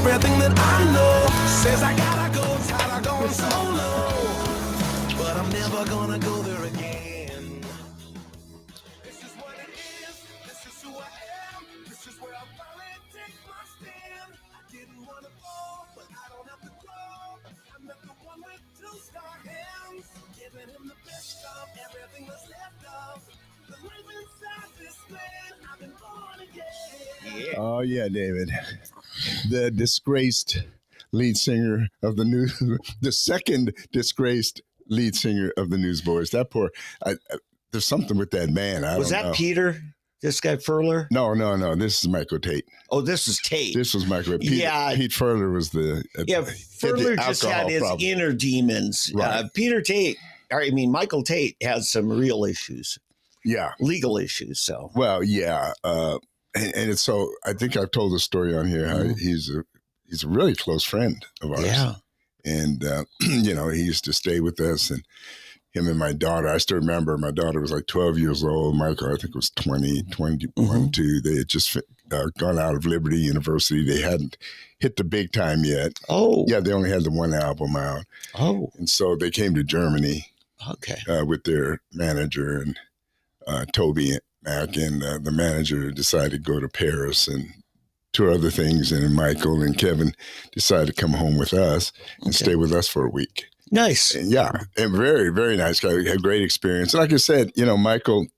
everything that I know says I gotta go, tired of going solo, but I'm never gonna go there again. This is what it is, this is who I am, this is where I finally take my stand. I didn't want to fall, but I don't have to grow. I'm not the one with two star hands, giving him the best of everything that's left of the life inside this man. I've been born again. Yeah. Oh yeah, David, the disgraced lead singer of the news, the second disgraced lead singer of the Newsboys. That poor. There's something with that man. Was that Peter? This guy Furler? No. This is Michael Tate. Oh, this is Tate. This was Michael. Pete Furler was the. Furler just had his inner demons. Right. Michael Tate has some real issues. Yeah. Legal issues. So. Well, yeah. And it's so. I think I've told the story on here how he's a really close friend of ours. Yeah. And he used to stay with us, and him and my daughter. I still remember my daughter was like 12 years old. Michael, I think, was 21, 2. They had just gone out of Liberty University. They hadn't hit the big time yet. Oh. Yeah, they only had the one album out. Oh. And so they came to Germany. Okay. With their manager and Toby Mack, and the manager decided to go to Paris and tour other things. And Michael and Kevin decided to come home with us and stay with us for a week. Nice. And and very, very nice guy. We had great experience. And like I said, Michael,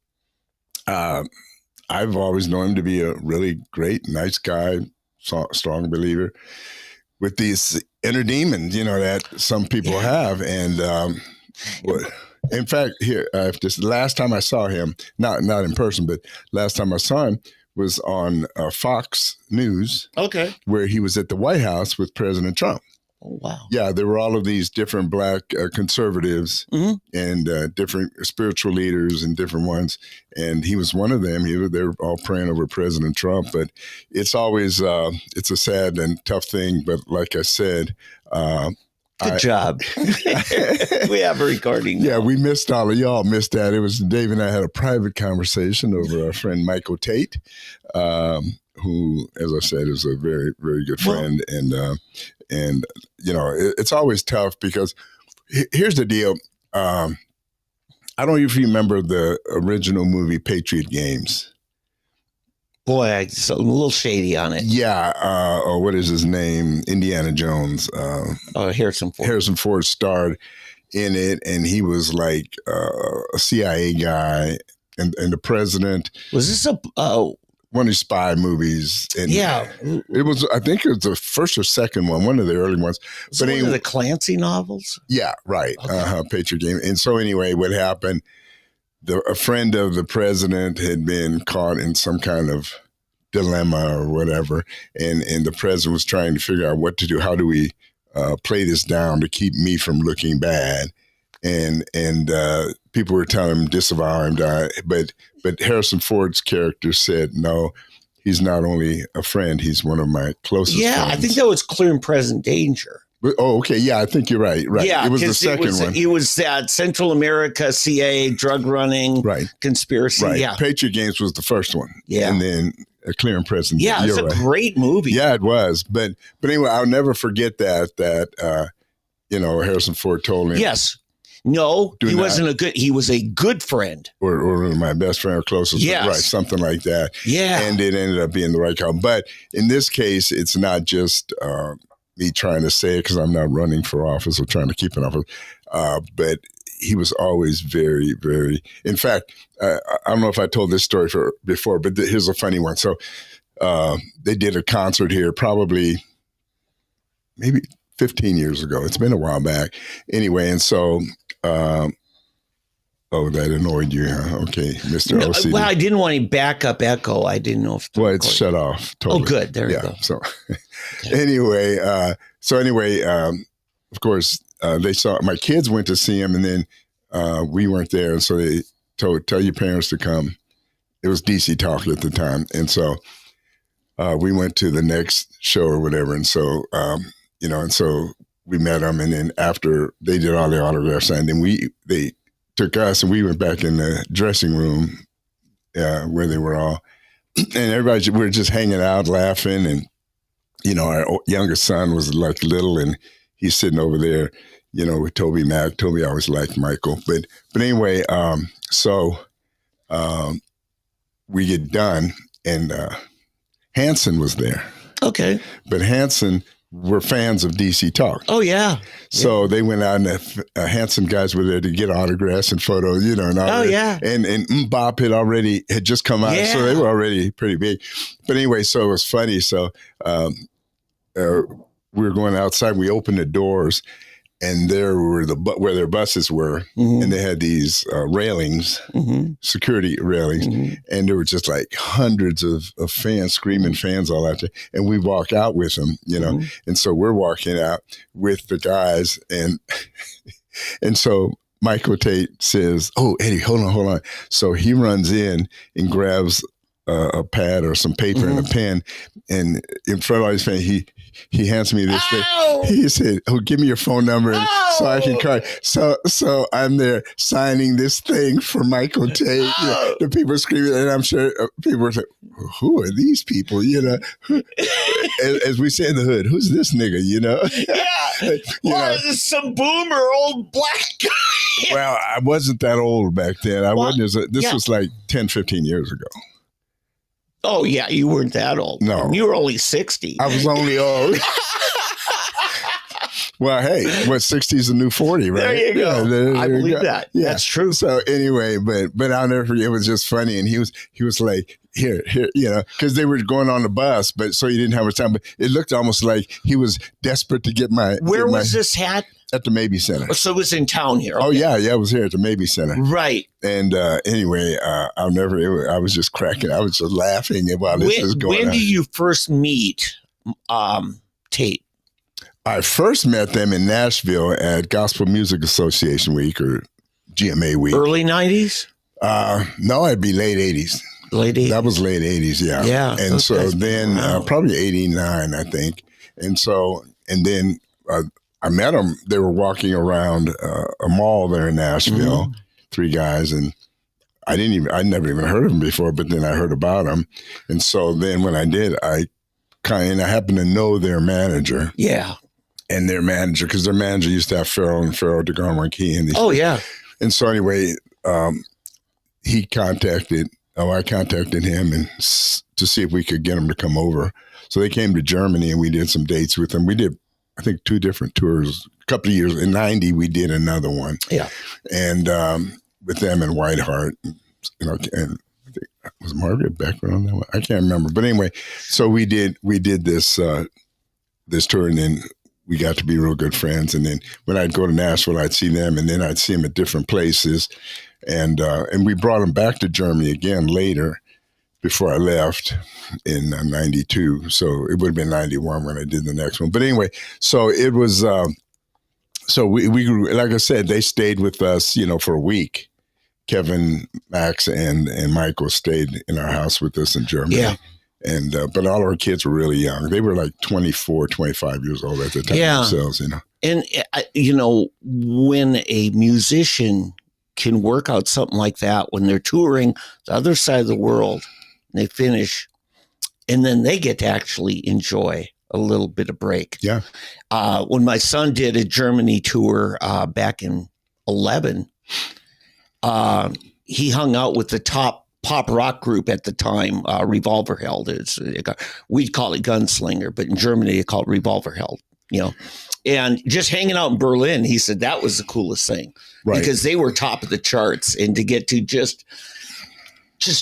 I've always known him to be a really great, nice guy, strong believer with these inner demons, that some people have. And in fact, here, just last time I saw him, not in person, but last time I saw him was on Fox News. Okay. Where he was at the White House with President Trump. Oh, wow. Yeah, there were all of these different black conservatives and different spiritual leaders and different ones. And he was one of them. They were all praying over President Trump. But it's always, it's a sad and tough thing. But like I said, good job. We have a recording now. Yeah, we missed all of y'all missed that. It was Dave and I had a private conversation over our friend Michael Tate, who, as I said, is a very, very good friend. And it's always tough because here's the deal. I don't know if you remember the original movie Patriot Games. Boy, it's a little shady on it. Yeah. Or what is his name? Indiana Jones. Harrison Ford. Harrison Ford starred in it, and he was like a CIA guy, and the president. Was this one of these spy movies? And yeah, it was. I think it was the first or second one of the early ones. Was it one of the Clancy novels? Yeah, right. Okay. Patriot Game. And so anyway, what happened? A friend of the president had been caught in some kind of dilemma or whatever, and the president was trying to figure out what to do. How do we play this down to keep me from looking bad? And people were telling him disavow him, but Harrison Ford's character said, no, he's not only a friend, he's one of my closest friends. I think that was Clear and Present Danger. Oh, okay. Yeah, I think you're right. Right. Yeah, it was the second one. It was that Central America, CIA, drug running, conspiracy. Right. Yeah. Patriot Games was the first one. Yeah. And then Clear and Present. Yeah, it's a great movie. Yeah, it was. But anyway, I'll never forget that Harrison Ford told me. Yes. No, he wasn't he was a good friend. Or my best friend or closest friend. Right, something like that. Yeah. And it ended up being the right call. But in this case, it's not just me trying to say it because I'm not running for office or trying to keep an office. But he was always very, very, in fact, I don't know if I told this story before, but here's a funny one. So they did a concert here probably maybe 15 years ago. It's been a while back. Anyway, and so, that annoyed you, huh? Okay, Mr. OCD. Well, I didn't want any backup echo. I didn't know if it's shut off. Totally. Oh, good. There you go. So anyway, of course, they saw my kids went to see him, and then we weren't there, and so they tell your parents to come. It was DC Talk at the time, and so we went to the next show or whatever, and so and so we met them, and then after they did all the autographs, and then they took us, and we went back in the dressing room where they were all, and everybody, we were just hanging out, laughing, and our youngest son was like little, and he's sitting over there, with Toby Mac. Toby always liked Michael, but anyway, so we get done, and Hanson was there. Okay, but Hanson were fans of DC Talk. Oh yeah. So they went out, and the Hanson guys were there to get autographs and photos, and all that. Yeah. And Bop had just come out, so they were already pretty big. But anyway, so it was funny. So we were going outside. We opened the doors, and there were where their buses were, and they had these railings, security railings, and there were just like hundreds of fans, screaming fans all out there. And we walk out with them, and so we're walking out with the guys, and so Michael Tate says, "Oh, Eddie, hold on." So he runs in and grabs a pad or some paper and a pen, and in front of all his fans, he hands me this thing. He said, "Oh, give me your phone number so I can call." So I'm there signing this thing for Michael Tate. The people are screaming, and I'm sure people are saying, "Who are these people?" As we say in the hood, "Who's this nigga?" Some boomer old black guy. Well, I wasn't that old back then. I wasn't. This was like 10, 15 years ago. Oh, yeah, you weren't that old. No. You were only 60. I was only old. Well, hey, 60 is the new 40, right? There you go. I believe that. Yeah. That's true. So anyway, but I'll never forget. It was just funny. And he was like, here, because they were going on the bus, but so he didn't have much time. But it looked almost like he was desperate to get my. Where was this hat? At the Mabee Center. So it was in town here. Okay. Oh, yeah, it was here at the Mabee Center. Right. And anyway, I was just cracking. I was just laughing while this is going on. When did you first meet Tate? I first met them in Nashville at Gospel Music Association Week, or GMA Week. Early 90s? No, it'd be late 80s. Late 80s? That was late 80s, yeah. Yeah. And so then probably 89, I think. And then I met them. They were walking around a mall there in Nashville, three guys, and I never even heard of them before, but then I heard about them. And so then when I did, I happened to know their manager. Yeah. And their manager, because their manager used to have Pharoah and Pharoah DeGarmo Key. Yeah. And so anyway, I contacted him and to see if we could get him to come over. So they came to Germany, and we did some dates with them. We did, I think, 2 different tours. A couple of years in '90, we did another one. Yeah, and with them and Whitehart, and I think, was Margaret Becker on that one? I can't remember, but anyway, so we did this this tour, and then we got to be real good friends. And then when I'd go to Nashville, I'd see them, and then I'd see them at different places, and we brought them back to Germany again later. Before I left in 92. So it would have been 91 when I did the next one. But anyway, so it was, so we grew, like I said, they stayed with us, for a week. Kevin, Max, and Michael stayed in our house with us in Germany. Yeah. And, but all our kids were really young. They were like 24, 25 years old at the time themselves, And, when a musician can work out something like that, when they're touring the other side of the world, they finish, and then they get to actually enjoy a little bit of break. Yeah. When my son did a Germany tour back in 2011, he hung out with the top pop rock group at the time, Revolverheld. We'd call it Gunslinger, but in Germany they call it Revolverheld. And just hanging out in Berlin, he said that was the coolest thing, right? Because they were top of the charts, and to get to just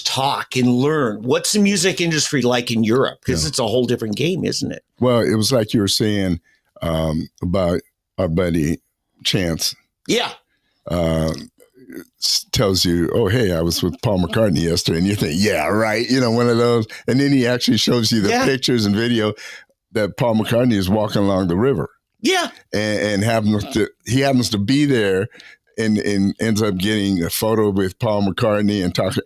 talk and learn what's the music industry like in Europe, because it's a whole different game, isn't it? Well, it was like you were saying about our buddy Chance. Yeah. Tells you, oh, hey, I was with Paul McCartney yesterday, and you think, yeah, right, one of those. And then he actually shows you the pictures and video that Paul McCartney is walking along the river. Yeah. And he happens to be there. And ends up getting a photo with Paul McCartney and talking,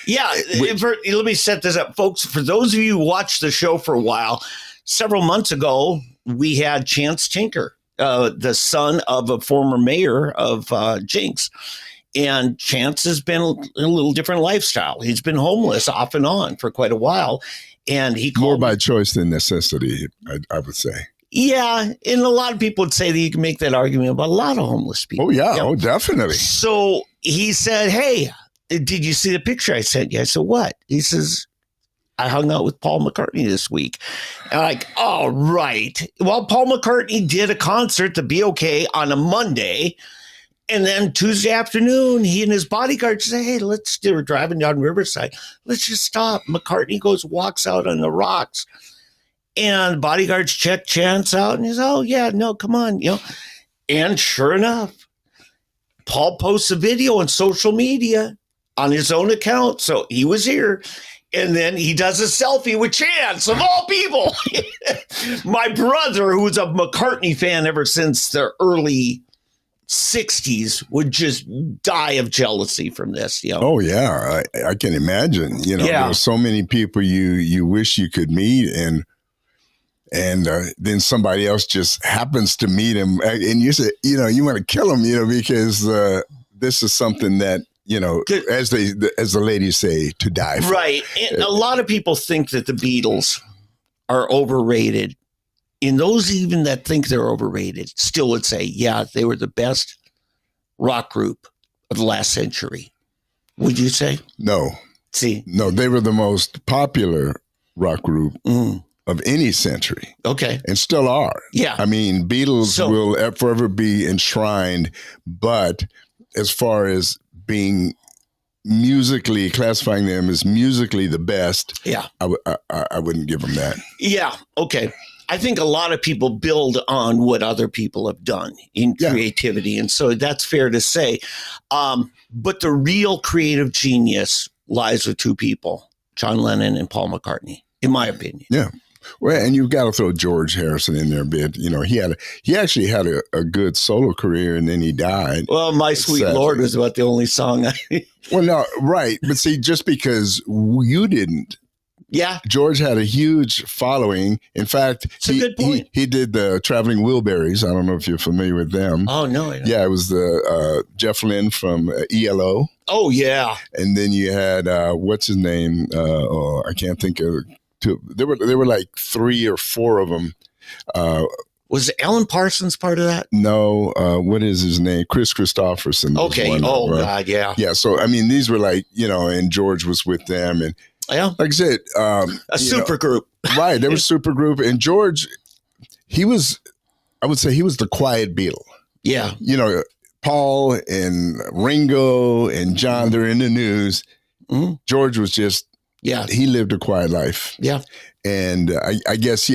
Yeah, let me set this up, folks. For those of you who watched the show for a while, several months ago, we had Chance Tinker, the son of a former mayor of Jinx. And Chance has been a little different lifestyle. He's been homeless off and on for quite a while. And he More called by choice than necessity, I would say. Yeah, and a lot of people would say that you can make that argument about a lot of homeless people. Oh, yeah. You know? Oh, definitely. So he said, hey, did you see the picture I sent you? I said, what? He says, I hung out with Paul McCartney this week. And I'm like, oh, right. Well, Paul McCartney did a concert, the BOK, on a Monday. And then Tuesday afternoon, he and his bodyguard say, hey, they were driving down Riverside. Let's just stop. McCartney walks out on the rocks. And bodyguards check Chance out. And he's, oh, yeah, no, come on. And sure enough, Paul posts a video on social media on his own account. So he was here. And then he does a selfie with Chance, of all people. My brother, who was a McCartney fan ever since the early 60s, would just die of jealousy from this. Oh, yeah. I can imagine. There's so many people you wish you could meet, and then somebody else just happens to meet him, and you say, you want to kill him, because this is something that, as the ladies say, to die for. Right. And a lot of people think that the Beatles are overrated. And those even that think they're overrated still would say, yeah, they were the best rock group of the last century. Would you say? No. See? No, they were the most popular rock group of any century. Okay. And still are. Yeah. I mean, Beatles will forever be enshrined, but as far as being musically, classifying them as musically the best, yeah, I wouldn't give them that. Yeah. Okay. I think a lot of people build on what other people have done in creativity. And so that's fair to say. But the real creative genius lies with two people, John Lennon and Paul McCartney, in my opinion. Yeah. Well, and you've got to throw George Harrison in there a bit. He actually had a good solo career, and then he died. Well, My Sweet Lord was about the only song Well, no, right. But see, just because you didn't. Yeah. George had a huge following. In fact, good point. He did the Traveling Wilburys. I don't know if you're familiar with them. Oh, no. Yeah, it was the Jeff Lynne from ELO. Oh, yeah. And then you had, what's his name? I can't think of two. There were like 3 or 4 of them. Was Alan Parsons part of that? No. What is his name? Chris Christopherson. Okay. God, yeah. Yeah. So, I mean, these were like, and George was with them. And like I said, a super group. Right. They were super group. And George, I would say he was the quiet Beatle. Yeah. Paul and Ringo and John, they're in the news. Mm-hmm. George was just, he lived a quiet life. Yeah. And I guess,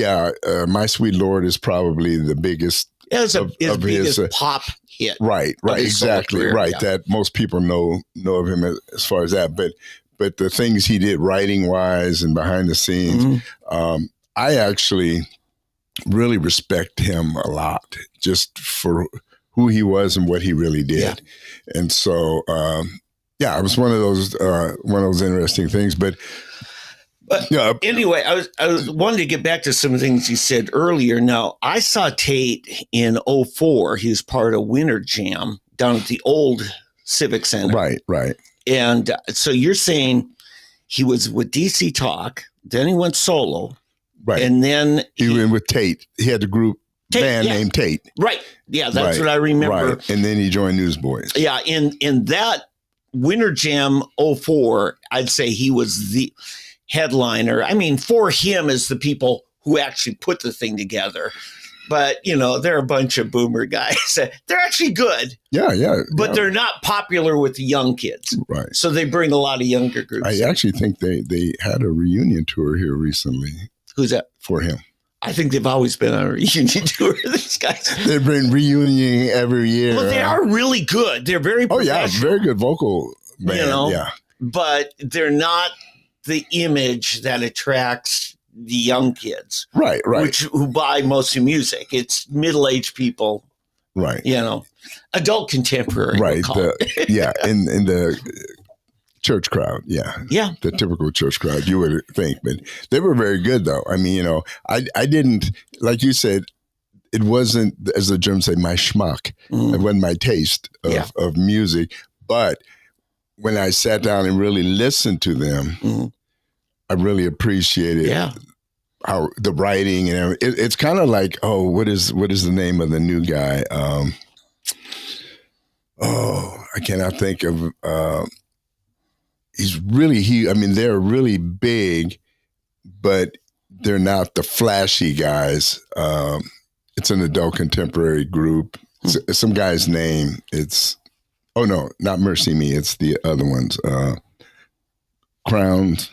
My Sweet Lord is probably the biggest. Yeah, it's his biggest pop hit. Right, exactly. Career, right. Yeah. That most people know of him as far as that. But the things he did writing wise and behind the scenes, I actually really respect him a lot just for who he was and what he really did. Yeah. And so, it was one of those interesting things. But anyway, I was wanted to get back to some things you said earlier. Now, I saw Tate in 2004. He was part of Winter Jam down at the old Civic Center. Right. And so you're saying he was with DC Talk, then he went solo. Right. And then he went with Tate. He had the group band named Tate. Right. Yeah, that's what I remember. Right. And then he joined Newsboys. Yeah, in that Winter Jam 2004, I'd say he was the headliner. I mean, for him as the people who actually put the thing together. But, they're a bunch of boomer guys. They're actually good. Yeah. But they're not popular with the young kids. Right. So they bring a lot of younger groups. I actually think they had a reunion tour here recently. Who's that? For him. I think they've always been on a reunion tour, these guys. They've been reunioning every year. Well, they are really good. They're very professional. Oh, yeah. Very good vocal band. Yeah. But they're not the image that attracts the young kids. Right. Who buy mostly music. It's middle-aged people. Right. Adult contemporary. Right. In the church crowd. Yeah. Yeah. The typical church crowd, you would think. But they were very good, though. I mean, I didn't, like you said, it wasn't, as the Germans say, my schmuck. It wasn't my taste of music. But when I sat down and really listened to them, I really appreciated Yeah. how the writing and everything. It's kind of like, what is the name of the new guy? I cannot think of. He's really I mean, they're really big, but they're not the flashy guys. It's an adult contemporary group. Some guy's name. It's no, not Mercy Me. It's the other ones. Crowns.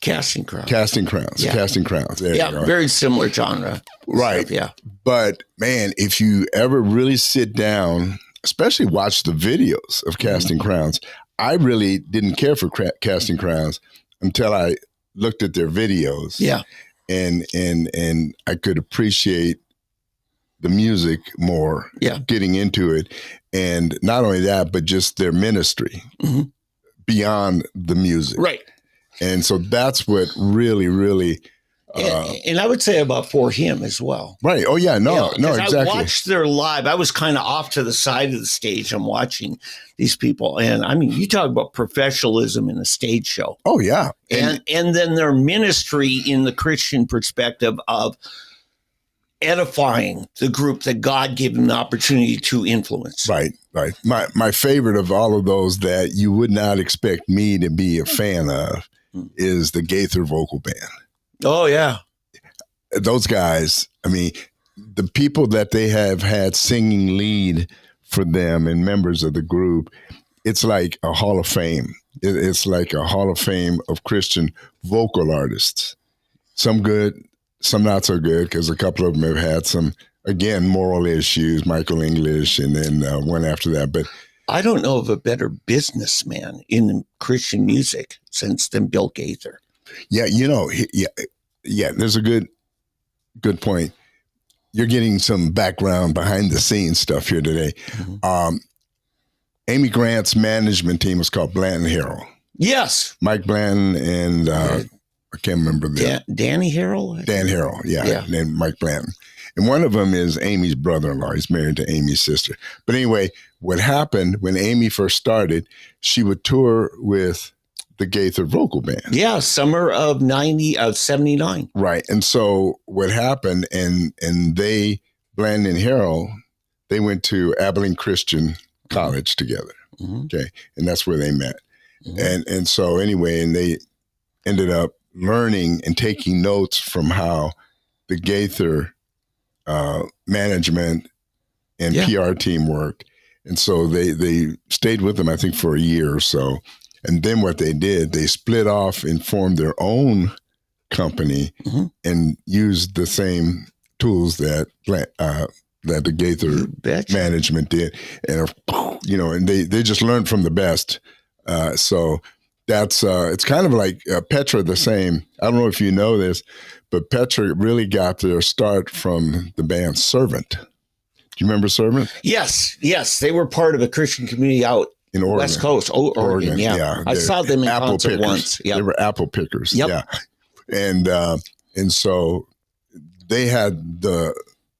Casting Crowns. Casting Crowns. Yeah. Casting Crowns. There you go. Very similar genre. Right. Stuff, yeah. But man, if you ever really sit down, especially watch the videos of Casting Crowns, I really didn't care for Casting Crowns until I looked at their videos. Yeah. And I could appreciate the music more. Yeah. Getting into it, and not only that, but just their ministry beyond the music. Right. And so that's what really. And I would say about For Him as well. Right. Oh, yeah. No, exactly. I watched their live. I was kind of off to the side of the stage. I'm watching these people. And I mean, you talk about professionalism in a stage show. Oh, yeah. And then their ministry in the Christian perspective of edifying the group that God gave them the opportunity to influence. Right. My favorite of all of those that you would not expect me to be a fan of is the Gaither Vocal Band. Oh, yeah. Those guys, I mean, the people that they have had singing lead for them and members of the group, it's like a Hall of Fame. It's like a Hall of Fame of Christian vocal artists. Some good, some not so good, because a couple of them have had some, again, moral issues, Michael English, and then one after that. But I don't know of a better businessman in Christian music than Bill Gaither. yeah, there's a good point. You're getting some background behind the scenes stuff here today. Amy Grant's management team was called Blanton Harrell. Yes. Mike Blanton and I can't remember Danny Harrell? Dan Harrell, yeah, and Mike Blanton. And one of them is Amy's brother-in-law. He's married to Amy's sister. But anyway, what happened when Amy first started, she would tour with the Gaither Vocal Band. Yeah, summer of 79. Right. And so what happened, and they, Blanton and Harrell, they went to Abilene Christian College together. Okay. And that's where they met. And so anyway, and they ended up learning and taking notes from how the Gaither management and PR team worked. And so they stayed with them, I think, for a year or so. And then what they did, they split off and formed their own company and used the same tools that the Gaither management did. And, and they just learned from the best. So that's, it's kind of like Petra the same. I don't know if you know this, but Petra really got their start from the band Servant. Do you remember Servant? Yes. They were part of a Christian community out in Oregon. West Coast. Oregon, yeah. I saw them in concert once. They were apple pickers. Yep. Yeah. And so they had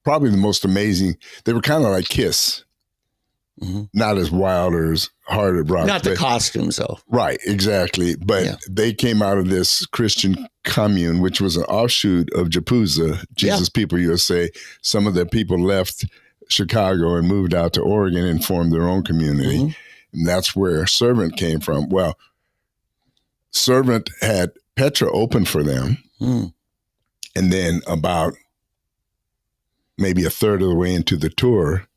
probably the most amazing, they were kind of like Kiss. Not as wild or as hard at rock. Not the costumes, though. Right, exactly. But they came out of this Christian commune, which was an offshoot of JPUSA, Jesus People USA. Some of their people left Chicago and moved out to Oregon and formed their own community. And that's where Servant came from. Well, Servant had Petra open for them. And then about maybe a third of the way into the tour,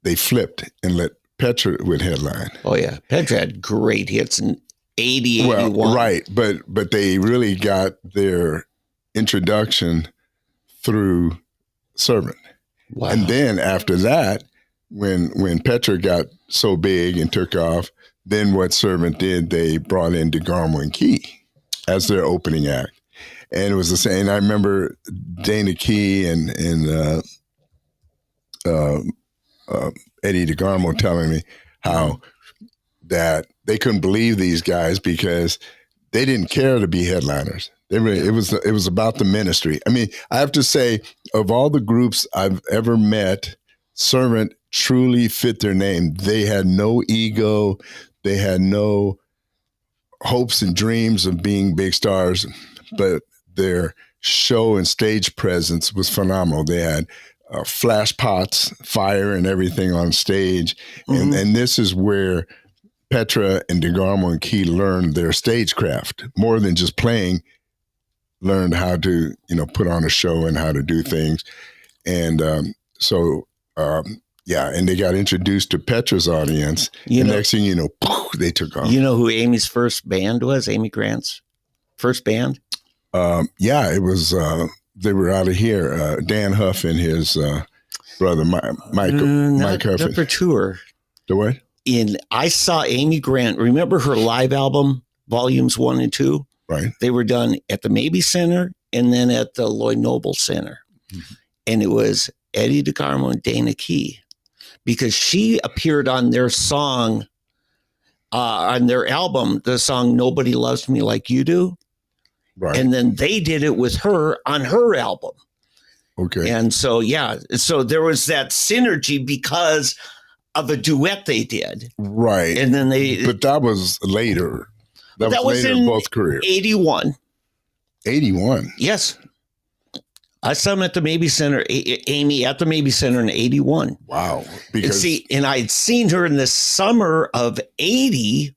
they flipped and let Petra with headline. Oh, yeah. Petra had great hits in 80, 81. Well, right. But they really got their introduction through Servant. Wow. And then after that, when Petra got so big and took off, then what Servant did, they brought in DeGarmo and Key as their opening act. And it was the same. I remember Dana Key and Eddie DeGarmo telling me how that they couldn't believe these guys because they didn't care to be headliners. It was about the ministry. I mean, I have to say, of all the groups I've ever met, Servant truly fit their name. They had no ego. They had no hopes and dreams of being big stars, but their show and stage presence was phenomenal. They had flash pots, fire, and everything on stage. And this is where Petra and DeGarmo and Key learned their stagecraft more than just playing, learned how to, put on a show and how to do things. And and they got introduced to Petra's audience. Next thing you know, they took off. You know who Amy's first band was? Amy Grant's first band? It was, they were out of here. Dan Huff and his brother, Mike Huff. Not for tour. The what? I saw Amy Grant. Remember her live album, Volumes 1 and 2? Right. They were done at the Mabee Center and then at the Lloyd Noble Center. Mm-hmm. And it was Eddie DeGarmo and Dana Key, because she appeared on their song, on their album, the song Nobody Loves Me Like You Do. Right. And then they did it with her on her album. Okay. And so, so there was that synergy because of a duet they did. Right. And then but that was later. That was later in both careers. 81. 81? Yes. I saw him at the Mabee Center, Amy at the Mabee Center in 81. Wow. And I'd seen her in the summer of 80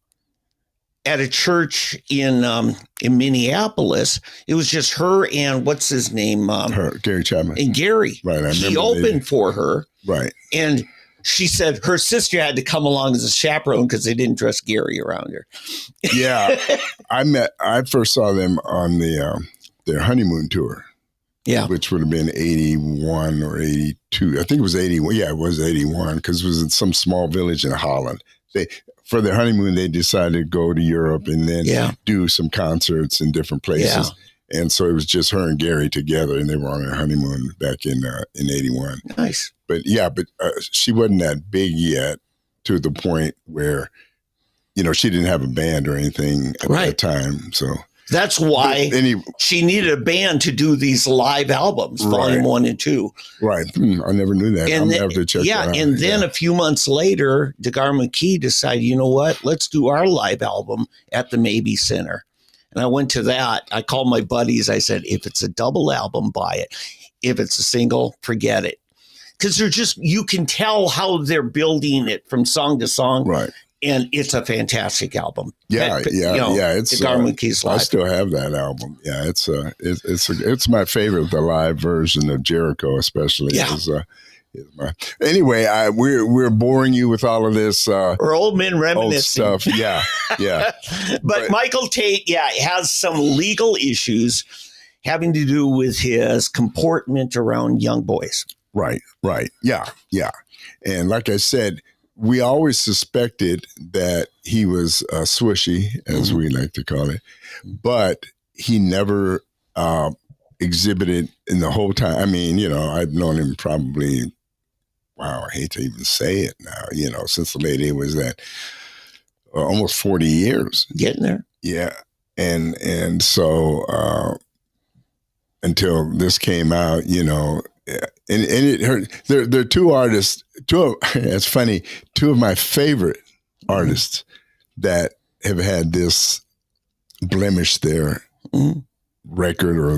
at a church in Minneapolis. It was just her and what's his name? Gary Chapman. And Gary. Right. He opened for her. Right. And she said her sister had to come along as a chaperone because they didn't trust Gary around her. Yeah. I first saw them on their honeymoon tour. Yeah. Which would have been 81 or 82. I think it was 81. Yeah, it was 81 because it was in some small village in Holland. For their honeymoon, they decided to go to Europe and then do some concerts in different places. Yeah. And so it was just her and Gary together, and they were on their honeymoon back in 81. Nice. But she wasn't that big yet to the point where, she didn't have a band or anything at that time. So that's why she needed a band to do these live albums, Volume 1 and 2. Right. I never knew that. I'm going to have to check that out. And then a few months later, DeGarmo and Key decided, you know what? Let's do our live album at the Mabee Center. And I went to that. I called my buddies. I said, if it's a double album, buy it. If it's a single, forget it. Because you can tell how they're building it from song to song. Right. And it's a fantastic album. Yeah. It's DeGarmo and Key's live. I still have that album. Yeah, it's my favorite, the live version of Jericho, especially. Yeah. Anyway, we're boring you with all of this. We're old men reminiscing. Old stuff. Yeah. but Michael Tate, has some legal issues having to do with his comportment around young boys. Right. Yeah. And like I said, we always suspected that he was swishy, as we like to call it, but he never exhibited in the whole time. I mean, I've known him probably, I hate to even say it now, since the late 80s was that almost 40 years. Getting there. Yeah. And so until this came out, and it hurt. There are two artists. It's funny. Two of my favorite artists that have had this blemish their record or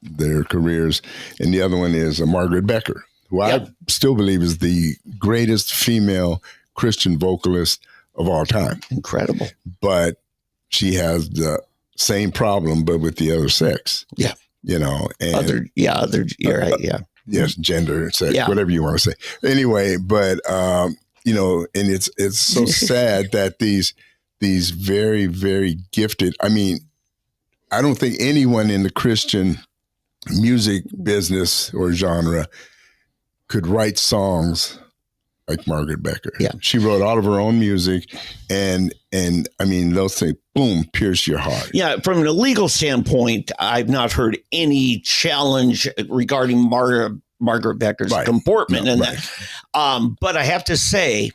their careers, and the other one is Margaret Becker, who I still believe is the greatest female Christian vocalist of all time. Incredible. But she has the same problem, but with the other sex. Yeah. And you're right. Yeah. Yes, gender, sex, whatever you want to say. Anyway, but and it's so sad that these very, very gifted. I mean, I don't think anyone in the Christian music business or genre could write songs like Margaret Becker. Yeah, she wrote all of her own music, and I mean, they'll say, "Boom, pierce your heart." Yeah, from a legal standpoint, I've not heard any challenge regarding Margaret Becker's comportment, but I have to say,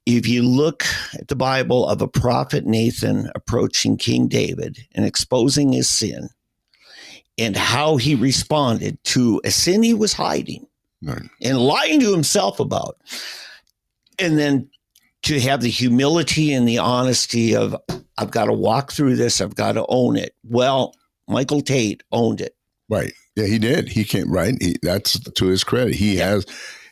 if you look at the Bible of a prophet Nathan approaching King David and exposing his sin, and how he responded to a sin he was hiding and lying to himself about, and then to have the humility and the honesty of, I've got to walk through this. I've got to own it. Well, Michael Tate owned it. Right. Yeah, he did. He came, right. That's to his credit. He has.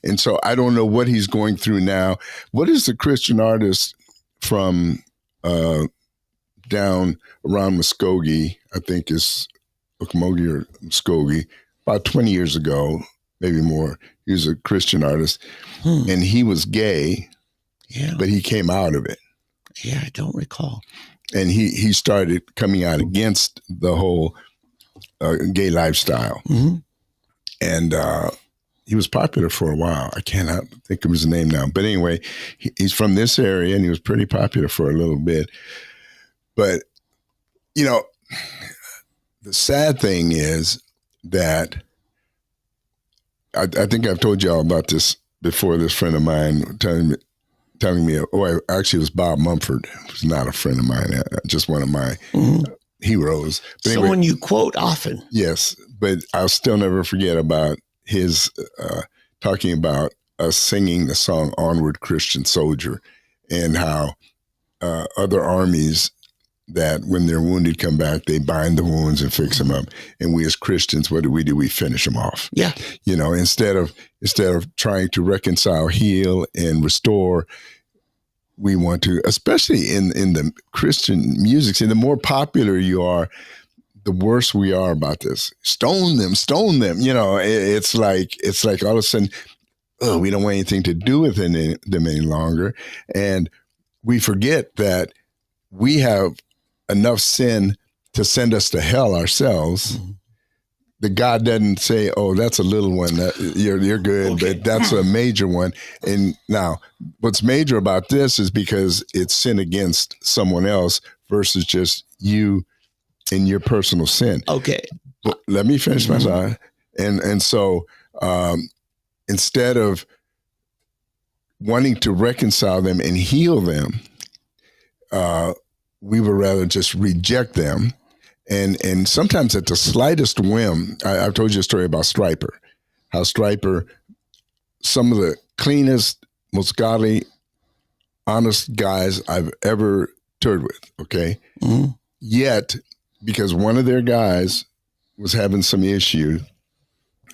And so I don't know what he's going through now. What is the Christian artist from down around Muskogee? I think is Okmulgee or Muskogee. About 20 years ago, maybe more. He was a Christian artist, and he was gay. Yeah, but he came out of it. Yeah, I don't recall. And he started coming out against the whole gay lifestyle. Mm-hmm. And he was popular for a while. I cannot think of his name now. But anyway, he's from this area, and he was pretty popular for a little bit. But, you know, the sad thing is that I think I've told y'all about this before. This friend of mine telling me, actually it was Bob Mumford. It was not a friend of mine, just one of my heroes. But Someone anyway, you quote often. Yes, but I'll still never forget about his talking about us singing the song Onward Christian Soldier, and how other armies that when they're wounded come back, they bind the wounds and fix them up. And we as Christians, what do? We finish them off. Yeah. You know, instead of trying to reconcile, heal, and restore, we want to, especially in the Christian music, see, the more popular you are, the worse we are about this. Stone them. You know, it's like all of a sudden, we don't want anything to do with them any longer. And we forget that we have enough sin to send us to hell ourselves. Mm-hmm. That God doesn't say, "Oh, that's a little one. You're good," okay. But that's a major one. And now, what's major about this is because it's sin against someone else versus just you and your personal sin. Okay, but let me finish my side. And so instead of wanting to reconcile them and heal them, we would rather just reject them. And sometimes at the slightest whim, I've told you a story about Stryper, how Stryper, some of the cleanest, most godly, honest guys I've ever toured with, okay? Mm-hmm. Yet, because one of their guys was having some issue,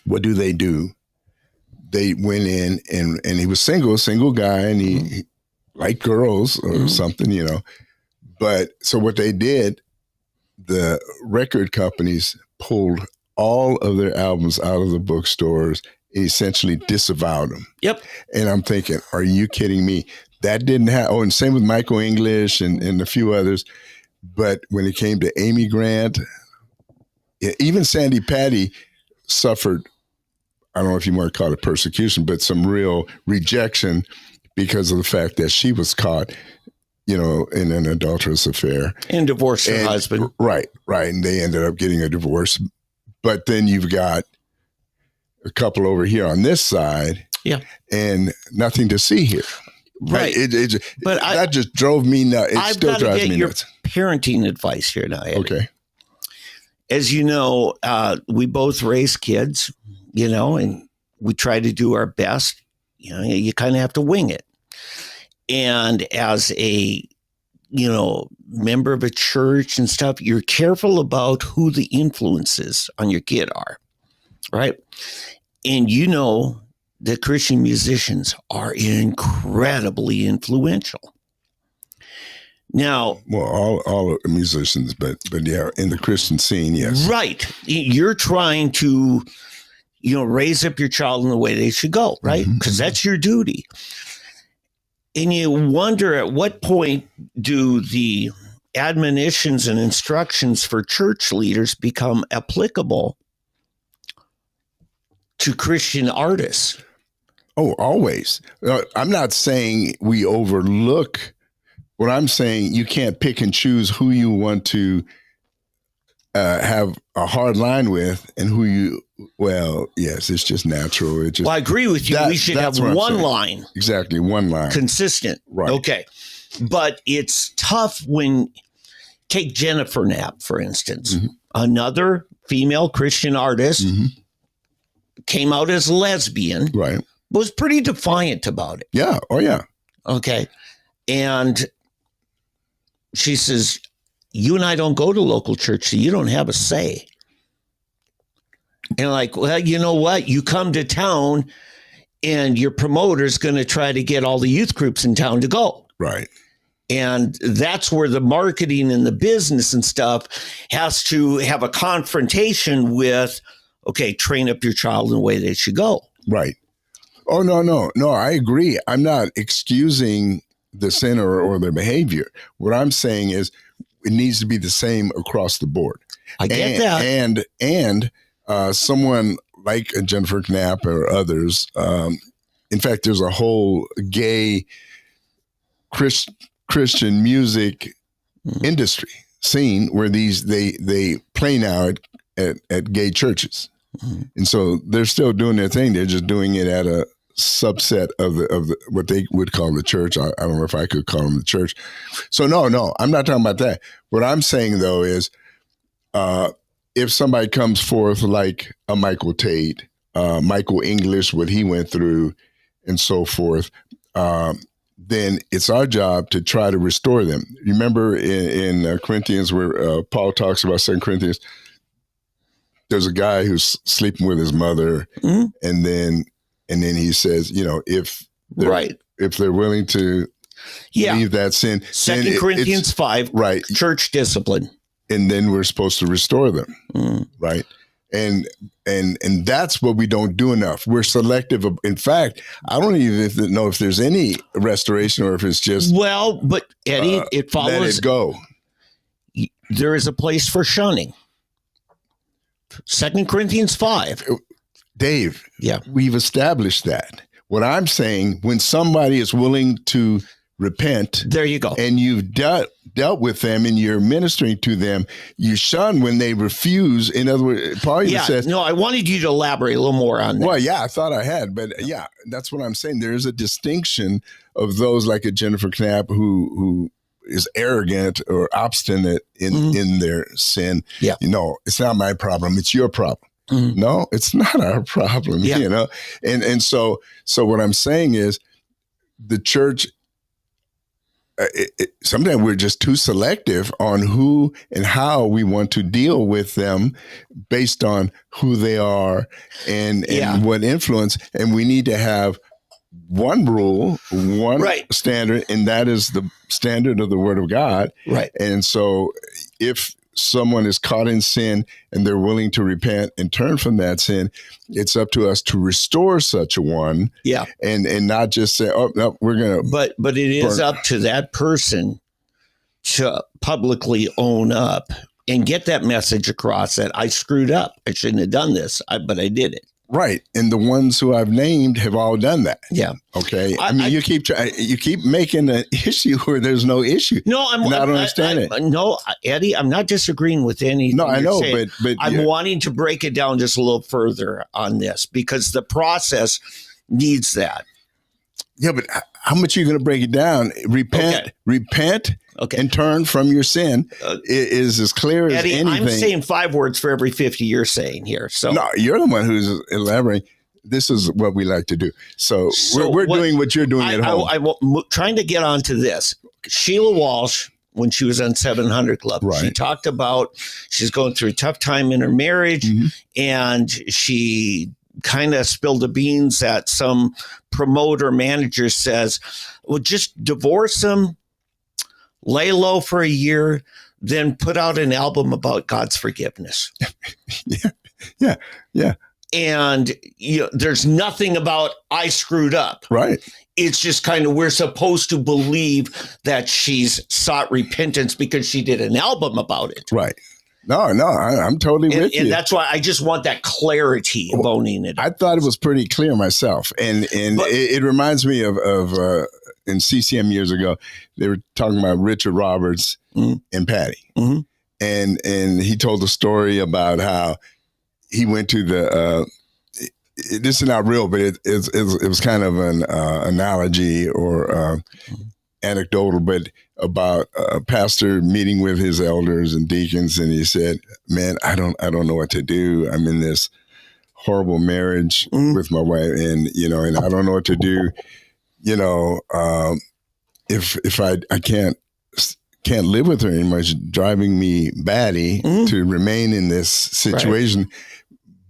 what do? They went in, and he was single guy, and he liked girls or something, you know. But so what they did, the record companies pulled all of their albums out of the bookstores, essentially disavowed them. Yep. And I'm thinking, are you kidding me? That didn't happen. Oh, and same with Michael English and a few others. But when it came to Amy Grant, even Sandy Patty suffered, I don't know if you want to call it persecution, but some real rejection because of the fact that she was caught, you know, in an adulterous affair. And divorced her husband. Right. And they ended up getting a divorce. But then you've got a couple over here on this side. Yeah. And nothing to see here. Right. That just drove me nuts. It still drives me nuts. Parenting advice here now, Eddie. Okay. As you know, we both raise kids, you know, and we try to do our best. You know, you kind of have to wing it. And as a, you know, member of a church and stuff, you're careful about who the influences on your kid are, right? And you know that Christian musicians are incredibly influential. Now, well, all musicians, but yeah, in the Christian scene, yes. Right. You're trying to, you know, raise up your child in the way they should go, right? Because that's your duty. And you wonder at what point do the admonitions and instructions for church leaders become applicable to Christian artists? Oh, always. I'm not saying we overlook. What I'm saying, you can't pick and choose who you want to have a hard line with and who you, well, yes, it's just natural. Well, I agree with you. We should have one line. Exactly, one line. Consistent. Right. Okay. But it's tough when, take Jennifer Knapp, for instance, another female Christian artist, came out as lesbian. Right. Was pretty defiant about it. Yeah. Oh, yeah. Okay. And she says, you and I don't go to local church, so you don't have a say. And like, well, you know what? You come to town and your promoter's going to try to get all the youth groups in town to go. Right. And that's where the marketing and the business and stuff has to have a confrontation with, okay, train up your child in the way they should go. Right. Oh, no, I agree. I'm not excusing the sin or their behavior. What I'm saying is it needs to be the same across the board. I get that. And someone like Jennifer Knapp or others, in fact, there's a whole gay Christian music industry scene where they play now at gay churches. And so they're still doing their thing. They're just doing it at a subset of the what they would call the church. I don't know if I could call them the church. So no, I'm not talking about that. What I'm saying though is, if somebody comes forth like a Michael Tate, Michael English, what he went through, and so forth, then it's our job to try to restore them. Remember in Corinthians where Paul talks about 2 Corinthians. There's a guy who's sleeping with his mother, and then he says, if they're willing to leave that sin, 2 Corinthians 5, right, church discipline, and then we're supposed to restore them, right? And that's what we don't do enough. We're selective. In fact, I don't even know if there's any restoration or if it's just but Eddie, it follows. Let it go. There is a place for shunning. 2 Corinthians 5. Dave, yeah, we've established that. What I'm saying, when somebody is willing to repent, there you go, and you've dealt with them and you're ministering to them, you shun when they refuse. In other words, Paul says, no, I wanted you to elaborate a little more on that. Well, yeah, I thought I had, but yeah, that's what I'm saying. There is a distinction of those like a Jennifer Knapp who is arrogant or obstinate in their sin. Yeah. It's not my problem. It's your problem. No, it's not our problem, And so what I'm saying is the church, sometimes we're just too selective on who and how we want to deal with them based on who they are and what influence. And we need to have one rule, one standard, and that is the standard of the Word of God. Right. And so if someone is caught in sin and they're willing to repent and turn from that sin, it's up to us to restore such a one. Yeah. And not just say, oh, no, we're going to. But it is up to that person to publicly own up and get that message across that I screwed up. I shouldn't have done this, but I did it. Right. And the ones who I've named have all done that. Yeah. Okay. I mean, you keep making an issue where there's no issue. No, I don't understand it. No, Eddie, I'm not disagreeing with anything. No, I know, saying, but I'm wanting to break it down just a little further on this because the process needs that. Yeah, but how much are you going to break it down? Repent. Okay. And turn from your sin is as clear as Eddie, anything. I'm saying 5 words for every 50 you're saying here. So no, you're the one who's elaborating. This is what we like to do. So we're doing what you're doing at home. I'm trying to get onto this. Sheila Walsh, when she was on 700 Club, she talked about she's going through a tough time in her marriage, and she kind of spilled the beans that some promoter manager says, well, just divorce him, lay low for a year, then put out an album about God's forgiveness. Yeah. And there's nothing about I screwed up. Right. It's just kind of we're supposed to believe that she's sought repentance because she did an album about it. Right. No, I'm totally with you. And that's why I just want that clarity of owning it. I thought it was pretty clear myself. And it reminds me of in CCM years ago, they were talking about Richard Roberts and Patty. And he told a story about how he went to the, this is not real, but it was kind of an analogy or anecdotal, but about a pastor meeting with his elders and deacons. And he said, man, I don't know what to do. I'm in this horrible marriage with my wife and I don't know what to do. if I can't live with her anymore, it's driving me batty to remain in this situation. Right.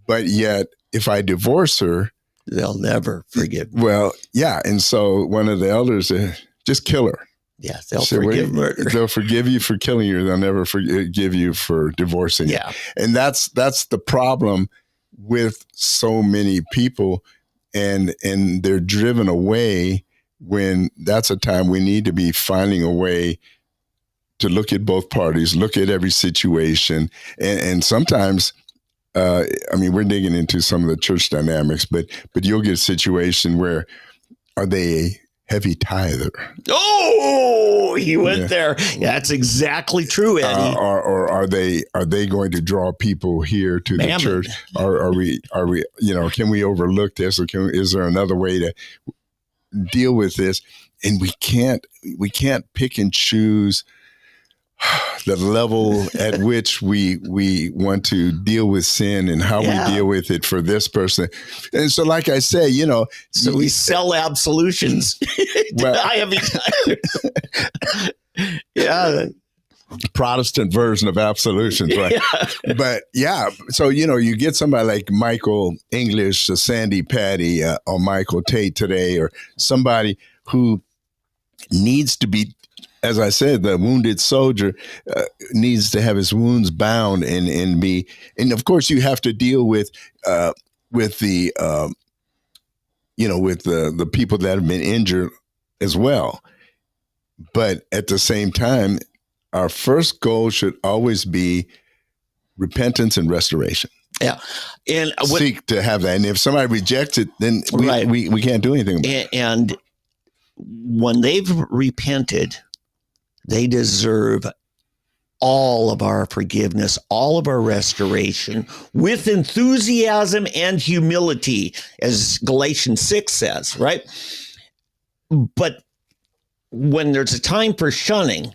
But yet, if I divorce her, they'll never forgive me. Well, yeah. And so one of the elders said, just kill her. Yeah, they'll forgive murder. They'll forgive you for killing her. They'll never forgive you for divorcing her. And that's the problem with so many people. And they're driven away when that's a time we need to be finding a way to look at both parties, look at every situation. And sometimes, we're digging into some of the church dynamics, but you'll get a situation where are they a heavy tither? Oh, he went there. Yeah, that's exactly true, Eddie. Or are they going to draw people here to the church? Are we can we overlook this, or is there another way to deal with this? And we can't pick and choose the level at which we want to deal with sin and how we deal with it for this person. And so, like I say, so we sell absolutions. Well, Protestant version of absolutions, right? But so you get somebody like Michael English, Sandy Patty, or Michael Tate today, or somebody who needs to be, as I said, the wounded soldier needs to have his wounds bound and be, and of course you have to deal with the the people that have been injured as well. But at the same time, our first goal should always be repentance and restoration. Yeah, and seek to have that. And if somebody rejects it, then we can't do anything about it. And when they've repented, they deserve all of our forgiveness, all of our restoration, with enthusiasm and humility, as Galatians 6 says, right? But when there's a time for shunning,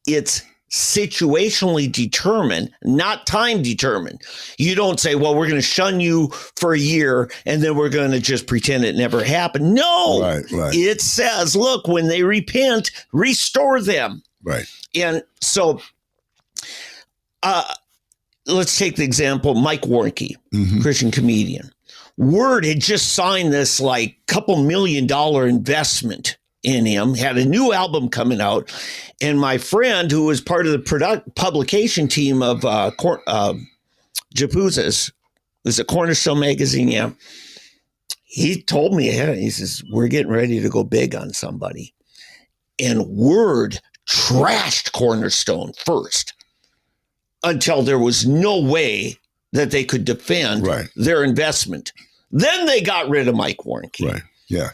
it's situationally determined, not time determined. You don't say, well, we're going to shun you for a year and then we're going to just pretend it never happened. No, right. It says, look, when they repent, restore them. Right. And so let's take the example, Mike Warnke, Christian comedian. Word had just signed this like couple $1 million investment in him, had a new album coming out. And my friend, who was part of the publication team of Japuza's, was a Cornerstone magazine, he told me, he says, we're getting ready to go big on somebody. And Word trashed Cornerstone first until there was no way that they could defend their investment. Then they got rid of Mike Warnke. Right. Yeah.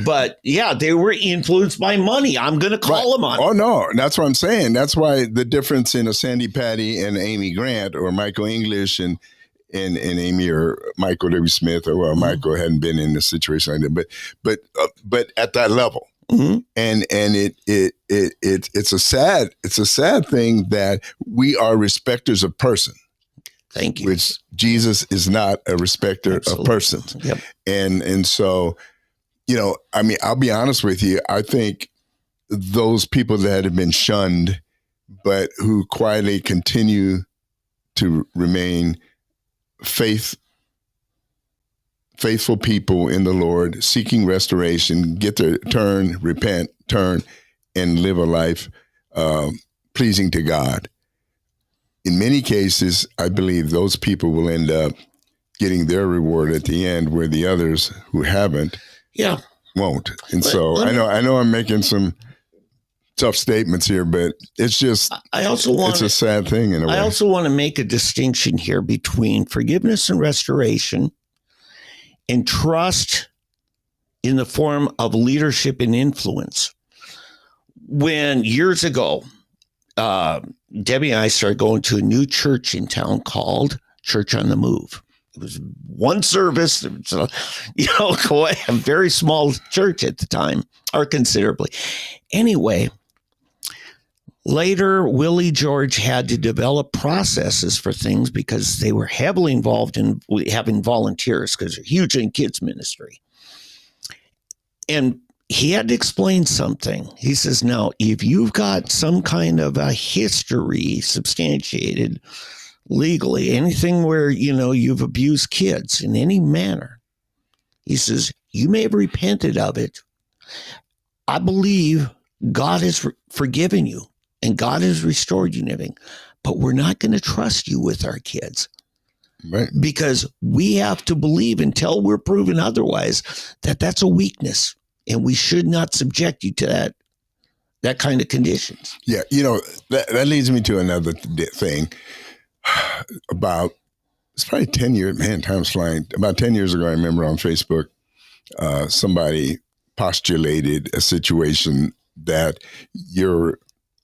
But they were influenced by money. I'm going to call them on it. Oh, no. That's what I'm saying. That's why the difference in a Sandy Patty and Amy Grant, or Michael English and Amy, or Michael W. Smith, or Michael hadn't been in a situation like that, but at that level. And it's a sad thing that we are respecters of person. Thank you. Which Jesus is not a respecter of persons. Yep. And so, I'll be honest with you. I think those people that have been shunned, but who quietly continue to remain faithful people in the Lord, seeking restoration, get to repent, and live a life pleasing to God. In many cases, I believe those people will end up getting their reward at the end, where the others who haven't won't. And so I know I'm making some tough statements here, but it's just it's a sad thing in a way. I also want to make a distinction here between forgiveness and restoration and trust in the form of leadership and influence. When years ago, Debbie and I started going to a new church in town called Church on the Move. It was one service. It was a very small church at the time, or considerably. Anyway, later, Willie George had to develop processes for things because they were heavily involved in having volunteers, because they're huge in kids ministry. And he had to explain something. He says, now, if you've got some kind of a history substantiated legally, anything where, you've abused kids in any manner, he says, you may have repented of it. I believe God has forgiven you and God has restored you and everything, but we're not going to trust you with our kids. Right. Because we have to believe until we're proven otherwise that that's a weakness. And we should not subject you to that kind of conditions. Yeah, that leads me to another thing about, it's probably 10 years, man, time's flying. About 10 years ago, I remember on Facebook, somebody postulated a situation that you're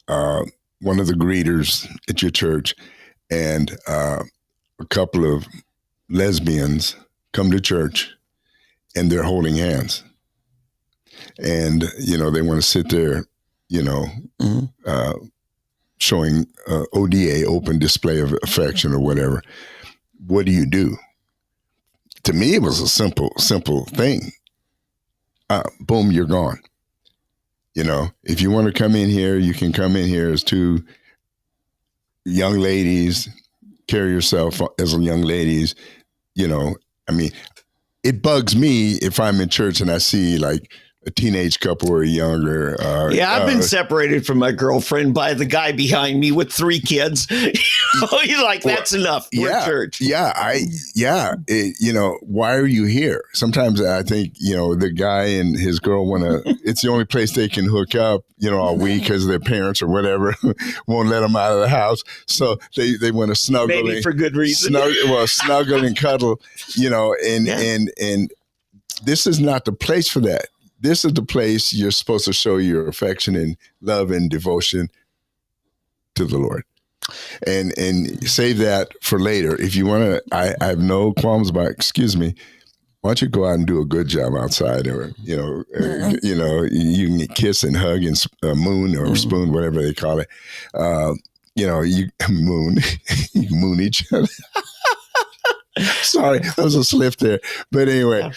one of the greeters at your church and a couple of lesbians come to church and they're holding hands. And, they want to sit there, showing ODA, open display of affection or whatever. What do you do? To me, it was a simple thing. Boom, you're gone. If you want to come in here, you can come in here as two young ladies, carry yourself as young ladies. It bugs me if I'm in church and I see like a teenage couple or younger. I've been separated from my girlfriend by the guy behind me with 3 kids. He's like, that's enough. We're at church. Why are you here? Sometimes I think, the guy and his girl it's the only place they can hook up, all week because their parents or whatever won't let them out of the house. So they want to snuggle. Maybe for good reason. Snuggle and cuddle, and this is not the place for that. This is the place you're supposed to show your affection and love and devotion to the Lord. And save that for later. If you want to, I have no qualms about, excuse me, why don't you go out and do a good job outside or, you can kiss and hug and moon or spoon, whatever they call it. You moon, you moon each other. Sorry, that was a slip there. But anyway,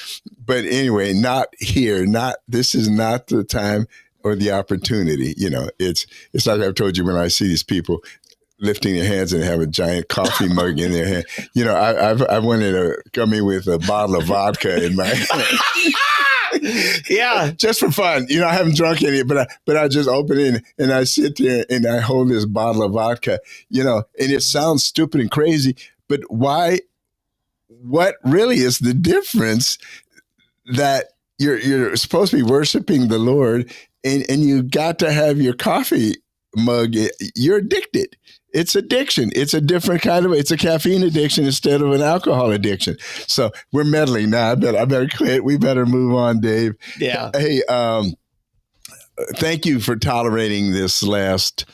not here. This is not the time or the opportunity. It's like I've told you when I see these people lifting their hands and have a giant coffee mug in their hand. I wanted to come in with a bottle of vodka in my hand. Yeah, just for fun. I haven't drunk any, but I just open it and I sit there and I hold this bottle of vodka. And it sounds stupid and crazy, but why? What really is the difference that you're supposed to be worshiping the Lord and you got to have your coffee mug? You're addicted. It's addiction. It's a different kind it's a caffeine addiction instead of an alcohol addiction. So we're meddling now. I better quit. We better move on, Dave. Yeah. Hey, thank you for tolerating this last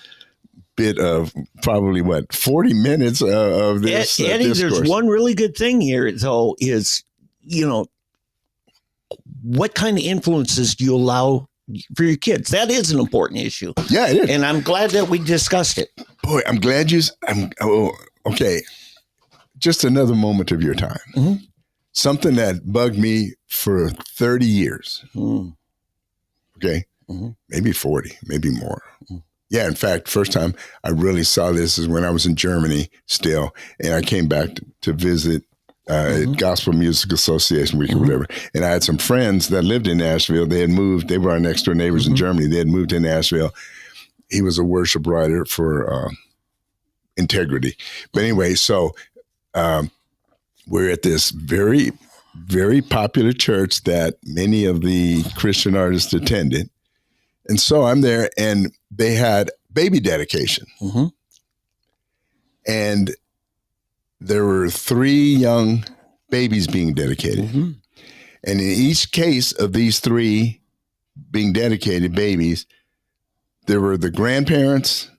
bit of probably 40 minutes of this. Eddie, discourse. There's one really good thing here, though, is, what kind of influences do you allow for your kids? That is an important issue. Yeah, it is. And I'm glad that we discussed it. Boy, I'm glad okay. Just another moment of your time. Mm-hmm. Something that bugged me for 30 years. Mm. Okay. Mm-hmm. Maybe 40, maybe more. Mm-hmm. Yeah, in fact, first time I really saw this is when I was in Germany still, and I came back to visit Gospel Music Association Week or whatever. And I had some friends that lived in Nashville. They had moved. They were our next door neighbors in Germany. They had moved to Nashville. He was a worship writer for Integrity. But anyway, so we're at this very, very popular church that many of the Christian artists attended. And so I'm there, and they had baby dedication. Mm-hmm. And there were 3 young babies being dedicated. Mm-hmm. And in each case of these 3 being dedicated babies, there were the grandparents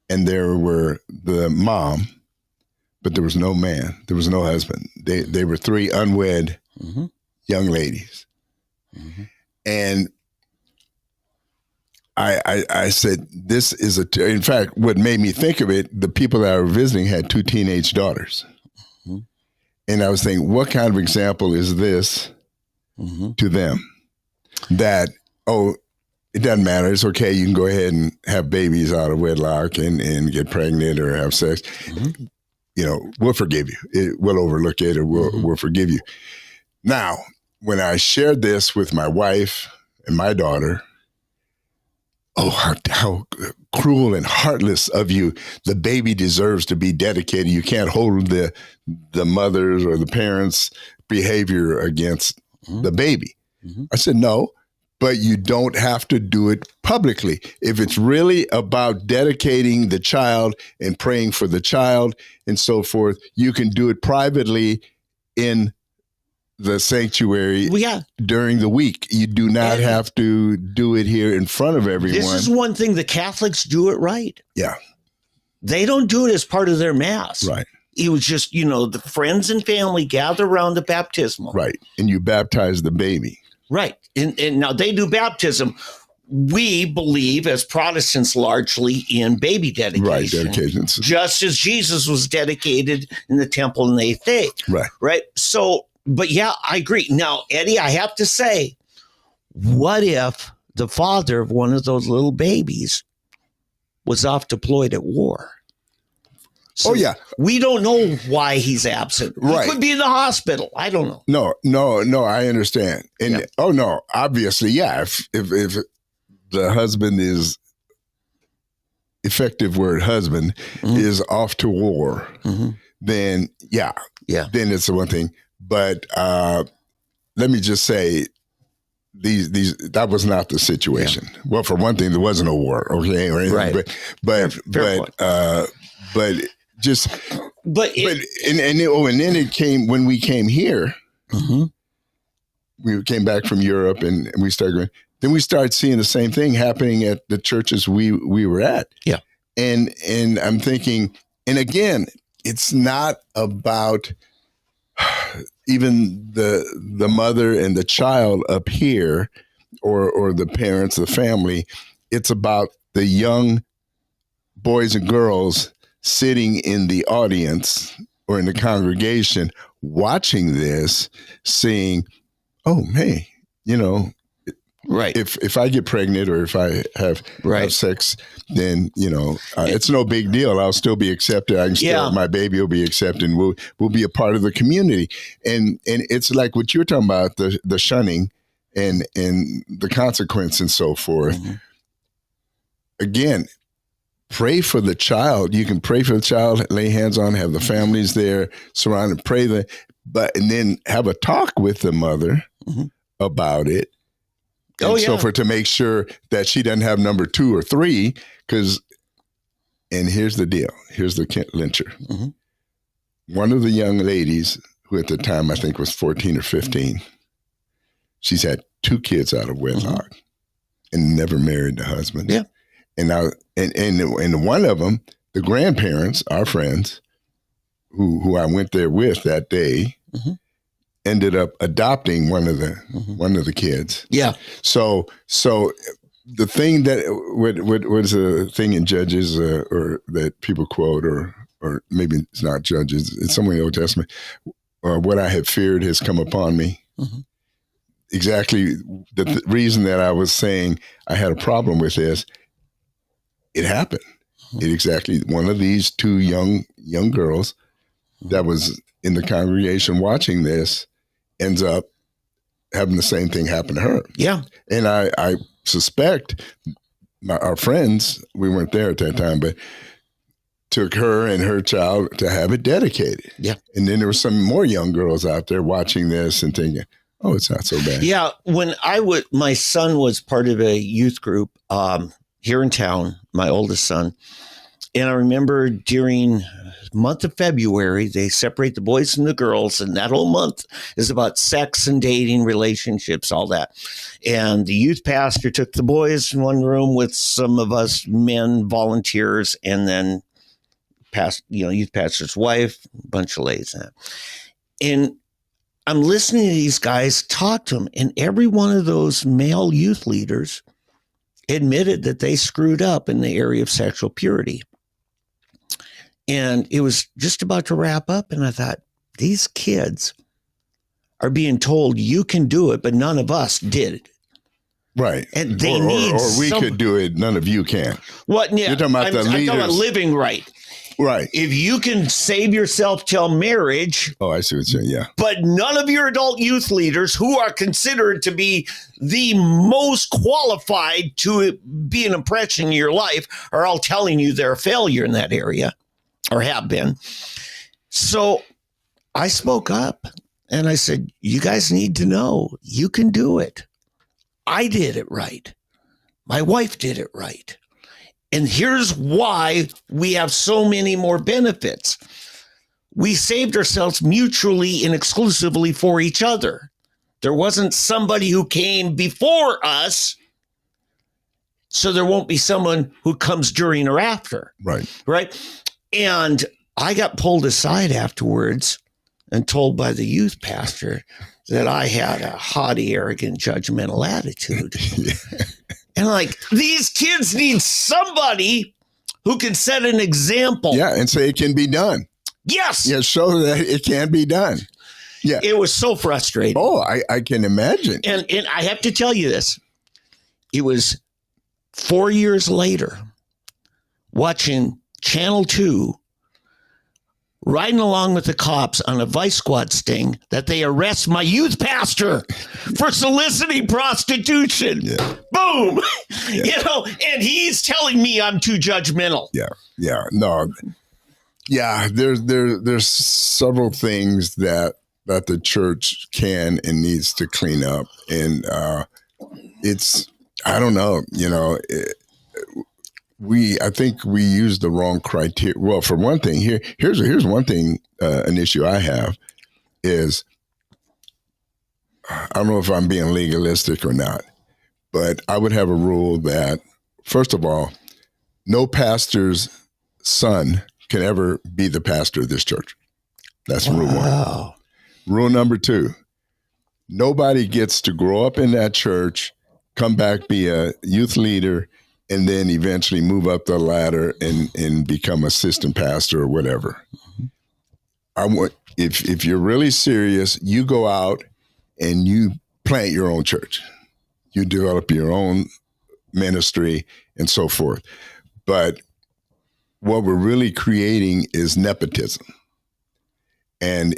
and there were the mom, but there was no man. There was no husband. They were 3 unwed young ladies. Mm-hmm. And I said, this is in fact, what made me think of it, the people that I were visiting had 2 teenage daughters. Mm-hmm. And I was thinking, what kind of example is this to them? that, oh, it doesn't matter. It's okay. You can go ahead and have babies out of wedlock and get pregnant or have sex. Mm-hmm. You know, we'll forgive you. We'll overlook it, or we'll forgive you. Now, when I shared this with my wife and my daughter, oh, how cruel and heartless of you. The baby deserves to be dedicated. You can't hold the mother's or the parents' behavior against the baby. Mm-hmm. I said, no, but you don't have to do it publicly. If it's really about dedicating the child and praying for the child and so forth, you can do it privately in the sanctuary during the week. You do not have to do it here in front of everyone. This is one thing, the Catholics do it right. Yeah. They don't do it as part of their mass. Right. It was just, the friends and family gather around the baptismal. Right. And you baptize the baby. Right. And now they do baptism. We believe as Protestants largely in baby dedication. Right, dedications. Just as Jesus was dedicated in the temple in the 8th day. Right. Right. So, but yeah, I agree. Now, Eddie, I have to say, what if the father of one of those little babies was off deployed at war? So we don't know why he's absent. Right. He could be in the hospital. I don't know. No, I understand. And obviously, if the husband is effective word husband is off to war, then then it's the one thing. But let me just say, that was not the situation. Yeah. Well, for one thing, there wasn't a war, okay, or anything. Right. And then it came when we came here. We came back from Europe and we started going. Then we started seeing the same thing happening at the churches we were at. Yeah, and I'm thinking, and again, it's not about even the mother and the child up here, or the parents, the family. It's about the young boys and girls sitting in the audience or in the congregation watching this, saying, oh, hey, right. If I get pregnant or if I have sex, then, it's no big deal. I'll still be accepted. I can still, my baby will be accepted. And we'll be a part of the community. And it's like what you're talking about, the shunning and the consequence and so forth. Again, pray for the child. You can pray for the child, lay hands on, have the families there, surround and pray and then have a talk with the mother about it. And so forth, to make sure that she doesn't have number 2 or 3, and here's the deal. Here's the lyncher. One of the young ladies, who at the time I think was 14 or 15, she's had 2 kids out of wedlock and never married the husband. Yeah. And now, and one of them, the grandparents, our friends, who I went there with that day, ended up adopting one of the kids. Yeah. So the thing that what is a thing in Judges or that people quote or maybe it's not Judges, it's somewhere in the Old Testament. What I have feared has come upon me. Exactly the reason that I was saying I had a problem with this. It happened. It exactly one of these 2 young girls that was in the congregation watching this ends up having the same thing happen to her. Yeah. And I suspect our friends, we weren't there at that time, but took her and her child to have it dedicated. Yeah. And then there were some more young girls out there watching this and thinking, oh, it's not so bad. Yeah. When my son was part of a youth group here in town, my oldest son. And I remember during the month of February, they separate the boys from the girls. And that whole month is about sex and dating, relationships, all that. And the youth pastor took the boys in one room with some of us men volunteers, and then youth pastor's wife, a bunch of ladies. And I'm listening to these guys talk to them. And every one of those male youth leaders admitted that they screwed up in the area of sexual purity. And it was just about to wrap up. And I thought, these kids are being told you can do it, but none of us did it. Right. And they or need we could do it. None of you can. What? Yeah, You're talking about the I'm talking about leaders. living right. Right. If you can save yourself till marriage, Oh, I see what you're saying. Yeah. but none of your adult youth leaders who are considered to be the most qualified to be an impression in your life are all telling you they're a failure in that area or have been. So I spoke up and I said, you guys need to know you can do it. I did it right. My wife did it right. And here's why we have so many more benefits. We saved ourselves mutually and exclusively for each other. There wasn't somebody who came before us, so there won't be someone who comes during or after. Right. Right. And I got pulled aside afterwards and told by the youth pastor that I had a haughty, arrogant, judgmental attitude. Yeah. And like, these kids need somebody who can set an example. Yeah. And say it can be done. Yes. Yeah. Show that it can be done. Yeah. It was so frustrating. Oh, I can imagine. And I have to tell you this. It was 4 years later, watching Channel 2, riding along with the cops on a vice squad sting, that they arrest my youth pastor for soliciting prostitution. Yeah. Boom. Yeah. You know, and he's telling me I'm too judgmental. Yeah. Yeah. No. Yeah. There's several things that the church can and needs to clean up. And it's, I don't know, you know, I think we use the wrong criteria. Well, for one thing, here's one thing, an issue I have is, I don't know if I'm being legalistic or not, but I would have a rule that, first of all, no pastor's son can ever be the pastor of this church. That's rule one. Rule number two, nobody gets to grow up in that church, come back, be a youth leader, and then eventually move up the ladder and become assistant pastor or whatever. I want, if you're really serious, you go out and you plant your own church. You develop your own ministry and so forth. But what we're really creating is nepotism. And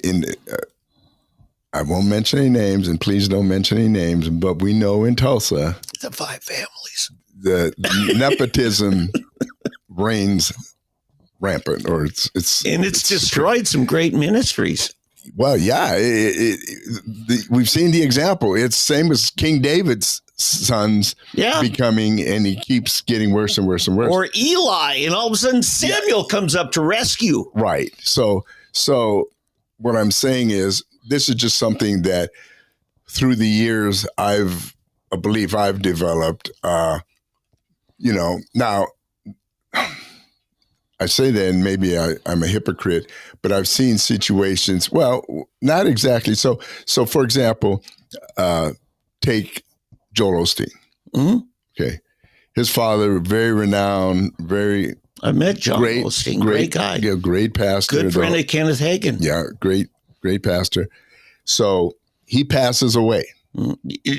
I won't mention any names, and please don't mention any names, but we know in Tulsa, The 5 families. the nepotism reigns rampant, or it's destroyed some great ministries. Well, yeah, we've seen the example. It's same as King David's sons becoming, and he keeps getting worse and worse and worse. Or Eli, and all of a sudden Samuel comes up to rescue. Right. So what I'm saying is, this is just something that through the years I believe I've developed. You know, now I say that, and maybe I'm a hypocrite, but I've seen situations. Well, not exactly. So for example, take Joel Osteen. Mm-hmm. Okay, his father, very renowned, very. I met John Osteen, great guy, yeah, great pastor, good friend of Kenneth Hagin. Yeah, great pastor. So he passes away.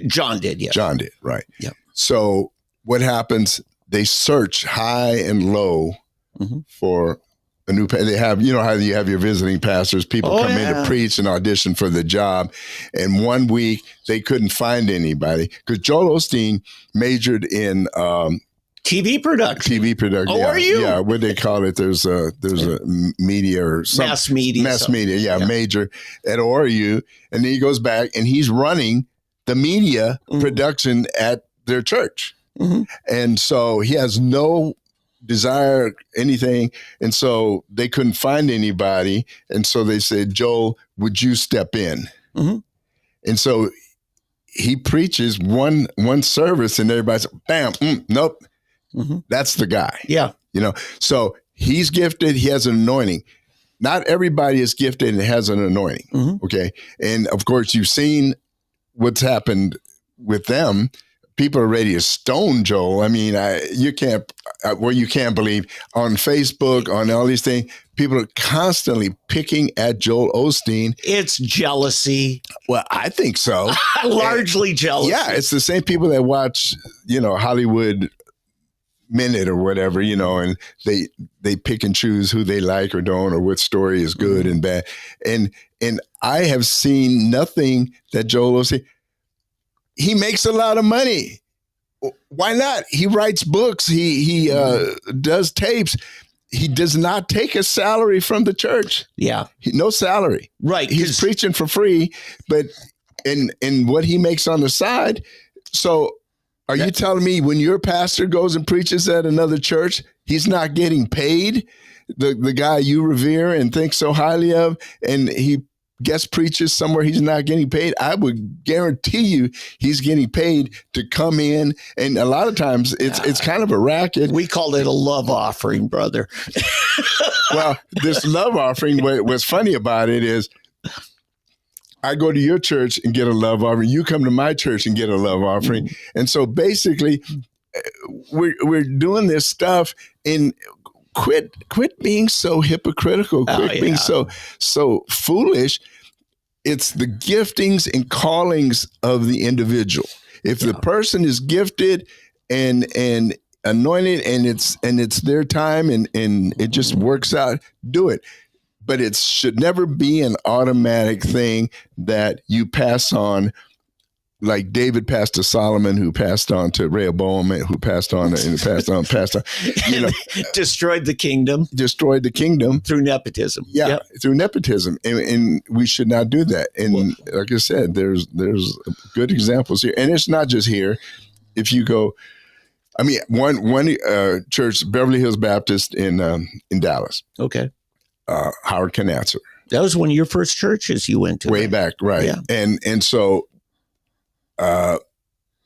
John did, yeah. John did, right. Yep. So what happens? They search high and low for a new pastor. They have, you know how you have your visiting pastors, people come in to preach and audition for the job. And 1 week they couldn't find anybody because Joel Osteen majored in TV production. Oh, yeah, are you? Yeah, what they call it? There's a media or something. Mass media. Yeah, major at ORU, and then he goes back and he's running the media production at their church, and so he has no desire anything, and so they couldn't find anybody, and so they said, "Joel, would you step in?" And so he preaches one service, and everybody's bam, nope. That's the guy. Yeah. You know, so he's gifted. He has an anointing. Not everybody is gifted and has an anointing. Okay. And of course, you've seen what's happened with them. People are ready to stone Joel. I mean, you can't, where you can't believe on Facebook, on all these things, people are constantly picking at Joel Osteen. It's jealousy. Well, I think so. Largely jealousy. Yeah, it's the same people that watch, Hollywood Minute or whatever, and they pick and choose who they like or don't, or what story is good and bad. And I have seen nothing that Joel Osteen. He makes a lot of money. Why not? He writes books. He does tapes. He does not take a salary from the church. Yeah, no salary. Right. He's preaching for free, but in what he makes on the side. So, are you telling me when your pastor goes and preaches at another church, he's not getting paid? The guy you revere and think so highly of, and he guest preaches somewhere he's not getting paid. I would guarantee you he's getting paid to come in. And a lot of times it's kind of a racket. We called it a love offering, brother. Well, this love offering, what's funny about it is I go to your church and get a love offering. You come to my church and get a love offering. And so basically we're doing this stuff and quit being so hypocritical, being so foolish. It's the giftings and callings of the individual. If the person is gifted and anointed and it's their time and it just works out, do it. But it should never be an automatic thing that you pass on, like David passed to Solomon, who passed on to Rehoboam, who passed on. Destroyed the kingdom through nepotism. Yeah, yep. Through nepotism, and we should not do that. And like I said, there's good examples here, and it's not just here. If you go, one church, Beverly Hills Baptist in Dallas. Okay. Howard Knatzer. That was one of your first churches you went to. Way back, right? Yeah. And so.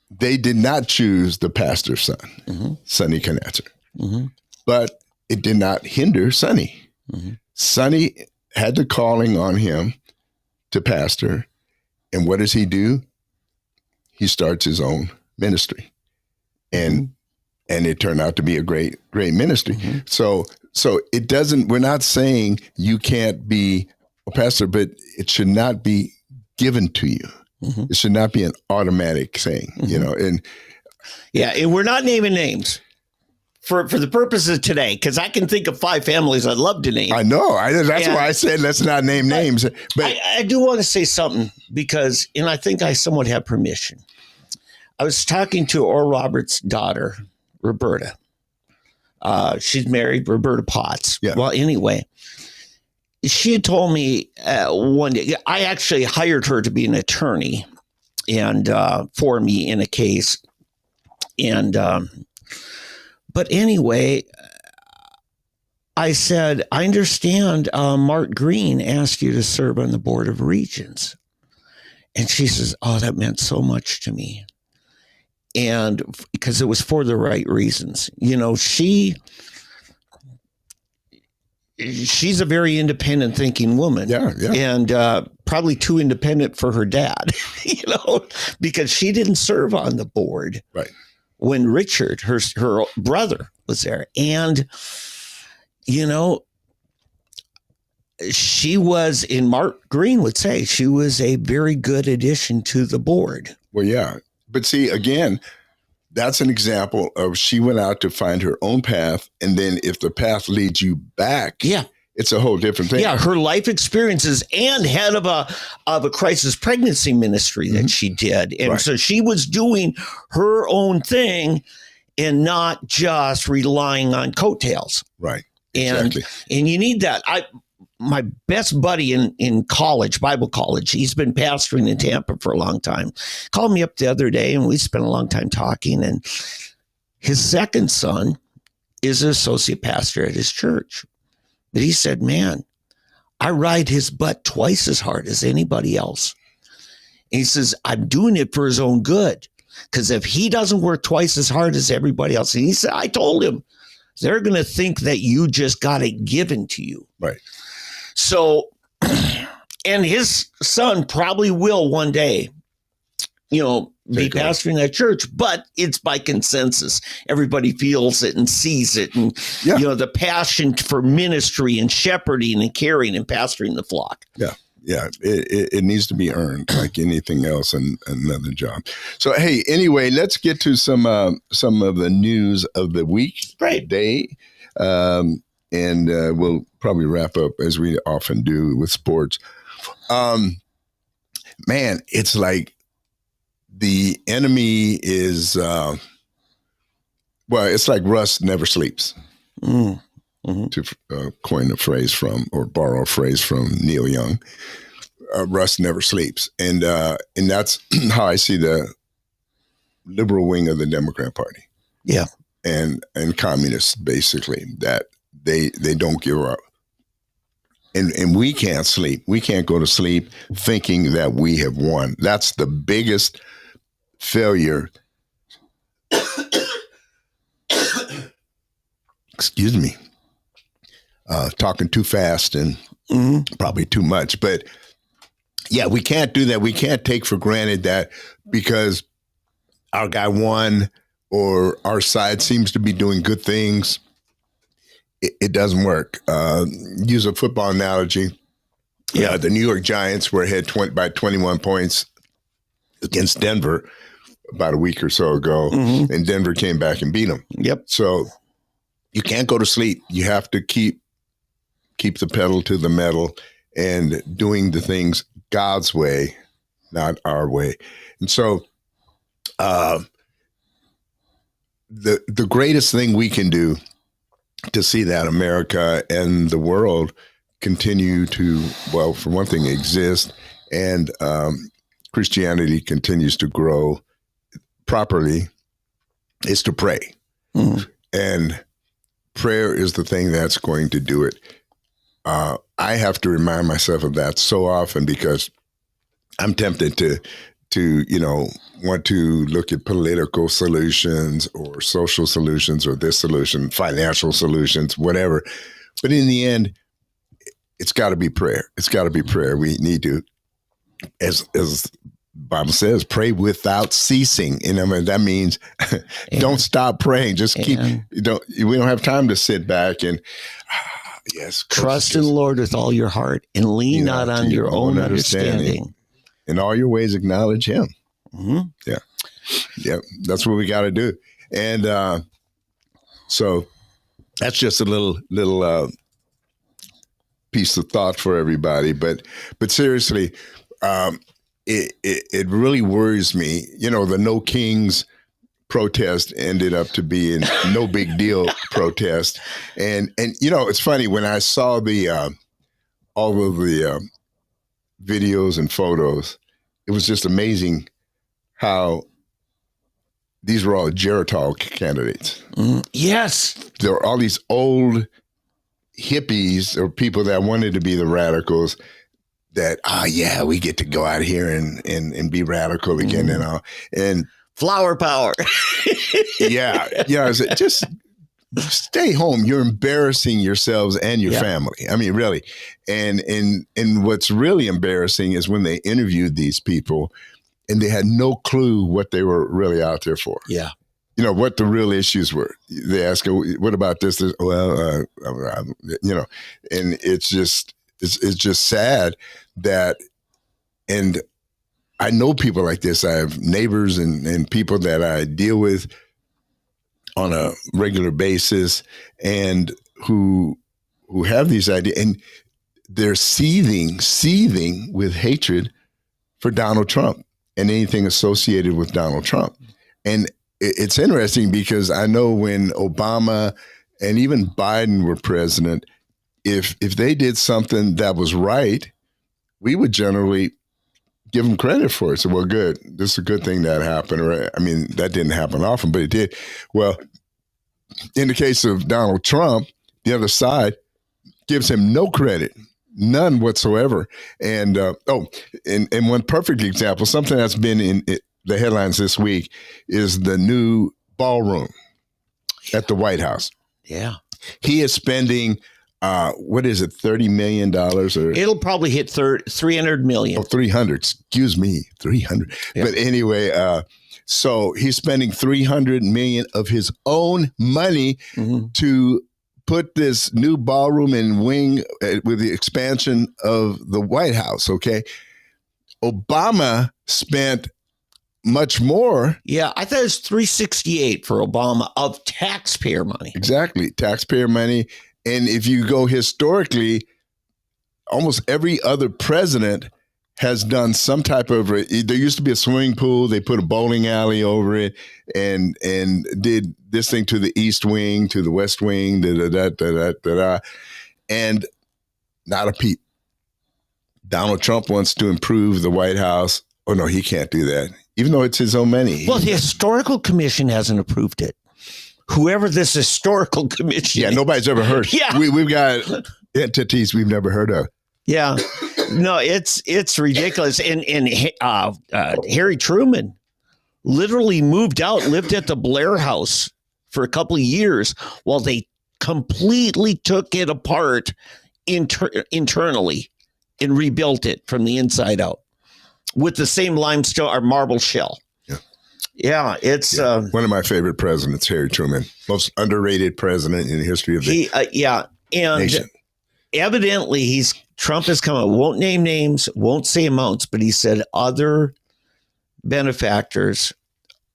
They did not choose the pastor's son, Sonny Knatzer, but it did not hinder Sonny. Sonny had the calling on him to pastor, and what does he do? He starts his own ministry, and it turned out to be a great ministry. So it doesn't. We're not saying you can't be a pastor, but it should not be given to you. It should not be an automatic thing, and we're not naming names for the purpose of today, because I can think of 5 families I'd love to name. I know. That's why I said let's not name names. But I do want to say something because, and I think I somewhat have permission. I was talking to Oral Roberts' daughter, Roberta. She's married, Roberta Potts. Yeah. Well, anyway. She had told me one day, I actually hired her to be an attorney and for me in a case. And but anyway, I said, I understand Mark Green asked you to serve on the Board of Regents. And she says, oh, that meant so much to me. And because it was for the right reasons. She's a very independent thinking woman. Yeah. And probably too independent for her dad, because she didn't serve on the board. Right. When Richard, her brother, was there. And, she was, and Mark Green would say, she was a very good addition to the board. Well, yeah. But see, again, that's an example of she went out to find her own path. And then if the path leads you back, it's a whole different thing. Yeah, her life experiences and head of a crisis pregnancy ministry that she did. And so she was doing her own thing and not just relying on coattails. Right. Exactly. And you need that. My best buddy in college, Bible college, he's been pastoring in Tampa for a long time, called me up the other day and we spent a long time talking. And his second son is an associate pastor at his church. But he said, man, I ride his butt twice as hard as anybody else. And he says, I'm doing it for his own good. Because if he doesn't work twice as hard as everybody else, and he said, I told him, they're going to think that you just got it given to you. Right. So, and his son probably will one day, be pastoring that church, but it's by consensus. Everybody feels it and sees it. And, the passion for ministry and shepherding and caring and pastoring the flock. Yeah. Yeah. It needs to be earned like anything else in another job. So, hey, anyway, let's get to some of the news of the week, day. And we'll probably wrap up as we often do with sports. Man, it's like the enemy is, it's like rust never sleeps, to coin a phrase from, or borrow a phrase from Neil Young. Rust never sleeps. And that's how I see the liberal wing of the Democrat Party. Yeah. And communists, basically, that they don't give up. And we can't sleep. We can't go to sleep thinking that we have won. That's the biggest failure. Excuse me. Talking too fast and probably too much. But yeah, we can't do that. We can't take for granted that because our guy won or our side seems to be doing good things. It doesn't work. Use a football analogy. Yeah, the New York Giants were ahead by 21 points against Denver about a week or so ago, and Denver came back and beat them. Yep. So you can't go to sleep. You have to keep the pedal to the metal and doing the things God's way, not our way. And so the greatest thing we can do to see that America and the world continue to, well, for one thing, exist, and Christianity continues to grow properly, is to pray. And prayer is the thing that's going to do it. I have to remind myself of that so often because I'm tempted to want to look at political solutions or social solutions or this solution, financial solutions, whatever. But in the end, it's got to be prayer. It's got to be prayer. We need to, as the Bible says, pray without ceasing. And I mean, that means don't stop praying. Just keep, we don't have time to sit back and, trust in the Lord with all your heart and lean not on your own understanding. In all your ways, acknowledge him. Yeah. That's what we got to do. And so that's just a little piece of thought for everybody. But seriously, it really worries me. The No Kings protest ended up to be a no big deal protest. And it's funny when I saw all of the videos and photos, it was just amazing how these were all Geritol candidates. Yes. There were all these old hippies or people that wanted to be the radicals that, we get to go out here and be radical again and all. And flower power. Just stay home. You're embarrassing yourselves and your family. I mean, really. And what's really embarrassing is when they interviewed these people and they had no clue what they were really out there for. Yeah. What the real issues were. They ask, what about this? Well, and it's just sad that, and I know people like this. I have neighbors and people that I deal with on a regular basis and who have these ideas, and they're seething with hatred for Donald Trump and anything associated with Donald Trump. And it's interesting because I know when Obama and even Biden were president, if they did something that was right, we would generally give them credit for it. So, well, good. This is a good thing that happened. Or, I mean, that didn't happen often, but it did. Well, in the case of Donald Trump, the other side gives him no credit, none whatsoever. And and one perfect example, something that's been in the headlines this week, is the new ballroom at the White House. Yeah. He is spending what is it, $30 million or It'll probably hit 300 million. 300, excuse me, 300. Yeah. But anyway, so he's spending 300 million of his own money to put this new ballroom and wing with the expansion of the White House. Okay. Obama spent much more. Yeah, I thought it was 368 for Obama of taxpayer money. Exactly. Taxpayer money. And if you go historically, almost every other president has done some type of, there used to be a swimming pool. They put a bowling alley over it and did this thing to the East Wing, to the West Wing, and not a peep. Donald Trump wants to improve the White House. Oh, no, he can't do that, even though it's his own money. Well, the Historical Commission hasn't approved it. Whoever this Historical Commission Yeah, nobody's ever heard. Yeah. We've got entities we've never heard of. Yeah. No, it's ridiculous. And Harry Truman literally moved out, lived at the Blair House for a couple of years while they completely took it apart internally and rebuilt it from the inside out with the same limestone or marble shell. Yeah, it's one of my favorite presidents, Harry Truman, most underrated president in the history of the and nation. Evidently, Trump has come out, won't name names, won't say amounts, but he said other benefactors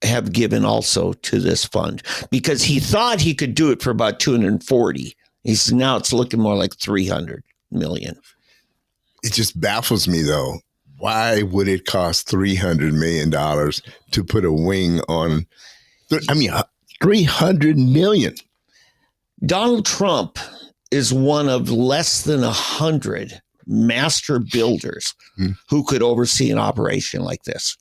have given also to this fund because he thought he could do it for about 240. He said now it's looking more like 300 million. It just baffles me, though. Why would it cost $300 million to put a wing on? $300 million. Donald Trump is one of less than 100 master builders who could oversee an operation like this.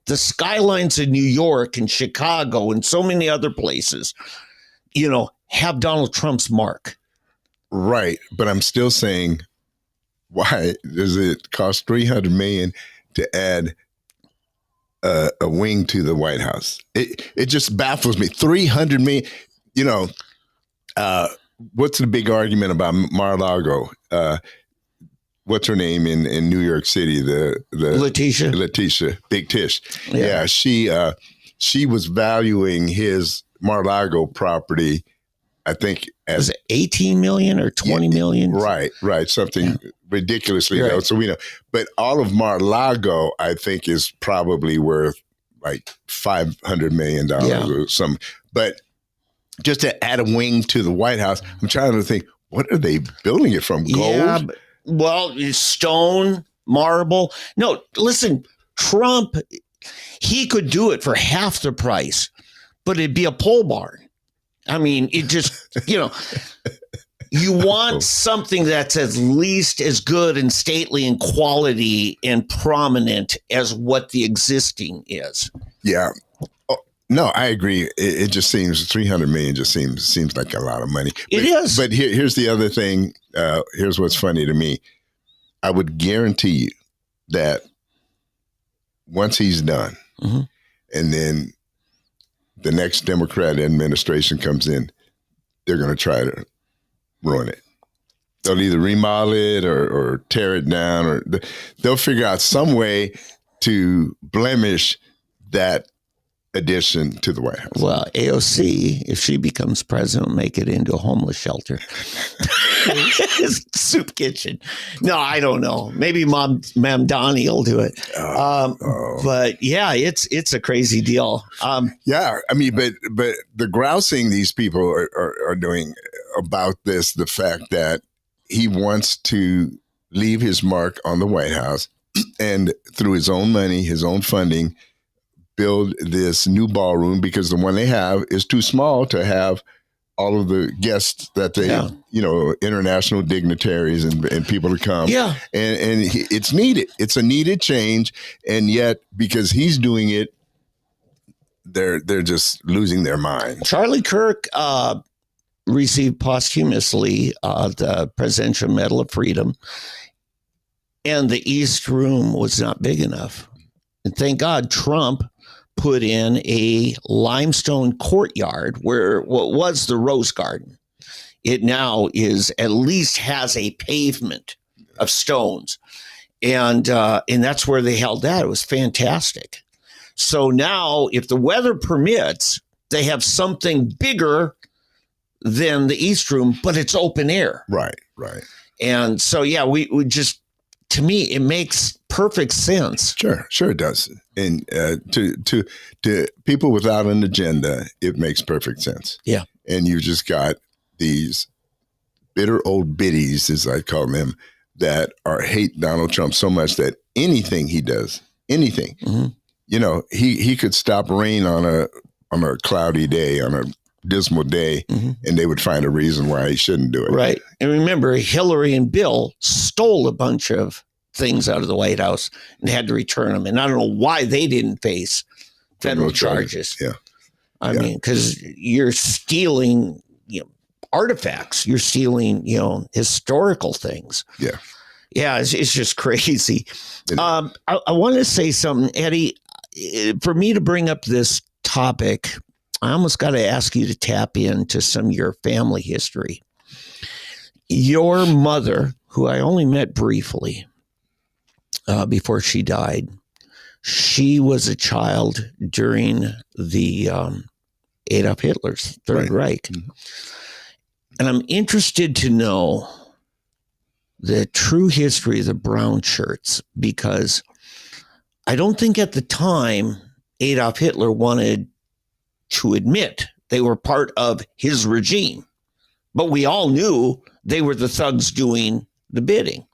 The skylines in New York and Chicago and so many other places, have Donald Trump's mark. Right. But I'm still saying, why does it cost $300 million to add a wing to the White House? It just baffles me. $300 million. What's the big argument about Mar-a-Lago? What's her name in New York City? The Letitia, Big Tish. Yeah, she was valuing his Mar-a-Lago property, I think, was it 18 million or 20 million? Right. Something ridiculously low. So we know, but all of Mar-a-Lago, I think, is probably worth like $500 million or something. But just to add a wing to the White House, I'm trying to think, what are they building it from? Gold? Yeah, well, stone, marble. No, listen, Trump, he could do it for half the price, but it'd be a pole barn. I mean, it just, you want something that's at least as good and stately and quality and prominent as what the existing is. Yeah. Oh, no, I agree. It just seems 300 million just seems like a lot of money. It is. But here's the other thing. Here's what's funny to me. I would guarantee you that once he's done, and then the next Democrat administration comes in, they're going to try to ruin it. They'll either remodel it or tear it down, or they'll figure out some way to blemish that addition to the White House. Well, AOC, if she becomes president, will make it into a homeless shelter. Soup kitchen. No, I don't know. Maybe Ma'am Donnie will do it. But yeah, it's a crazy deal. Yeah, I mean, but the grousing these people are doing about this, the fact that he wants to leave his mark on the White House and through his own money, his own funding, build this new ballroom because the one they have is too small to have all of the guests that they, international dignitaries and people to come. Yeah. And it's needed. It's a needed change. And yet, because he's doing it, they're just losing their mind. Charlie Kirk received posthumously the Presidential Medal of Freedom, and the East Room was not big enough. And thank God Trump put in a limestone courtyard where what was the Rose Garden. It now is at least has a pavement of stones. And that's where they held that. It was fantastic. So now, if the weather permits, they have something bigger than the East Room, but it's open air. Right. And so, yeah, we just, to me, it makes perfect sense. Sure it does. And to people without an agenda, it makes perfect sense. Yeah. And you just got these bitter old biddies, as I call them, that hate Donald Trump so much that anything he does, anything, he could stop rain on a cloudy day, on a dismal day, and they would find a reason why he shouldn't do it. Right. And remember, Hillary and Bill stole a bunch of things out of the White House and had to return them. And I don't know why they didn't face federal charges. Yeah. I mean, because you're stealing, artifacts. You're stealing, historical things. Yeah. Yeah, it's just crazy. I want to say something, Eddie. For me to bring up this topic, I almost got to ask you to tap into some of your family history. Your mother, who I only met briefly before she died, she was a child during the Adolf Hitler's Third Reich. And I'm interested to know the true history of the brown shirts, because I don't think at the time Adolf Hitler wanted to admit they were part of his regime, but we all knew they were the thugs doing the bidding.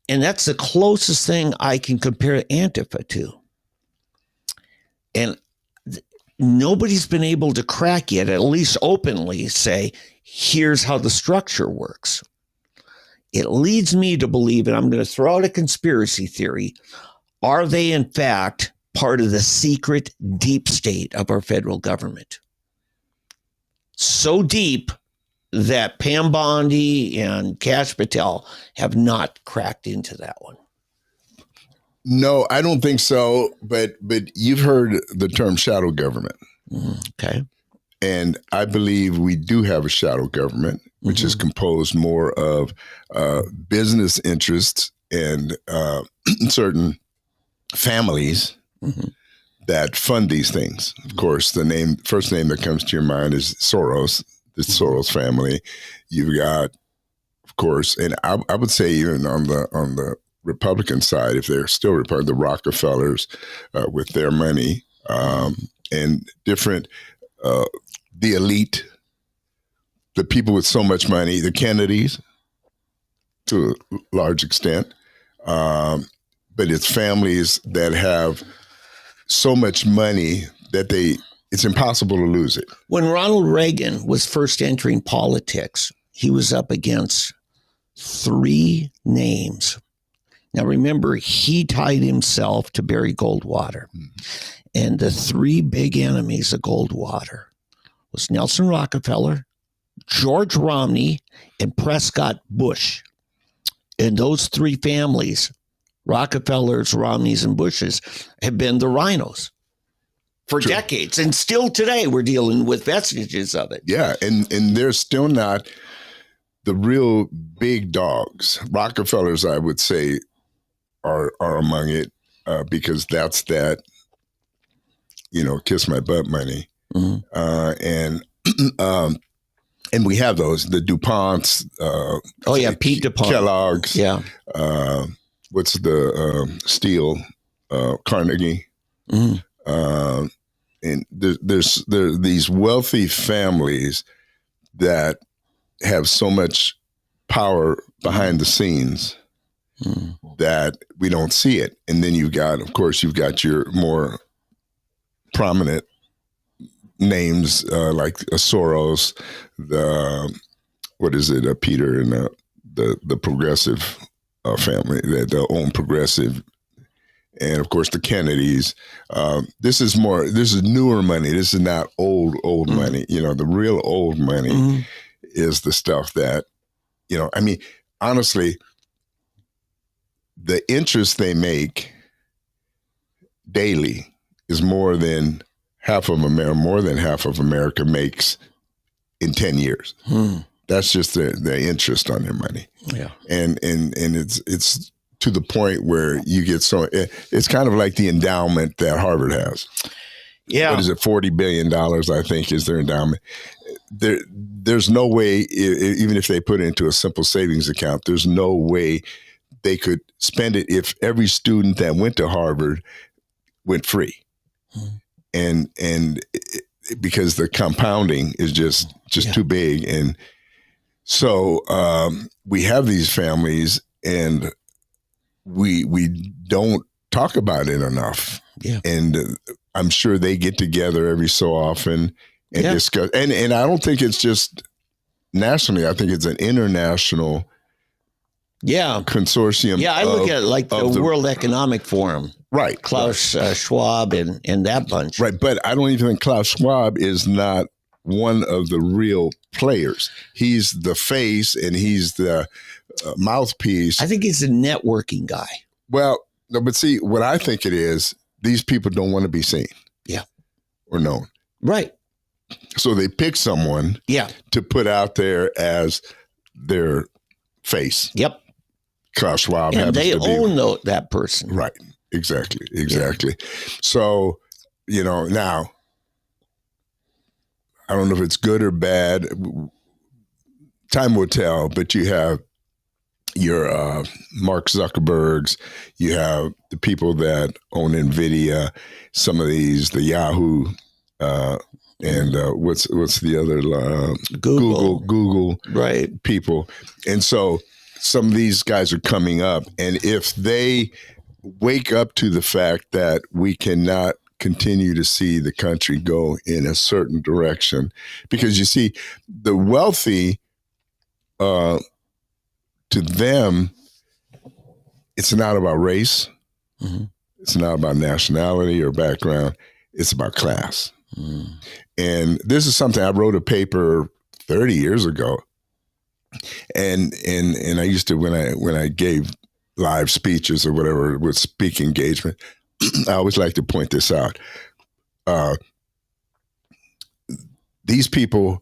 And that's the closest thing I can compare Antifa to. And nobody's been able to crack yet, at least openly say, here's how the structure works. It leads me to believe, and I'm going to throw out a conspiracy theory, are they in fact part of the secret deep state of our federal government? So deep that Pam Bondi and Kash Patel have not cracked into that one. No, I don't think so. But you've heard the term shadow government. Okay. And I believe we do have a shadow government, which is composed more of business interests and certain families that fund these things. Of course, the first name that comes to your mind is Soros, the Soros family. You've got, of course, and I would say even on the Republican side, if they're still Republican, the Rockefellers with their money and different, the elite, the people with so much money, the Kennedys to a large extent, but it's families that have so much money that it's impossible to lose it. When Ronald Reagan was first entering politics, he was up against 3 names. Now, remember, he tied himself to Barry Goldwater. And the 3 big enemies of Goldwater was Nelson Rockefeller, George Romney, and Prescott Bush. And those 3 families, Rockefellers, Romneys, and Bushes, have been the rhinos for decades. And still today, we're dealing with vestiges of it. Yeah, and they're still not the real big dogs. Rockefellers, I would say, are among it because that's that, kiss my butt money. And we have those, the DuPonts. Pete DuPont. Kellogg's. Yeah. What's the Steel? Carnegie. And there's these wealthy families that have so much power behind the scenes that we don't see it. And then you've got your more prominent names like Soros, Peter and the progressive family that own Progressive, and of course the Kennedys. This is newer money. This is not old money. The real old money is the stuff that, honestly, the interest they make daily is more than half of America makes in 10 years. That's just their interest on their money. Yeah. And it's to the point where you get it's kind of like the endowment that Harvard has. Yeah. What is it? $40 billion, I think, is their endowment. There's no way, even if they put it into a simple savings account, there's no way they could spend it if every student that went to Harvard went free. And because the compounding is just too big. And so we have these families, and we don't talk about it enough. Yeah. And I'm sure they get together every so often and discuss. And I don't think it's just nationally. I think it's an international consortium. Yeah, I look at it like the World Economic Forum. Right. Klaus Schwab and that bunch. Right. But I don't even think Klaus Schwab is not one of the real players. He's the face and he's the mouthpiece. I think he's a networking guy. Well, no, but see, what I think it is, these people don't want to be seen. Yeah. Or known. Right. So they pick someone to put out there as their face. Yep. Klaus Schwab and happens they to be. own that person. Right. Exactly. Yeah. So, now, I don't know if it's good or bad. Time will tell, but you have your Mark Zuckerbergs, you have the people that own NVIDIA, some of these, the Yahoo, and what's the other Google right people. And so some of these guys are coming up, and if they wake up to the fact that we cannot continue to see the country go in a certain direction, because you see the wealthy, to them, it's not about race. Mm-hmm. It's not about nationality or background. It's about class. Mm. And this is something I wrote a paper 30 years ago. And I used to, when I gave live speeches or whatever with speak engagement, I always like to point this out. These people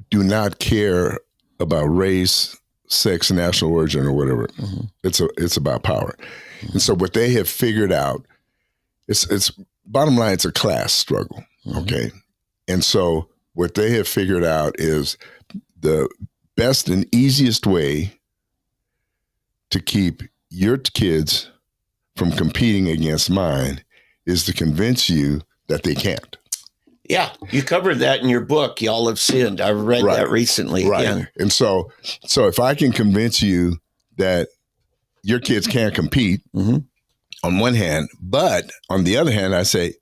do not care about race, sex, national origin, or whatever. Mm-hmm. It's about power. Mm-hmm. And so what they have figured out, it's bottom line, it's a class struggle. Mm-hmm. Okay. And so what they have figured out is the best and easiest way to keep your kids from competing against mine is to convince you that they can't. Yeah, you covered that in your book, Y'all Have Sinned. I read that recently. Right. Again. And so if I can convince you that your kids can't compete mm-hmm. on one hand, but on the other hand, I say,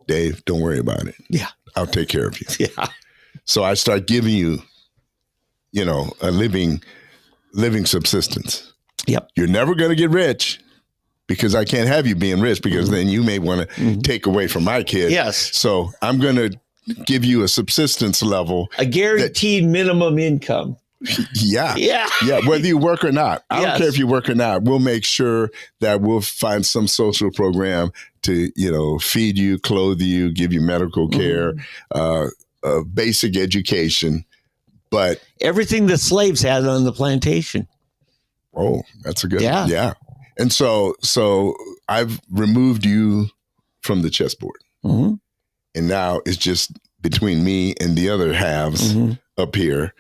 Dave, don't worry about it. Yeah. I'll take care of you. Yeah. So I start giving you, a living subsistence. Yep. You're never going to get rich because I can't have you being rich because mm-hmm. then you may want to mm-hmm. take away from my kid. Yes. So I'm going to give you a subsistence level. A guaranteed minimum income. Yeah. Yeah. Yeah. Whether you work or not. I don't care if you work or not. We'll make sure that we'll find some social program to, feed you, clothe you, give you medical care, basic education. But everything the slaves had on the plantation. Oh, that's a good one. Yeah. And so I've removed you from the chessboard. Mm-hmm. And now it's just between me and the other halves mm-hmm. up here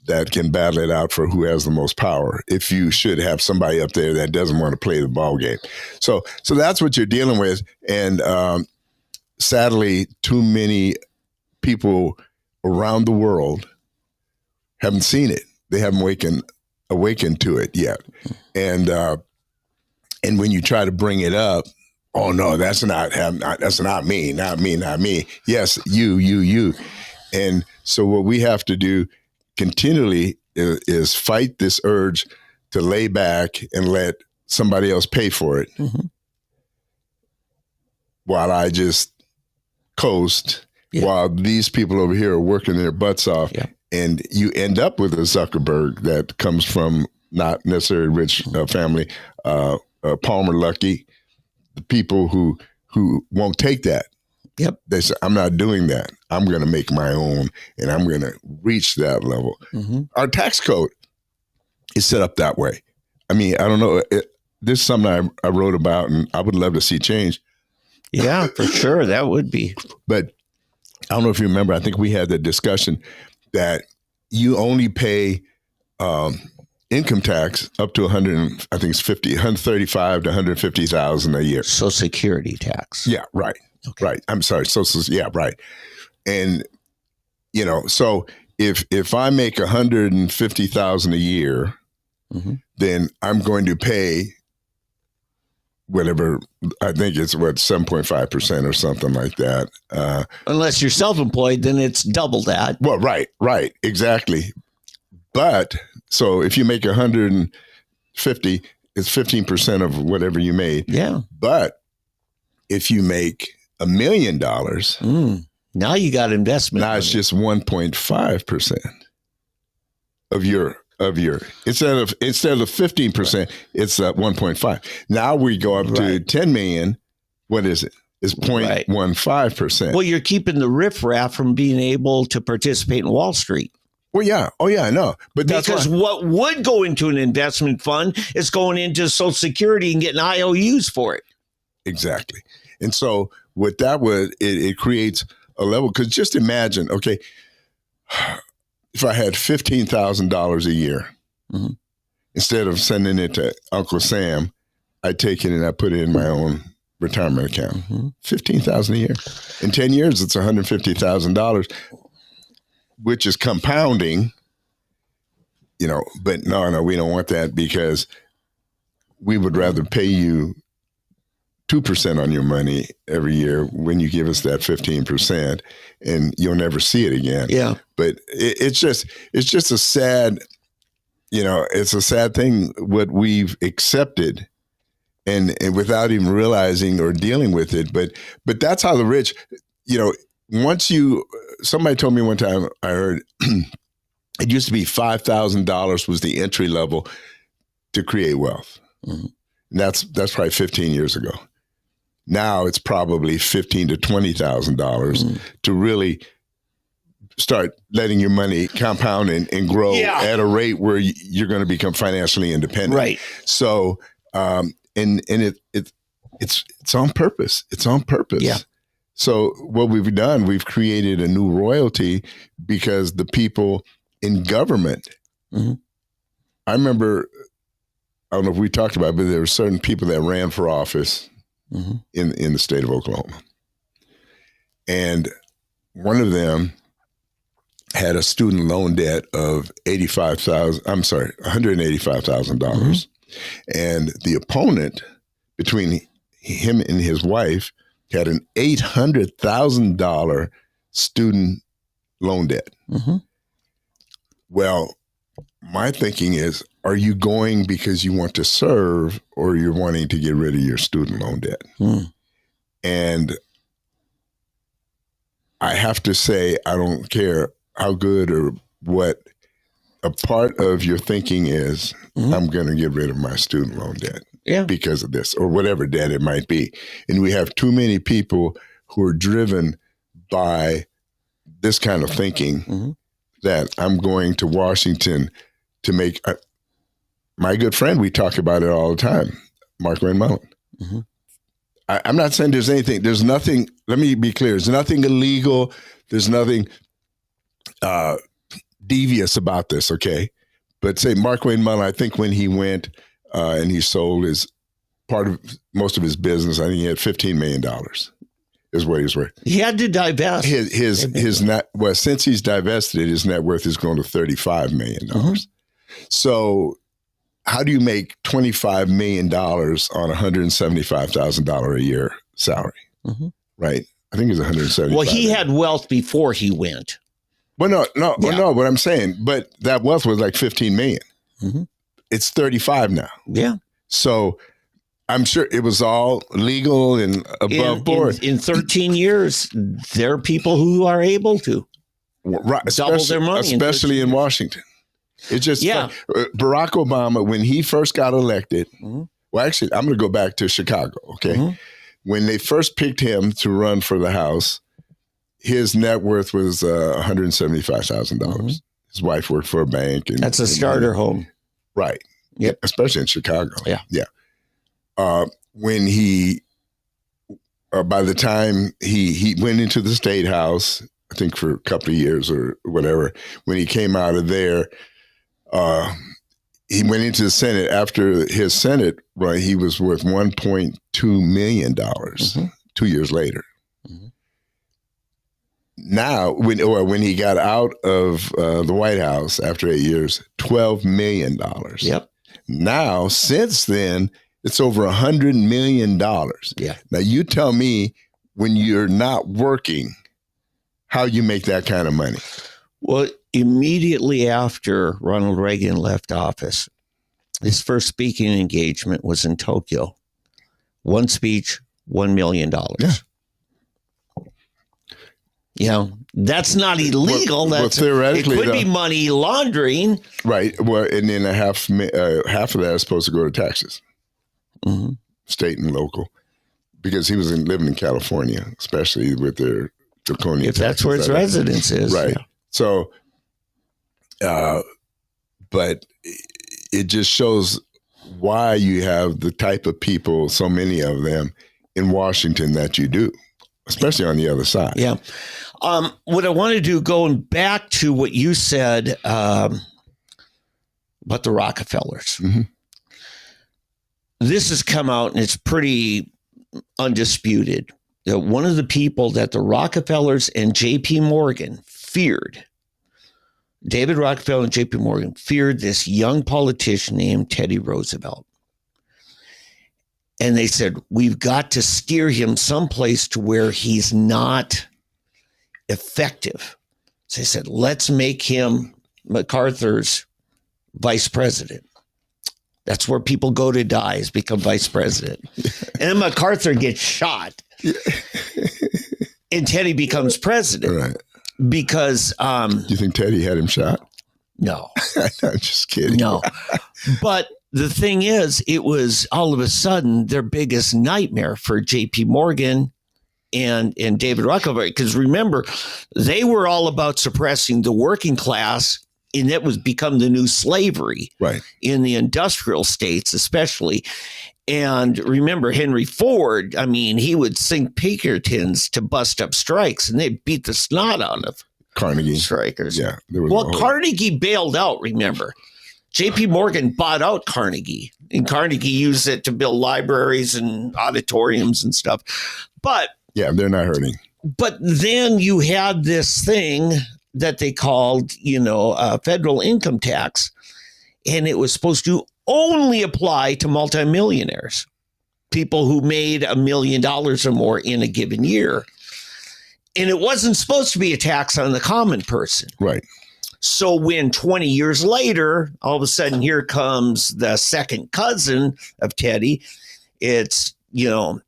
that can battle it out for who has the most power. If you should have somebody up there that doesn't want to play the ball game. So that's what you're dealing with. And sadly, too many people around the world haven't seen it. They haven't awakened to it yet. And when you try to bring it up, oh no, that's not me. Yes, you. And so what we have to do continually is fight this urge to lay back and let somebody else pay for it mm-hmm. while I just coast while these people over here are working their butts off. Yeah. And you end up with a Zuckerberg that comes from not necessarily rich family, Palmer Luckey, the people who won't take that Yep. They said, I'm not doing that. I'm going to make my own, and I'm going to reach that level. Mm-hmm. Our tax code is set up that way. I mean, I don't know. This is something I wrote about, and I would love to see change. Yeah, for sure. That would be. But I don't know if you remember, I think we had the discussion that you only pay income tax up to 135 to 150,000 a year. Social Security tax. Yeah, right. Okay. Right. I'm sorry. Yeah, right. And so if I make 150,000 a year, Mm-hmm. then I'm going to pay whatever, I think it's 7.5% or something like that. Unless you're self-employed, then it's double that. Well, right, exactly. But so if you make 150, it's 15% of whatever you made. Yeah. But if you make $1 million, now you got investment. now it's just 1.5% of your instead of 15%, it's 1.5. Now we go up to 10 million. What is it? It's 0.15%. Well, you're keeping the riffraff from being able to participate in Wall Street. Well, yeah. Oh, yeah, I know. But that's because what would go into an investment fund is going into Social Security and getting IOUs for it. Exactly. And so what that would, it creates a level, because just imagine, okay, if I had $15,000 a year, mm-hmm. instead of sending it to Uncle Sam, I take it and I put it in my own retirement account. Mm-hmm. $15,000 a year. In 10 years, it's $150,000, which is compounding, but no, we don't want that, because we would rather pay you 2% on your money every year when you give us that 15%, and you'll never see it again. Yeah. But it's just a sad, it's a sad thing what we've accepted, and without even realizing or dealing with it. But that's how the rich, somebody told me one time, I heard it used to be $5,000 was the entry level to create wealth. Mm-hmm. And that's probably 15 years ago. Now it's probably $15,000 to $20,000 to really start letting your money compound and grow at a rate where you're going to become financially independent. Right. So, it's on purpose. It's on purpose. Yeah. So what we've done, we've created a new royalty, because the people in government, mm-hmm. I remember, I don't know if we talked about it, but there were certain people that ran for office mm-hmm. in the state of Oklahoma. And one of them had a student loan debt of $185,000. Mm-hmm. And the opponent between him and his wife had an $800,000 student loan debt. Mm-hmm. Well, my thinking is, are you going because you want to serve, or you're wanting to get rid of your student loan debt? And I have to say, I don't care how good or what a part of your thinking is, I'm going to get rid of my student loan debt because of this, or whatever debt it might be. And we have too many people who are driven by this kind of thinking, that I'm going to Washington to make my good friend. We talk about it all the time, Mark Wayne Mullen. Mm-hmm. I'm not saying there's nothing, let me be clear. There's nothing illegal. There's nothing devious about this. Okay. But say Mark Wayne Mullen, I think when he went and he sold most of his business, I think he had $15 million is what he was worth. He had to divest. His net, well, since he's divested, his net worth has grown to $35 million. So how do you make $25 million on $175,000 a year salary? Right? I think it's $175,000. Well, he had wealth before he went. Well, no, what I'm saying, but that wealth was like $15 million. It's 35 now. Yeah. So I'm sure it was all legal and above board. In 13 years, there are people who are able to double their money. Especially in Washington. It's just Barack Obama, when he first got elected, well, actually, I'm going to go back to Chicago, okay? when they first picked him to run for the House, his net worth was $175,000. His wife worked for a bank. And, That's a starter home. Right. Yep. Especially in Chicago. Yeah. Yeah. When he, by the time he went into the State House, I think for a couple of years or whatever, when he came out of there, he went into the Senate. After his Senate run, he was worth $1.2 million 2 years later. Now, when he got out of the White House after 8 years, $12 million. Yep. Now, since then, it's over $100 million. Yeah. Now, you tell me, when you're not working, how you make that kind of money. Well, immediately after Ronald Reagan left office, his first speaking engagement was in Tokyo. One speech, $1 million. Yeah. You know, that's not illegal. That's theoretically, it could be money laundering. Right. Well, and then half of that is supposed to go to taxes, state and local, because he was living in California, especially with their draconian. If that's where his residence is, right? Yeah. So, but it just shows why you have the type of people, so many of them, in Washington that you do, especially on the other side. Yeah. What I want to do, going back to what you said about the Rockefellers, this has come out and it's pretty undisputed that one of the people that the Rockefellers and J.P. Morgan feared, David Rockefeller and J.P. Morgan feared this young politician named Teddy Roosevelt. And they said, we've got to steer him someplace to where he's not effective. So they said, let's make him MacArthur's vice president. That's where people go to die, is become vice president. And then MacArthur gets shot. And Teddy becomes president. Right. Because you think Teddy had him shot? No. I'm just kidding. No. But the thing is, it was all of a sudden their biggest nightmare for J.P. Morgan and David Rockefeller. Because remember, they were all about suppressing the working class, and that was become the new slavery, right, in the industrial states especially. And remember, Henry Ford, I mean, he would sink Pinkertons to bust up strikes, and they beat the snot out of Carnegie strikers. Yeah. Well, Carnegie bailed out, remember. J.P. Morgan bought out Carnegie, and Carnegie used it to build libraries and auditoriums and stuff. But yeah, they're not hurting. But then you had this thing that they called, federal income tax, and it was supposed to only apply to multimillionaires, people who made $1 million or more in a given year. And it wasn't supposed to be a tax on the common person. Right. So when 20 years later, all of a sudden, here comes the second cousin of Teddy, it's, the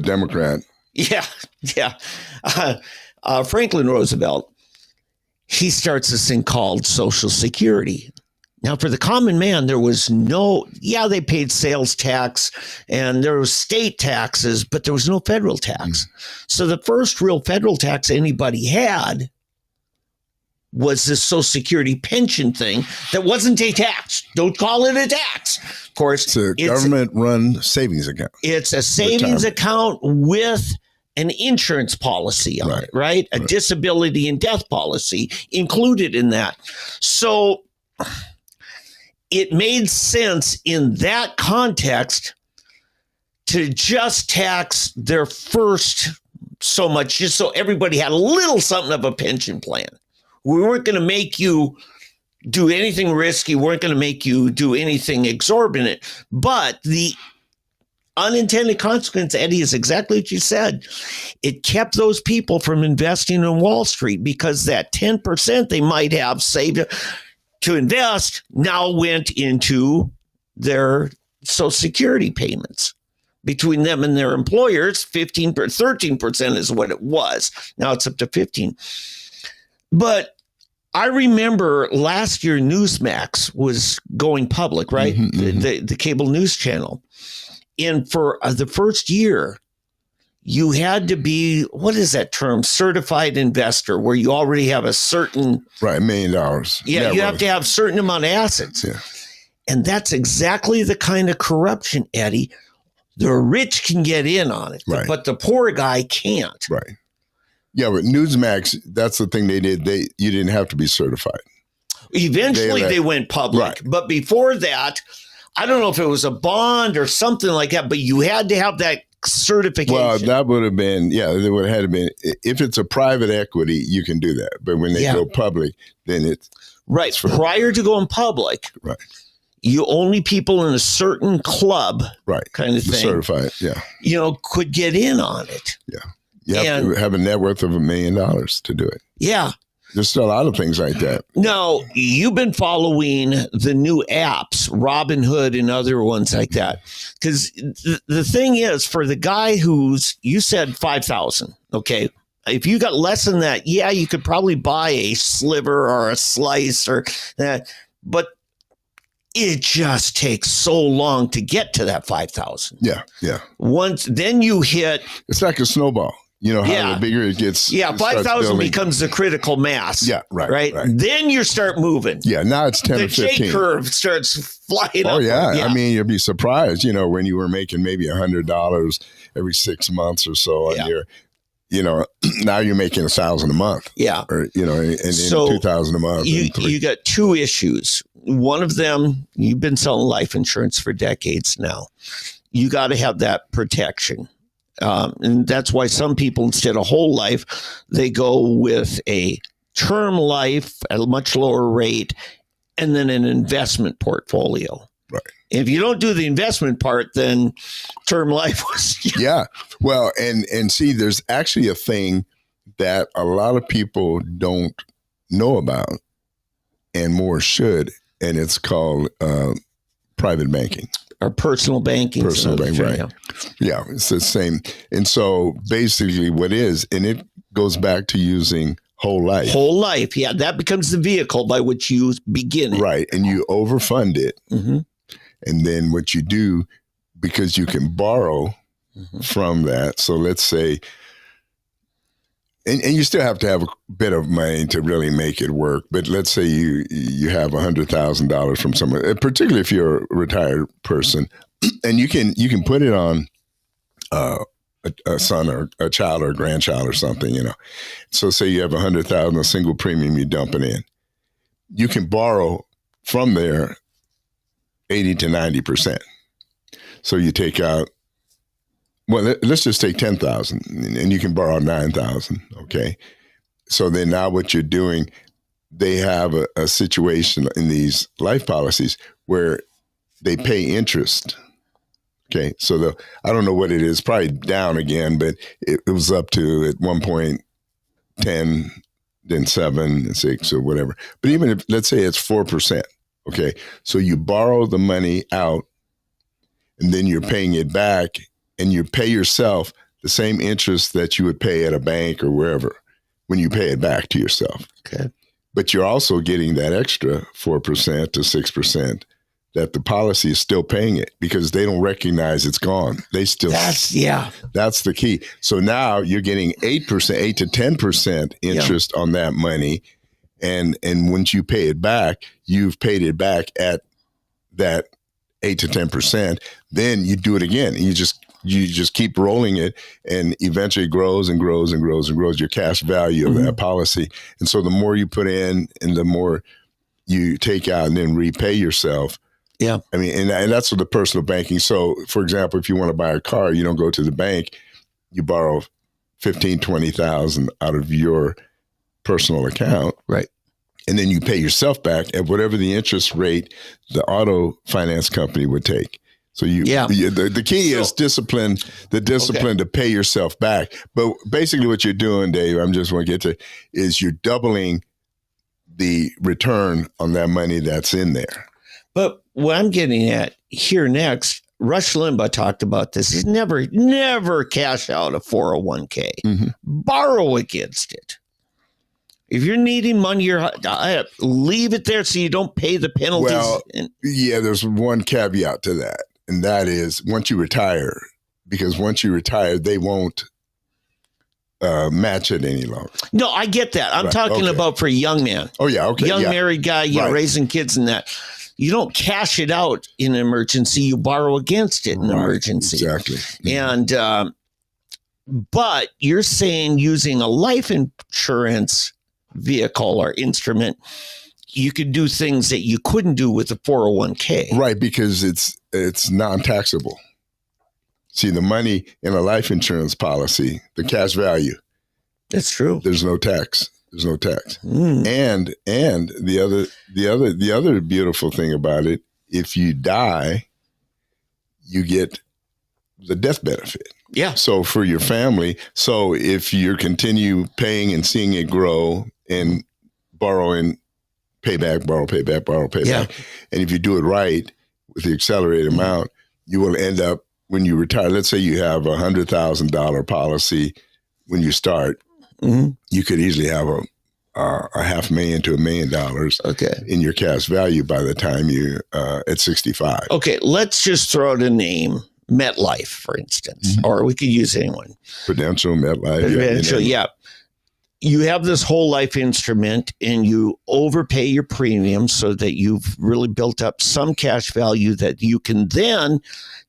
Democrat. Yeah. Franklin Roosevelt, he starts this thing called Social Security. Now, for the common man, there was they paid sales tax and there was state taxes, but there was no federal tax. So the first real federal tax anybody had was this Social Security pension thing that wasn't a tax. Don't call it a tax. Of course, it's a government-run savings account. It's a savings account with an insurance policy on it, right? A disability and death policy included in that. So it made sense in that context to just tax their first so much, just so everybody had a little something of a pension plan. We weren't going to make you do anything risky. We weren't going to make you do anything exorbitant. But the unintended consequence, Eddie, is exactly what you said. It kept those people from investing in Wall Street because that 10% they might have saved to invest now went into their Social Security payments. Between them and their employers, 13% is what it was. Now it's up to 15%. But I remember last year Newsmax was going public, right? The cable news channel. And for the first year, you had to be, what is that term? Certified investor, where you already have a certain. Right, $1 million. Yeah, you have to have a certain amount of assets. Yeah. And that's exactly the kind of corruption, Eddie. The rich can get in on it, Right. but the poor guy can't. Right. Yeah, but Newsmax, that's the thing they did. You didn't have to be certified. Eventually, they went public. Right. But before that, I don't know if it was a bond or something like that, but you had to have that certification. Well, that would have been, it would have had to been, if it's a private equity, you can do that. But when they go public, then it's. Right. Prior to going public, right. You only people in a certain club, right, kind of thing, certified, could get in on it. Yeah. You have to have a net worth of $1 million to do it. Yeah. There's still a lot of things like that. Now, you've been following the new apps, Robinhood and other ones like that. Because the thing is, for the guy you said 5,000, okay? If you got less than that, you could probably buy a sliver or a slice or that. But it just takes so long to get to that 5,000. Yeah. Then you hit. It's like a snowball. You know, how the bigger it gets. Yeah, 5,000 becomes the critical mass. Yeah, right. Then you start moving. Yeah, now it's 10 or 15. The J curve starts flying up. Oh, yeah. I mean, you'll be surprised, when you were making maybe $100 every 6 months or so on your, now you're making 1,000 a month. Yeah. Or, and 2,000 a month. You got two issues. One of them, you've been selling life insurance for decades now. You got to have that protection. And that's why some people, instead of whole life, they go with a term life at a much lower rate and then an investment portfolio. Right. If you don't do the investment part, then term life was. Yeah. Well, and see, there's actually a thing that a lot of people don't know about and more should, and it's called private banking. Or personal banking. Personal banking, right. Yeah, it's the same. And so basically what is, and it goes back to using whole life. Whole life, yeah. That becomes the vehicle by which you begin it. Right, and you overfund it. Mm-hmm. And then what you do, because you can borrow from that. So let's say, and you still have to have a bit of money to really make it work. But let's say you have $100,000 from someone, particularly if you're a retired person, and you can put it on a son or a child or a grandchild or something, So say you have $100,000, a single premium you dump it in. You can borrow from there 80 to 90%. So you take out. Well, let's just take 10,000 and you can borrow 9,000. Okay. So then now what you're doing, they have a situation in these life policies where they pay interest. Okay. So I don't know what it is, probably down again, but it was up to at one point 10, then 7 and 6 or whatever. But even if, let's say it's 4%. Okay. So you borrow the money out and then you're paying it back. And you pay yourself the same interest that you would pay at a bank or wherever when you pay it back to yourself. Okay. But you're also getting that extra 4% to 6% that the policy is still paying it because they don't recognize it's gone. They still. That's the key. So now you're getting 8%, 8 to 10% interest on that money. And once you pay it back, you've paid it back at that 8 to 10%. Then you do it again. You just keep rolling it, and eventually it grows and grows and grows and grows your cash value of that policy. And so the more you put in and the more you take out and then repay yourself. Yeah. I mean, and that's what the personal banking. So for example, if you want to buy a car, you don't go to the bank, you borrow 15, 20,000 out of your personal account. Right. And then you pay yourself back at whatever the interest rate the auto finance company would take. So the key is discipline, to pay yourself back. But basically what you're doing, Dave, I'm just want to get to, is you're doubling the return on that money that's in there. But what I'm getting at here next, Rush Limbaugh talked about this, is never cash out a 401k. Mm-hmm. Borrow against it. If you're needing money, leave it there so you don't pay the penalties. Well, there's one caveat to that. and that is once you retire, because once you retire, they won't match it any longer. No, I get that. I'm Right, talking okay. about for a young man. Oh yeah, okay, Young yeah. married guy, Right. raising kids and that. You don't cash it out in an emergency. You borrow against it in an Right, emergency. exactly. And but you're saying using a life insurance vehicle or instrument, you could do things that you couldn't do with a 401k. Right, because it's non-taxable. See, the money in a life insurance policy, the cash value, That's true. there's no tax. There's no tax. Mm. And the other beautiful thing about it, if you die, you get the death benefit. Yeah. So for your family, so if you continue paying and seeing it grow and borrowing, pay back, borrow, pay back, borrow, pay Yeah. back. And if you do it right with the accelerated amount, you will end up when you retire. Let's say you have $100,000 policy when you start, hmm you could easily have a $500,000 to $1 million Okay. in your cash value by the time you at 65. Okay. Let's just throw out a name, MetLife, for instance, or we could use anyone. Prudential, MetLife. Prudential, yeah. You have this whole life instrument and you overpay your premium so that you've really built up some cash value that you can then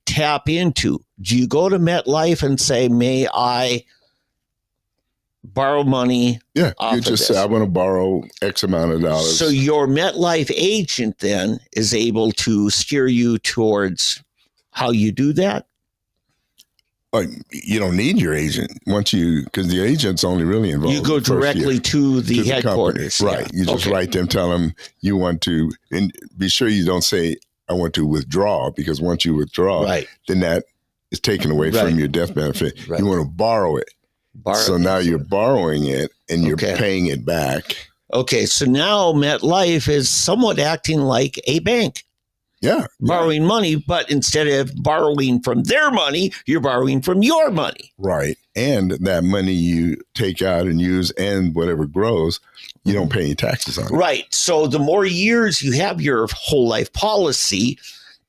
tap into. Do you go to MetLife and say, may I borrow money? Yeah, off you of just this? say, I want to borrow X amount of dollars. So your MetLife agent then is able to steer you towards how you do that? You don't need your agent once because the agent's only really involved. You go the first directly year to the company. headquarters. Right. Yeah. You just Okay. write them, tell them you want to, and be sure you don't say, I want to withdraw, because once you withdraw, Right. then that is taken away Right. from your death benefit. Right. You want to borrow it. So now you're borrowing it and you're Okay. paying it back. Okay, so now MetLife is somewhat acting like a bank, Yeah. borrowing money, but instead of borrowing from their money, you're borrowing from your money. Right. And that money you take out and use and whatever grows, you don't pay any taxes on it. Right. So the more years you have your whole life policy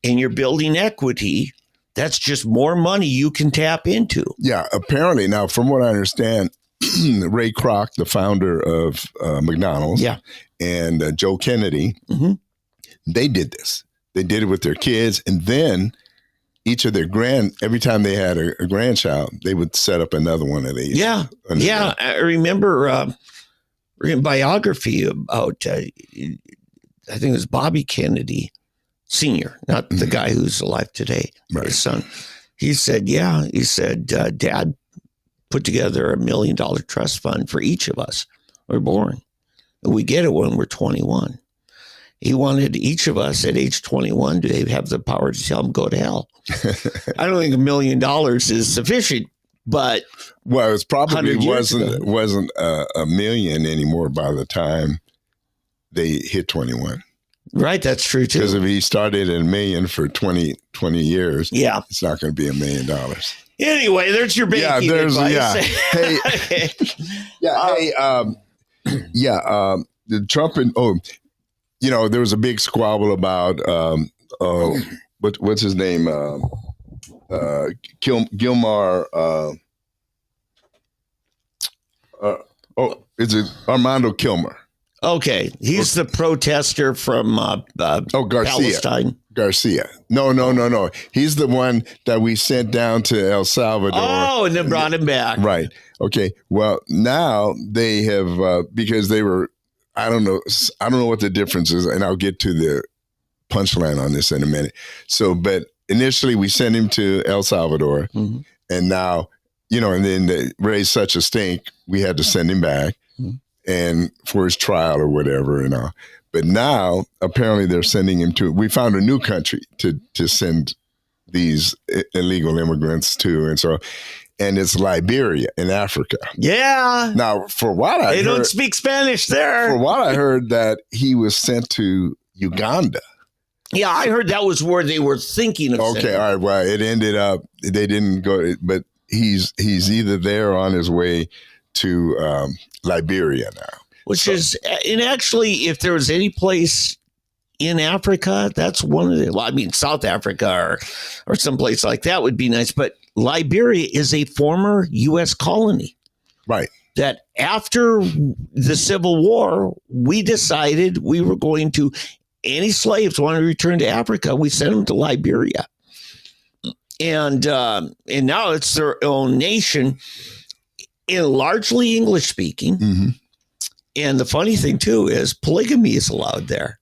and you're building equity, that's just more money you can tap into. Yeah. Apparently, now, from what I understand, Ray Kroc, the founder of McDonald's, Yeah. and Joe Kennedy, Mhm. they did this. They did it with their kids. And then each of their every time they had a grandchild, they would set up another one of these. Yeah. under Yeah. them. I remember reading a biography about, I think it was Bobby Kennedy Sr., not the guy who's alive today, Right. his son. He said, Dad put together $1 million trust fund for each of us. We're born. And we get it when we're 21. He wanted each of us at age 21 to have the power to tell him go to hell. I don't think $1 million is sufficient, but Well, it's probably 100 years wasn't a million anymore by the time they hit 21. right, that's true Because too. if he started at $1 million for 20 years, Yeah. it's not going to be $1 million. Anyway, there's your banking advice. Hey, Okay. the Trump and there was a big squabble about what's his name, Gilmar. Is it Armando Kilmer? Okay, he's the protester from Garcia. Palestine. Garcia. No. He's the one that we sent down to El Salvador. Oh, and then brought him back. Right. Okay. Well, now they have because they were. I don't know what the difference is, and I'll get to the punchline on this in a minute. So, but initially we sent him to El Salvador, Mhm. and now and then they raised such a stink, we had to send him back, and for his trial or whatever, and all. But now apparently they're sending him to. We found a new country to send these illegal immigrants to, and it's Liberia in Africa. Yeah. Now, for what I They heard, don't speak Spanish there. for what I heard, that he was sent to Uganda. Yeah, I heard that was where they were thinking of Okay, sending. all right. Well, it ended up they didn't go, but he's either there or on his way to Liberia now. Which is, and actually, if there was any place in Africa, that's one of the, well, I mean, South Africa or someplace like that would be nice. But Liberia is a former U.S. colony. Right. That after the Civil War, we decided we were going to, any slaves want to return to Africa, we sent them to Liberia. And now it's their own nation, and largely English speaking. Mm-hmm. And the funny thing too is polygamy is allowed there.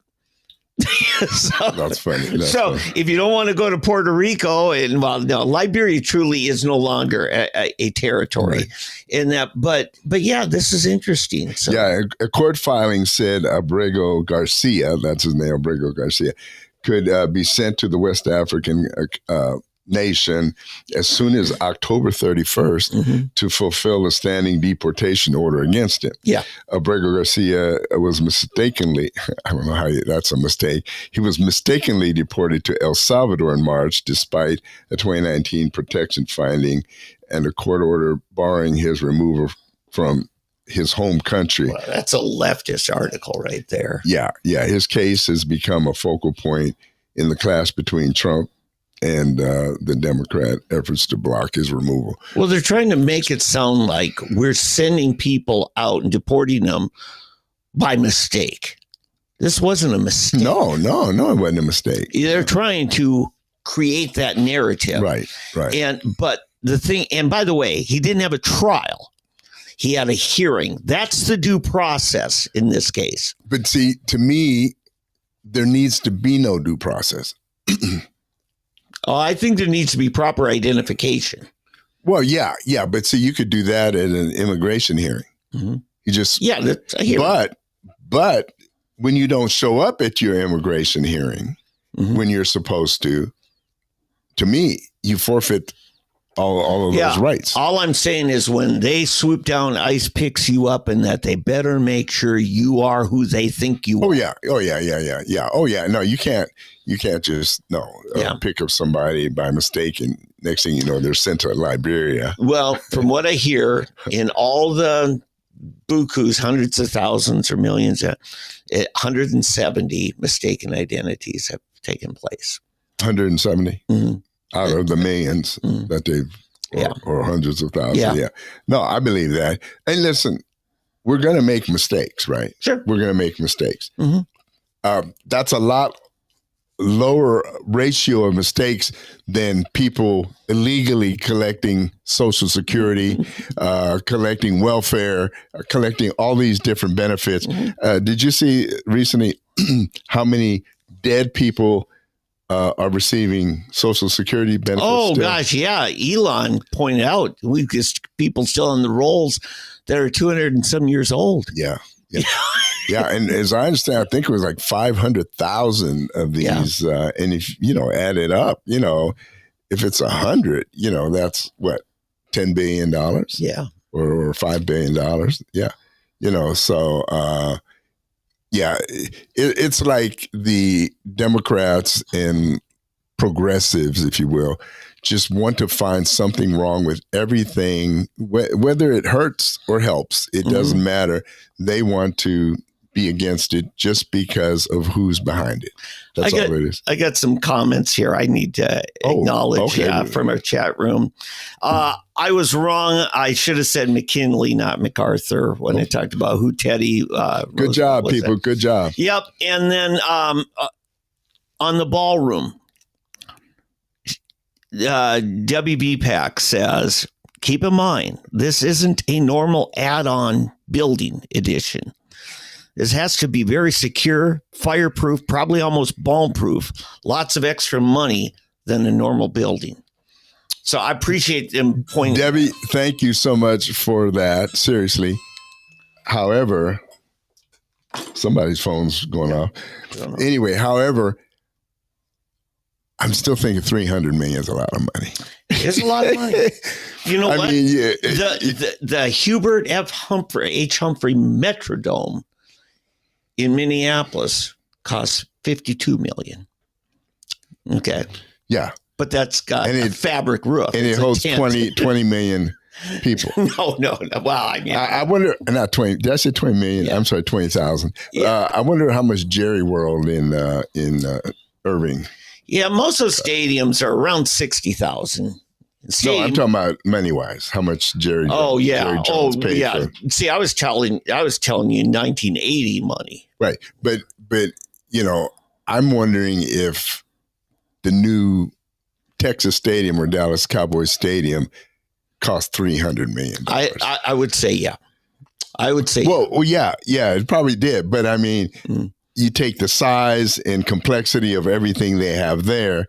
So, That's funny. Funny. If you don't want to go to Puerto Rico, and well, no, Liberia truly is no longer a territory, in that. But yeah, this is interesting. So. Yeah, a court filing said Abrego Garcia, that's his name, Abrego Garcia, could be sent to the West African nation as soon as October 31st to fulfill a standing deportation order against him. Yeah. Abrego Garcia was mistakenly, I don't know how that's a mistake, he was mistakenly deported to El Salvador in March despite a 2019 protection finding and a court order barring his removal from his home country. Well, that's a leftist article right there. Yeah. His case has become a focal point in the clash between Trump and the Democrat efforts to block his removal. Well, they're trying to make it sound like we're sending people out and deporting them by mistake. This wasn't a mistake. No, it wasn't a mistake. They're trying to create that narrative. Right. But the thing, and by the way, he didn't have a trial. He had a hearing. That's the due process in this case. But see, to me, there needs to be no due process. I think there needs to be proper identification. Well, yeah, but see, you could do that at an immigration hearing. Mm-hmm. You just that's a hearing. But when you don't show up at your immigration hearing when you're supposed to me, you forfeit all of those rights. All I'm saying is when they swoop down, ICE picks you up, and that they better make sure you are who they think you are. Oh yeah. No, you can't just pick up somebody by mistake, and next thing you know, they're sent to Liberia. Well, from what I hear, in all the bukus, hundreds of thousands or millions, 170 mistaken identities have taken place. 170 out of the millions that they've, or hundreds of thousands. Yeah. No, I believe that. And listen, we're going to make mistakes, right? Sure. We're going to make mistakes. That's a lot lower ratio of mistakes than people illegally collecting Social Security, collecting welfare, collecting all these different benefits. Did you see recently how many dead people are receiving Social Security benefits? Oh, still? gosh, yeah. Elon pointed out we just people still on the rolls that are 200 and some years old. Yeah. And as I understand, I think it was like 500,000 of these. And if, add it up, if it's 100, that's what, $10 billion? Yeah. Or $5 billion. Yeah. So, it's like the Democrats and progressives, if you will, just want to find something wrong with everything, whether it hurts or helps. It doesn't matter. They want to be against it just because of who's behind it. That's all it is. I got some comments here I need to acknowledge from our chat room. I was wrong. I should have said McKinley, not MacArthur, when I talked about who Teddy Good job, people. Good job. Yep. And then on the ballroom, WB Pack says, keep in mind, this isn't a normal add-on building edition. This has to be very secure, fireproof, probably almost bomb-proof, lots of extra money than a normal building. So I appreciate them pointing. Debbie, thank you so much for that. Seriously. However, somebody's phone's going off. Anyway, I'm still thinking 300 million is a lot of money. It's a lot of money. You know what? Mean, the Hubert H. Humphrey Metrodome in Minneapolis costs $52 million. Okay. Yeah. But that's got a fabric roof. And it holds 20 million people. No. Well, I mean, I wonder, not 20, did I say 20 million? Yeah. I'm sorry, 20,000. Yeah. I wonder how much Jerry World in Irving. yeah, most of those stadiums are around 60,000. No, I'm talking about money wise. How much Jerry? Oh yeah. Jerry Jones paid for. See, I was telling you 1980 money. Right, but I'm wondering if the new Texas Stadium or Dallas Cowboys Stadium cost $300 million. I would say yeah. I would say well, yeah, it probably did. But I mean, you take the size and complexity of everything they have there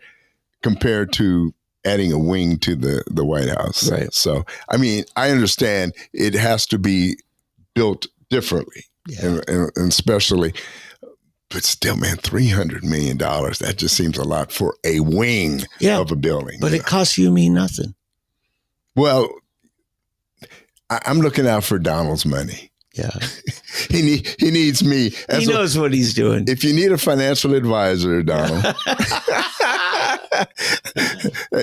compared to adding a wing to the White House. Right. So, I mean, I understand it has to be built differently, and especially, but still, man, $300 million, that just seems a lot for a wing of a building. But it costs you and me nothing. Well, I'm looking out for Donald's money. Yeah. He needs me. He knows what he's doing. If you need a financial advisor, Donald,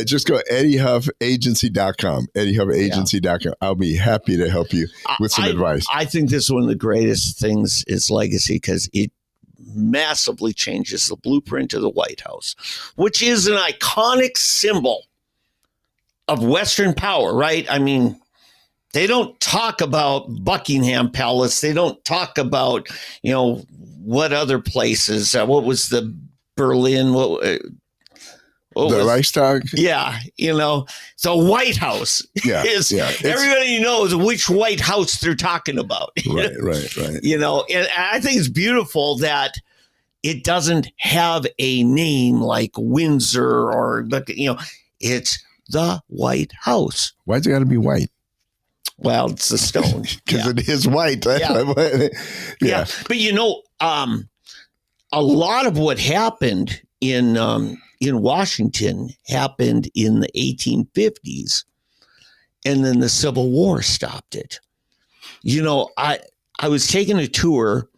just go EddieHuffAgency.com. EddieHuffAgency.com. I'll be happy to help you with some advice. I think this is one of the greatest things is legacy because it massively changes the blueprint of the White House, which is an iconic symbol of Western power, right? I mean, they don't talk about Buckingham Palace. They don't talk about, what other places. What was the Berlin? What the Reichstag? Yeah, the White House. Yeah, everybody knows which White House they're talking about. Right. And I think it's beautiful that it doesn't have a name like Windsor or, it's the White House. Why's it got to be white? Well, it's a stone. Because it is white. Yeah. But a lot of what happened in Washington happened in the 1850s, and then the Civil War stopped it. I was taking a tour,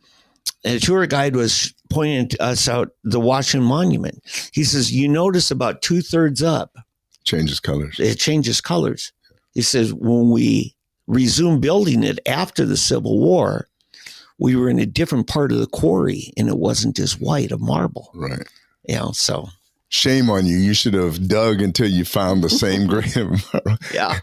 and a tour guide was pointing us out the Washington Monument. He says, you notice about 2/3 up. Changes colors. It changes colors. He says, when we resumed building it after the Civil War, we were in a different part of the quarry, and it wasn't as white of marble. Right. So. Shame on you. You should have dug until you found the same grain of marble. Yeah.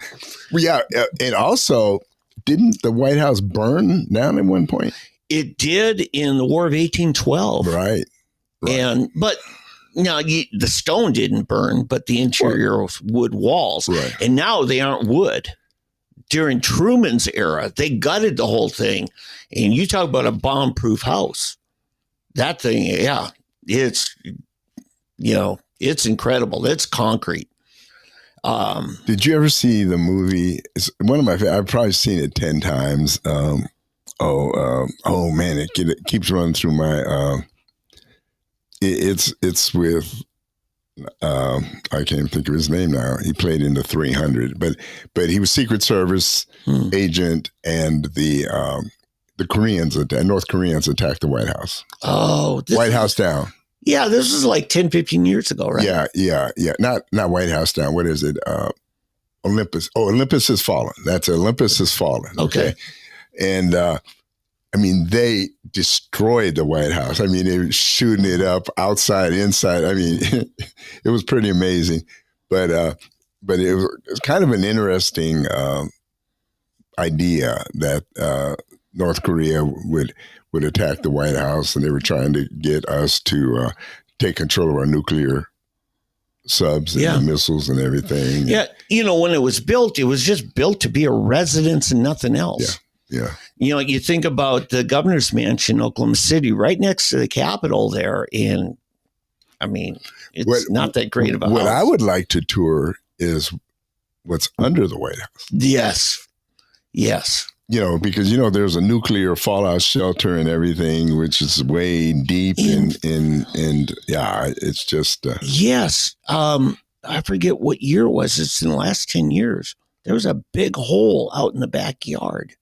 Well, yeah. And also, didn't the White House burn down at one point? It did in the War of 1812. Right. But the stone didn't burn, but the interior wood walls. Right. And now they aren't wood. During Truman's era, they gutted the whole thing. And you talk about a bomb-proof house. That thing, it's, it's incredible. It's concrete. Did you ever see the movie? It's one of my favorites. I've probably seen it 10 times. Man, it keeps running through my. It's with. I can't even think of his name now. He played in the 300, but he was Secret Service agent, and the Koreans, North Koreans attacked the White House. Oh, White House down. Yeah, this was like 10, 15 years ago, right? Yeah. Not White House down. What is it? Olympus. Oh, Olympus has fallen. That's Olympus has fallen. Okay. And they destroyed the White House. I mean, they were shooting it up outside, inside. I mean, it was pretty amazing. But it was kind of an interesting idea that North Korea would attack the White House, and they were trying to get us to take control of our nuclear subs and missiles and everything. Yeah, when it was just built to be a residence and nothing else. Yeah. You think about the governor's mansion in Oklahoma City, right next to the Capitol there, and it's not that great of a house. What I would like to tour is what's under the White House. Yes. Because there's a nuclear fallout shelter and everything, which is way deep, and it's just. Yes, I forget what year it was. It's in the last 10 years. There was a big hole out in the backyard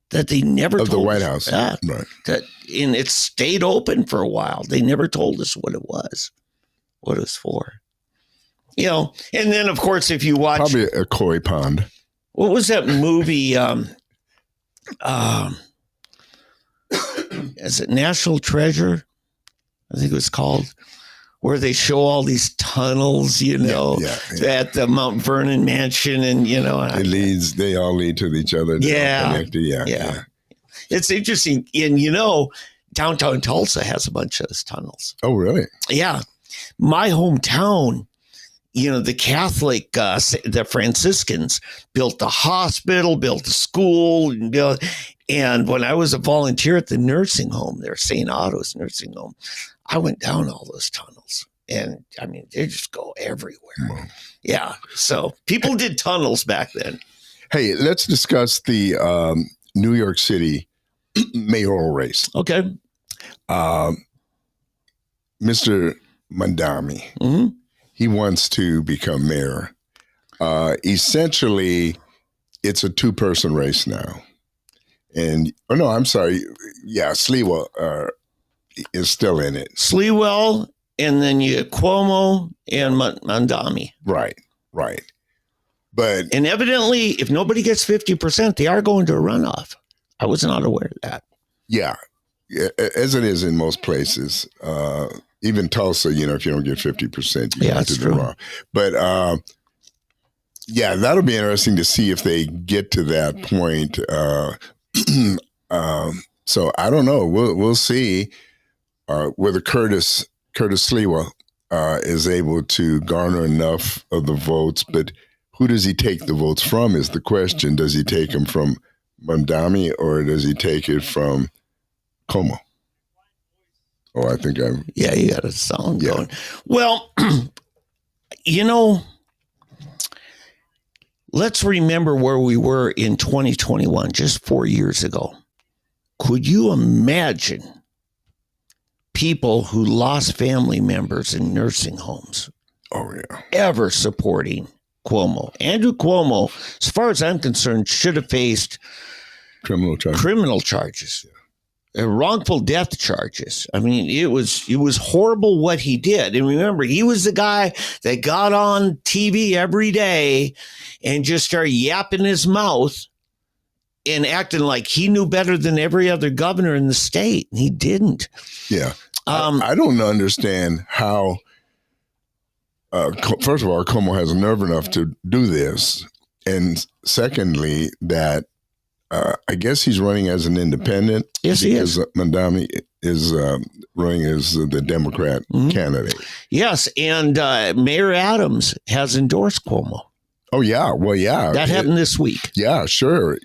that they never told the White House, right? And it stayed open for a while. They never told us what it was for. And then of course, if you watch, probably a koi pond. What was that movie? Is it National Treasure? I think it was called, where they show all these tunnels, you know, at the Mount Vernon mansion, and you know, they all lead to each other. They're all connected. Yeah. It's interesting, and you know, downtown Tulsa has a bunch of those tunnels. Oh, really? Yeah, my hometown. You know, the Catholic, the Franciscans built the hospital, built the school, and when I was a volunteer at the nursing home there, St. Otto's nursing home, I went down all those tunnels, and I mean, they just go everywhere. Wow. Yeah, so people did tunnels back then. Hey, let's discuss the New York City mayoral race. Okay. Mr. Mandami. Mm-hmm. He wants to become mayor. Essentially, it's a two-person race now. And, I'm sorry. Yeah, Sliwa is still in it. Sliwa, and then you Cuomo and Mandami. Right. But and evidently, if nobody gets 50%, they are going to a runoff. I was not aware of that. Yeah, as it is in most places. Even Tulsa, if you don't get 50%, you have to do wrong. But that'll be interesting to see if they get to that point. So I don't know. We'll see whether Curtis Sliwa is able to garner enough of the votes. But who does he take the votes from is the question. Does he take them from Mandami, or does he take it from Como? Oh, I think I'm... Yeah, you got a sound going. Well, let's remember where we were in 2021, just 4 years ago. Could you imagine people who lost family members in nursing homes ever supporting Cuomo? Andrew Cuomo, as far as I'm concerned, should have faced criminal charges. Wrongful death charges. I mean, it was horrible what he did. And remember, he was the guy that got on TV every day and just started yapping his mouth and acting like he knew better than every other governor in the state. And he didn't. Yeah. I don't understand how, first of all, Como has nerve enough to do this. And secondly, that I guess he's running as an independent. Yes, he is. Mandami is running as the Democrat candidate. Yes, and Mayor Adams has endorsed Cuomo. Oh, yeah. Well, yeah. That happened this week. Yeah, sure.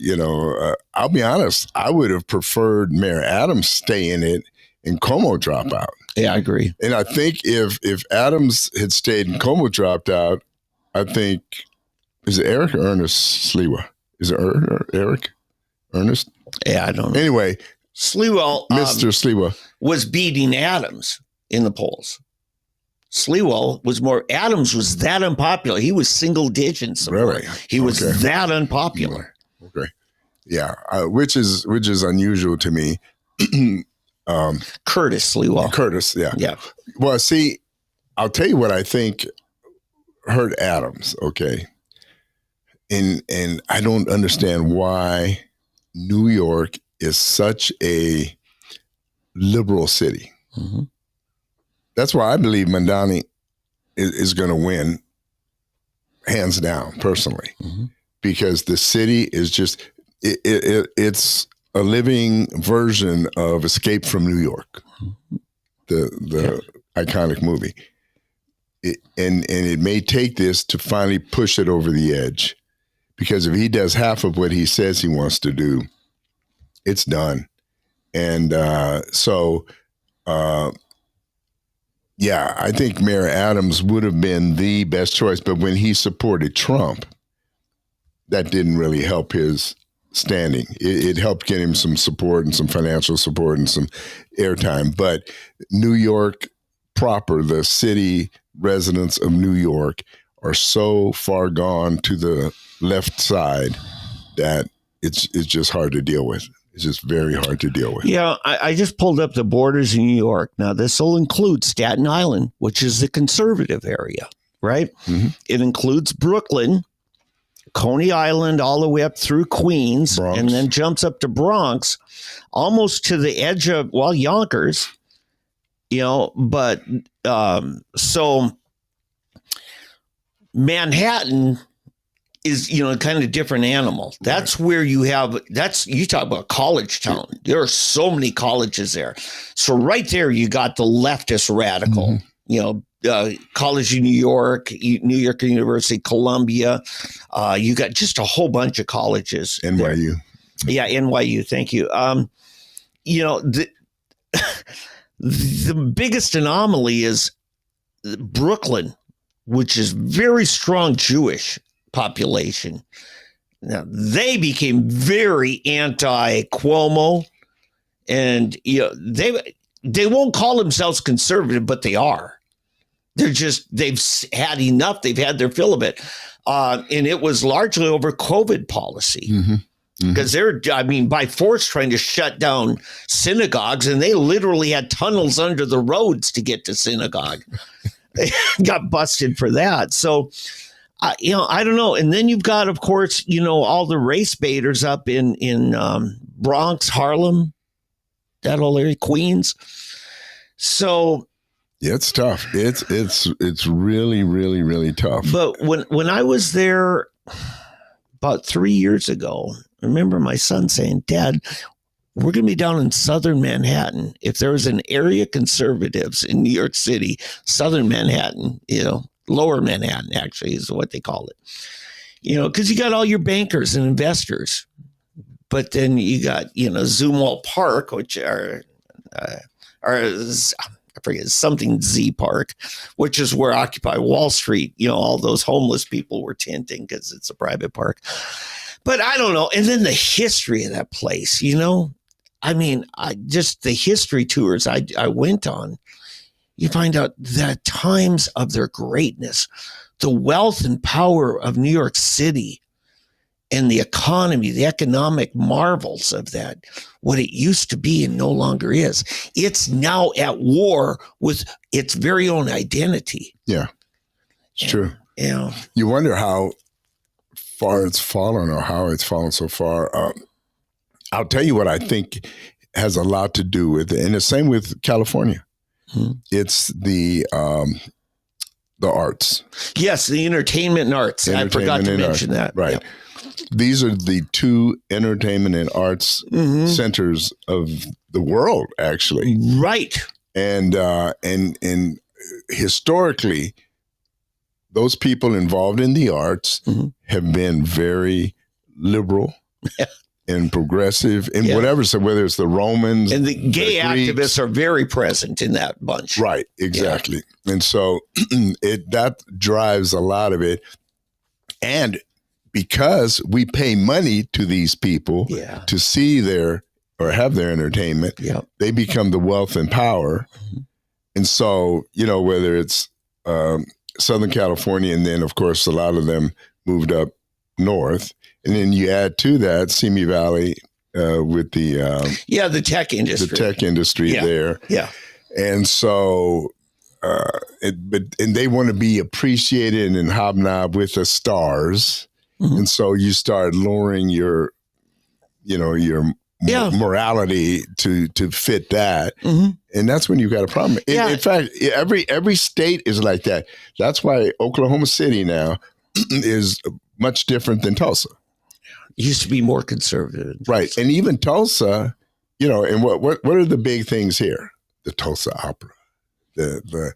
I'll be honest. I would have preferred Mayor Adams stay in it and Cuomo drop out. Yeah, I agree. And I think if Adams had stayed and Cuomo dropped out, I think, is it Eric or Ernest Sliwa? Is it Eric? Ernest? Yeah, I don't know. Anyway, Sliwa, Mr. Sliwa was beating Adams in the polls. Sliwa was more. Adams was that unpopular. He was single digits. Really? He was that unpopular. Okay. Yeah, which is unusual to me. Curtis Sliwa. Curtis, yeah. Yeah. Well, see, I'll tell you what I think hurt Adams. Okay. And I don't understand why New York is such a liberal city. Mm-hmm. That's why I believe Mandani is going to win, hands down, personally, because the city is just, it's a living version of Escape from New York, the iconic movie. And it may take this to finally push it over the edge. Because if he does half of what he says he wants to do, it's done. And I think Mayor Adams would have been the best choice. But when he supported Trump, that didn't really help his standing. It helped get him some support and some financial support and some airtime. But New York proper, the city residents of New York, are so far gone to the left side that it's just hard to deal with. It's just very hard to deal with. Yeah, I just pulled up the borders in New York. Now, this will include Staten Island, which is the conservative area, right? Mm-hmm. It includes Brooklyn, Coney Island all the way up through Queens, Bronx. and then jumps up to Bronx, almost to the edge of, Yonkers, but so Manhattan is, kind of different animal. That's where you talk about college town. There are so many colleges there. So right there, you got the leftist radical, College of New York University, Columbia. You got just a whole bunch of colleges. NYU. There. Yeah, NYU. Thank you. The biggest anomaly is Brooklyn, which is very strong Jewish population. Now they became very anti-Cuomo, and they won't call themselves conservative, but they are. They've had enough. They've had their fill of it, and it was largely over COVID policy. Because they're, by force trying to shut down synagogues, and they literally had tunnels under the roads to get to synagogue. They got busted for that. So, I don't know. And then you've got, of course, all the race baiters up in Bronx, Harlem, that whole area, Queens. So it's tough. It's really, really, really tough. But when I was there about 3 years ago, I remember my son saying, "Dad, we're going to be down in southern Manhattan. If there was an area conservatives in New York City, southern Manhattan, lower Manhattan actually is what they call it, because you got all your bankers and investors, but then you got, Zumwalt Park, which are I forget, something Z Park, which is where Occupy Wall Street, all those homeless people were tenting because it's a private park. But I don't know. And then the history of that place, the history tours I went on, you find out the times of their greatness, the wealth and power of New York City, and the economy, the economic marvels of that, what it used to be and no longer is. It's now at war with its very own identity. Yeah, it's true. Yeah. You wonder how far it's fallen or how it's fallen so far. I'll tell you what I think has a lot to do with it. And the same with California. It's the arts. Yes, the entertainment and arts. I forgot to mention that. Right. Yep. These are the two entertainment and arts centers of the world, actually. Right. And historically, those people involved in the arts have been very liberal and progressive and whatever. So whether it's the Romans and the gay the Greeks, activists are very present in that bunch. Right, exactly. Yeah. And so that drives a lot of it. And because we pay money to these people to see have their entertainment, they become the wealth and power. And so, whether it's Southern California, and then, of course, a lot of them moved up north. And then you add to that Simi Valley with the tech industry. The tech industry there. Yeah. And so, and they want to be appreciated and hobnob with the stars. And so you start lowering your morality to fit that. And that's when you've got a problem. In fact, every state is like that. That's why Oklahoma City now is much different than Tulsa. It used to be more conservative. Right. And even Tulsa, and what are the big things here? The Tulsa Opera, the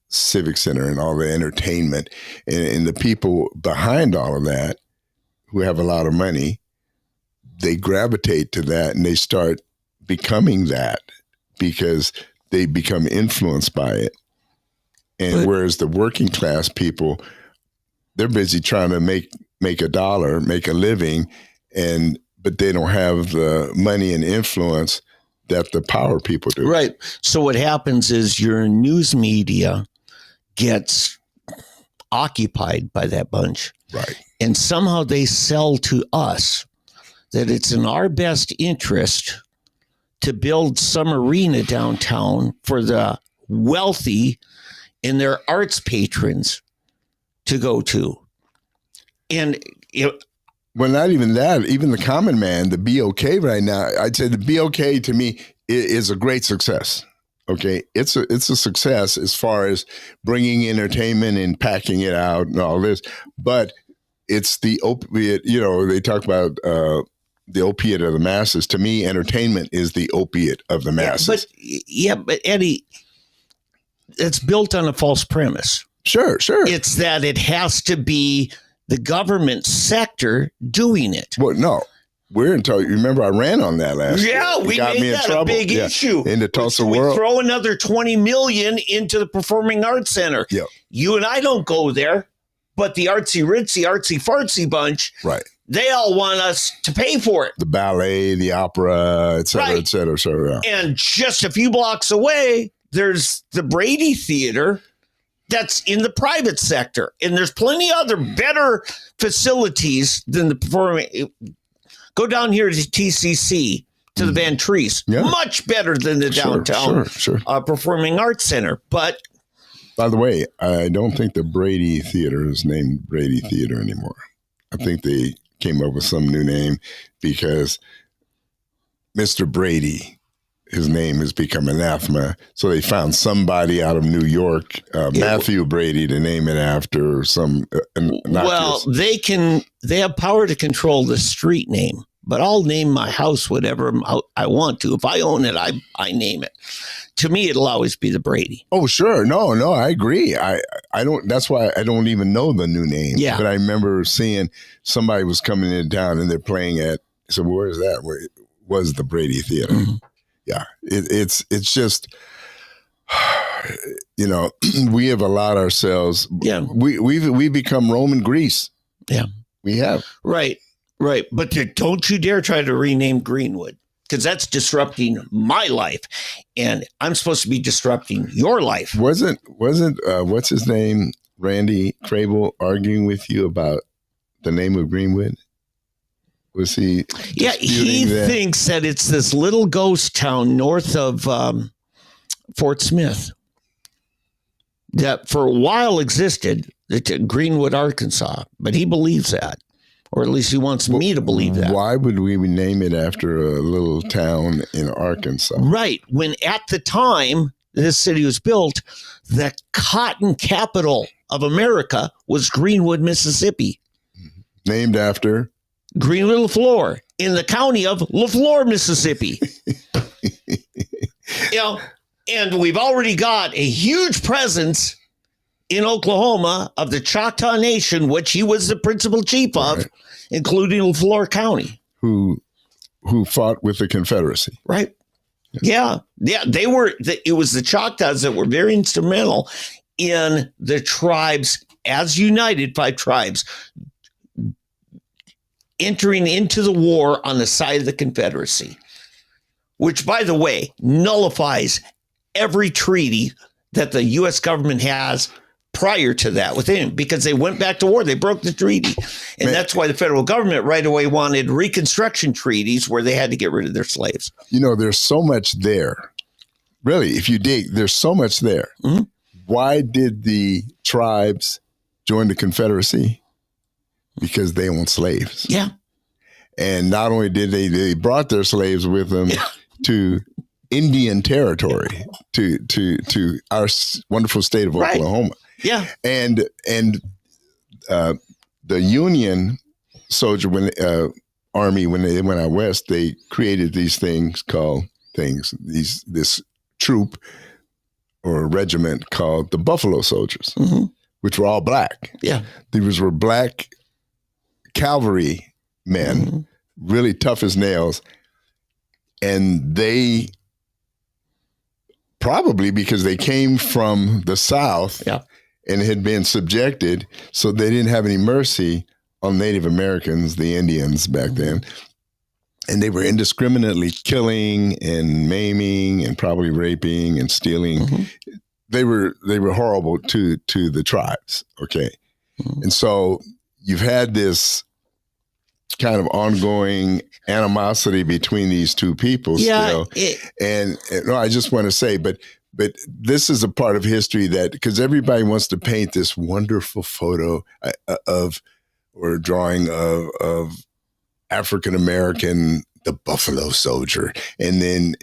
Civic Center and all the entertainment and the people behind all of that who have a lot of money, they gravitate to that and they start becoming that because they become influenced by it. And whereas the working class people, they're busy trying to make a dollar, make a living, but they don't have the money and influence that the power people do. Right. So what happens is your news media gets occupied by that bunch. Right. And somehow they sell to us that it's in our best interest to build some arena downtown for the wealthy and their arts patrons to go to. And well, not even that. Even the common man, the BOK right now, I'd say the BOK to me is a great success. Okay, it's a success as far as bringing entertainment and packing it out and all this, but it's the opiate. You know, they talk about the opiate of the masses. To me, entertainment is the opiate of the masses. But Eddie, it's built on a false premise. Sure. It's that it has to be the government sector doing it. Well, no. We're in trouble. Remember, I ran on that last year. Yeah, we made that a big issue. In the Tulsa we world. Throw another $20 million into the Performing Arts Center. Yep. You and I don't go there, but the artsy-fartsy bunch, right? They all want us to pay for it. The ballet, the opera, et cetera, right. et cetera, et cetera. And just a few blocks away, there's the Brady Theater that's in the private sector. And there's plenty other better facilities than the performing. Go down here to TCC, to the Van Trees. Yeah. Much better than the downtown Performing Arts Center. But by the way, I don't think the Brady Theater is named Brady Theater anymore. I think they came up with some new name because Mr. Brady, his name has become anathema. So they found somebody out of New York, Matthew Brady, to name it after, or some. Well, they have power to control the street name, but I'll name my house whatever I want to. If I own it, I name it. To me, it'll always be the Brady. Oh, sure. No, I agree. I don't. That's why I don't even know the new name. Yeah. But I remember seeing somebody was coming in town and they're playing at. So where is that? Where it was the Brady Theater? Mm-hmm. Yeah, it's just, you know, we have allowed ourselves. Yeah, we've become Rome and Greece. Yeah, we have. Right. But don't you dare try to rename Greenwood, because that's disrupting my life, and I'm supposed to be disrupting your life. Wasn't what's his name, Randy Crable, arguing with you about the name of Greenwood? Was he? Yeah, he thinks that it's this little ghost town north of Fort Smith that for a while existed, Greenwood, Arkansas. But he believes that, or at least he wants me to believe that. Why would we name it after a little town in Arkansas? Right. When at the time this city was built, the cotton capital of America was Greenwood, Mississippi. Named after? Greenwood, LaFleur, in the county of LaFleur, Mississippi. And we've already got a huge presence in Oklahoma of the Choctaw Nation, which he was the principal chief of, including LaFleur County. Who fought with the Confederacy. Right. Yeah. They were, it was the Choctaws that were very instrumental in the tribes, as united 5 tribes, entering into the war on the side of the Confederacy, which, by the way, nullifies every treaty that the U.S. government has prior to that with him, because they went back to war. They broke the treaty. And that's why the federal government right away wanted reconstruction treaties where they had to get rid of their slaves. You know, there's so much there. Really, if you dig, there's so much there. Mm-hmm. Why did the tribes join the Confederacy? Because they owned slaves. Yeah. And not only did they brought their slaves with them to Indian territory, to our wonderful state of Oklahoma. Yeah. And the Union soldier, Army, when they went out west, they created these this troop or regiment called the Buffalo Soldiers, mm-hmm. which were all black. Yeah. These were black cavalry men, mm-hmm. really tough as nails. And they, probably because they came from the South and had been subjected, so they didn't have any mercy on Native Americans, the Indians back mm-hmm. then. And they were indiscriminately killing and maiming and probably raping and stealing. Mm-hmm. They were horrible to the tribes, okay? Mm-hmm. And so you've had this kind of ongoing animosity between these two people still. And no, I just want to say, but this is a part of history that, because everybody wants to paint this wonderful photo of or a drawing of African American, the Buffalo Soldier, and then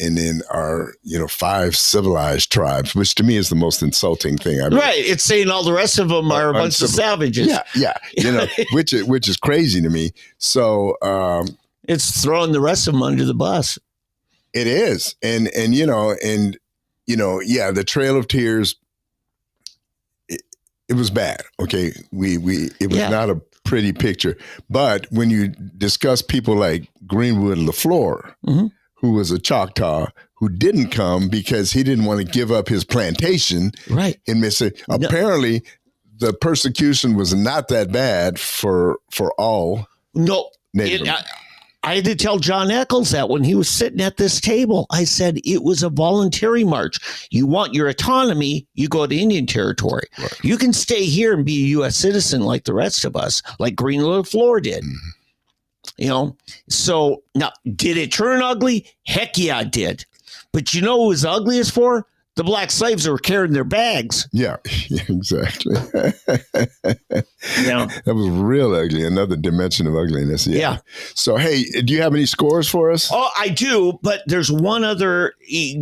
our 5 civilized tribes, which to me is the most insulting thing. Right, it's saying all the rest of them are a bunch of savages. Yeah, which is crazy to me. So it's throwing the rest of them under the bus. It is, and the Trail of Tears. It was bad. Okay, it was not a pretty picture. But when you discuss people like Greenwood LaFleur, who was a Choctaw who didn't come because he didn't want to give up his plantation, right? In Mississippi, apparently the persecution was not that bad for all. No, Native. I had to tell John Eccles that when he was sitting at this table. I said it was a voluntary march. You want your autonomy, you go to Indian Territory. Right. You can stay here and be a U.S. citizen like the rest of us, like Greenwood LaFleur did. So now, did it turn ugly? Heck yeah, it did. But you know who was ugliest for? The black slaves that were carrying their bags. Yeah, exactly. That was real ugly. Another dimension of ugliness. Yeah. So, hey, do you have any scores for us? Oh, I do. But there's one other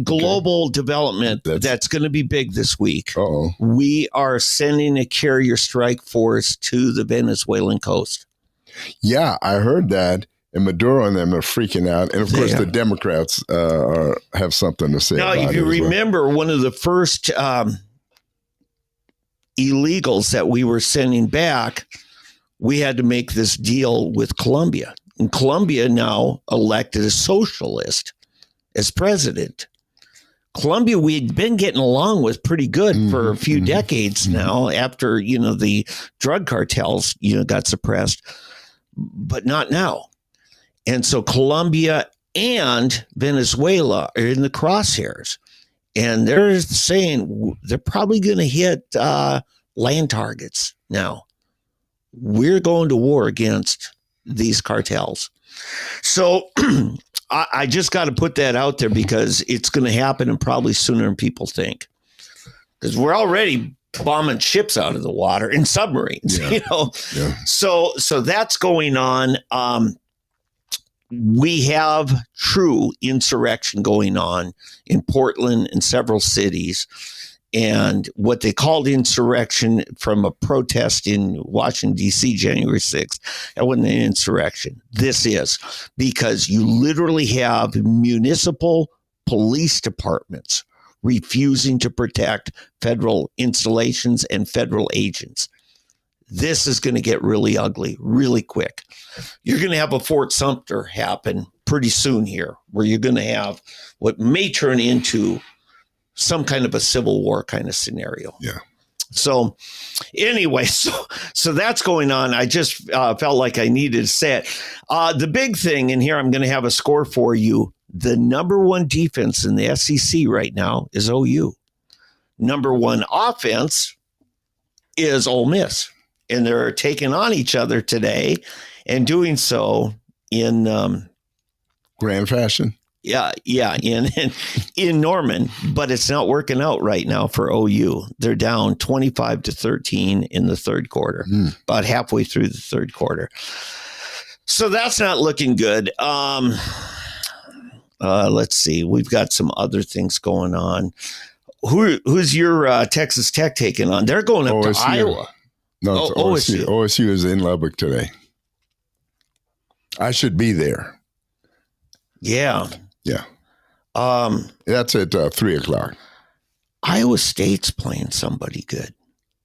global development that's going to be big this week. Uh-oh. We are sending a carrier strike force to the Venezuelan coast. Yeah, I heard that. And Maduro and them are freaking out. And, of course, the Democrats have something to say about it. Now, if you remember, one of the first illegals that we were sending back, we had to make this deal with Colombia. And Colombia now elected a socialist as president. Colombia, we'd been getting along with pretty good for a few decades now after, the drug cartels, got suppressed, but not now. And so Colombia and Venezuela are in the crosshairs. And they're saying they're probably going to hit land targets now. We're going to war against these cartels. So I just got to put that out there because it's going to happen and probably sooner than people think. Because we're already bombing ships out of the water and submarines, Yeah. So that's going on. We have true insurrection going on in Portland and several cities. And what they called insurrection from a protest in Washington, D.C., January 6th, that wasn't an insurrection. This is because you literally have municipal police departments refusing to protect federal installations and federal agents. This is going to get really ugly really quick. You're going to have a Fort Sumter happen pretty soon here, where you're going to have what may turn into some kind of a civil war kind of scenario. Yeah. So anyway, so that's going on. I just felt like I needed to say it. The big thing, and here I'm going to have a score for you. The number one defense in the SEC right now is OU. Number one offense is Ole Miss. And they're taking on each other today and doing so in grand fashion. Yeah, in Norman, but it's not working out right now for OU. They're down 25-13 in the third quarter, about halfway through the third quarter. So that's not looking good. Let's see. We've got some other things going on. Who's your Texas Tech taking on? They're going up OSU. To Iowa. No, it's OSU. OSU is in Lubbock today. I should be there. Yeah. That's at 3:00. Iowa State's playing somebody good.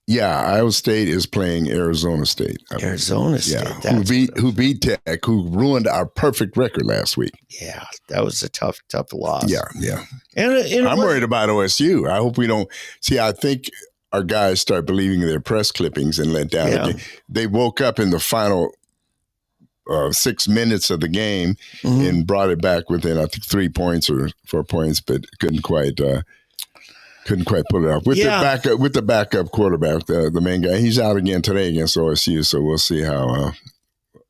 Yeah, Iowa State is playing Arizona State. Arizona State. Yeah, who beat Tech, who ruined our perfect record last week. Yeah, that was a tough loss. Yeah. And I'm worried about OSU. I hope we don't. See, I think our guys start believing their press clippings and let down. Yeah. They woke up in the final 6 minutes of the game and brought it back within, I think, 3 points or 4 points, but couldn't quite pull it off. With the backup quarterback, the main guy, he's out again today against OSU, so we'll see how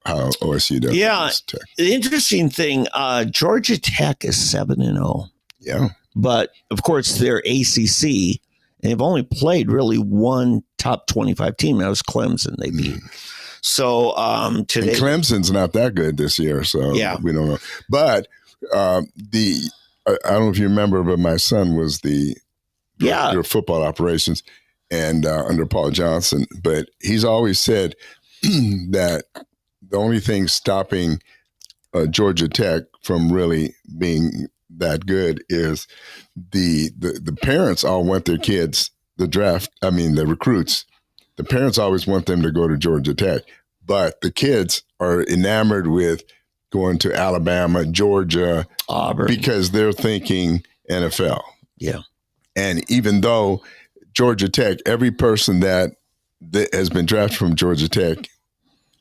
OSU does. Yeah, the interesting thing, Georgia Tech is 7-0. Yeah, but of course they're ACC. And they've only played really one top 25 team. That was Clemson they beat. And today, Clemson's not that good this year, so Yeah. we don't know. But I don't know if you remember, but my son was the director of football operations and under Paul Johnson. But he's always said that the only thing stopping Georgia Tech from really being that good is the parents all want their kids, the recruits, the parents always want them to go to Georgia Tech, but the kids are enamored with going to Alabama, Georgia, Auburn, because they're thinking NFL. Yeah. And even though Georgia Tech, every person that has been drafted from Georgia Tech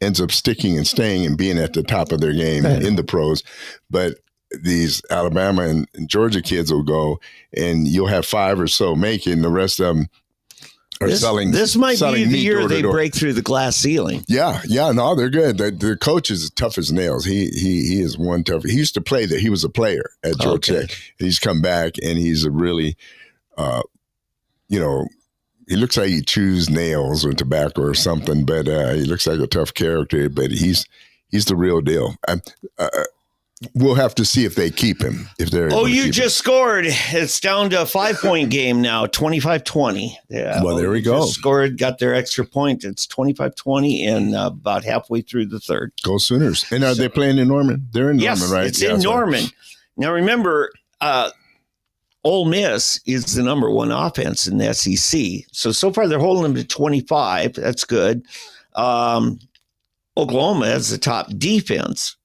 ends up sticking and staying and being at the top of their game in the pros. But these Alabama and Georgia kids will go, and you'll have 5 or so make it, and the rest of them are selling. This might be the year they door-to-door. break through the glass ceiling. Yeah, no, they're good. The coach is tough as nails. He is one tough. He used to play there. He was a player at Georgia Tech. He's come back, and he's a really, he looks like he chews nails or tobacco or something, but he looks like a tough character. But he's the real deal. We'll have to see if they keep him. If they're Just scored. It's down to a 5-point game now, 25-20. Yeah. Well, there we go. Scored, got their extra point. It's 25-20 and about halfway through the third. Go Sooners. And are they playing in Norman? They're in Norman, right? It's in Norman. Right. Now, remember, Ole Miss is the number 1 offense in the SEC. So far they're holding them to 25. That's good. Oklahoma has the top defense.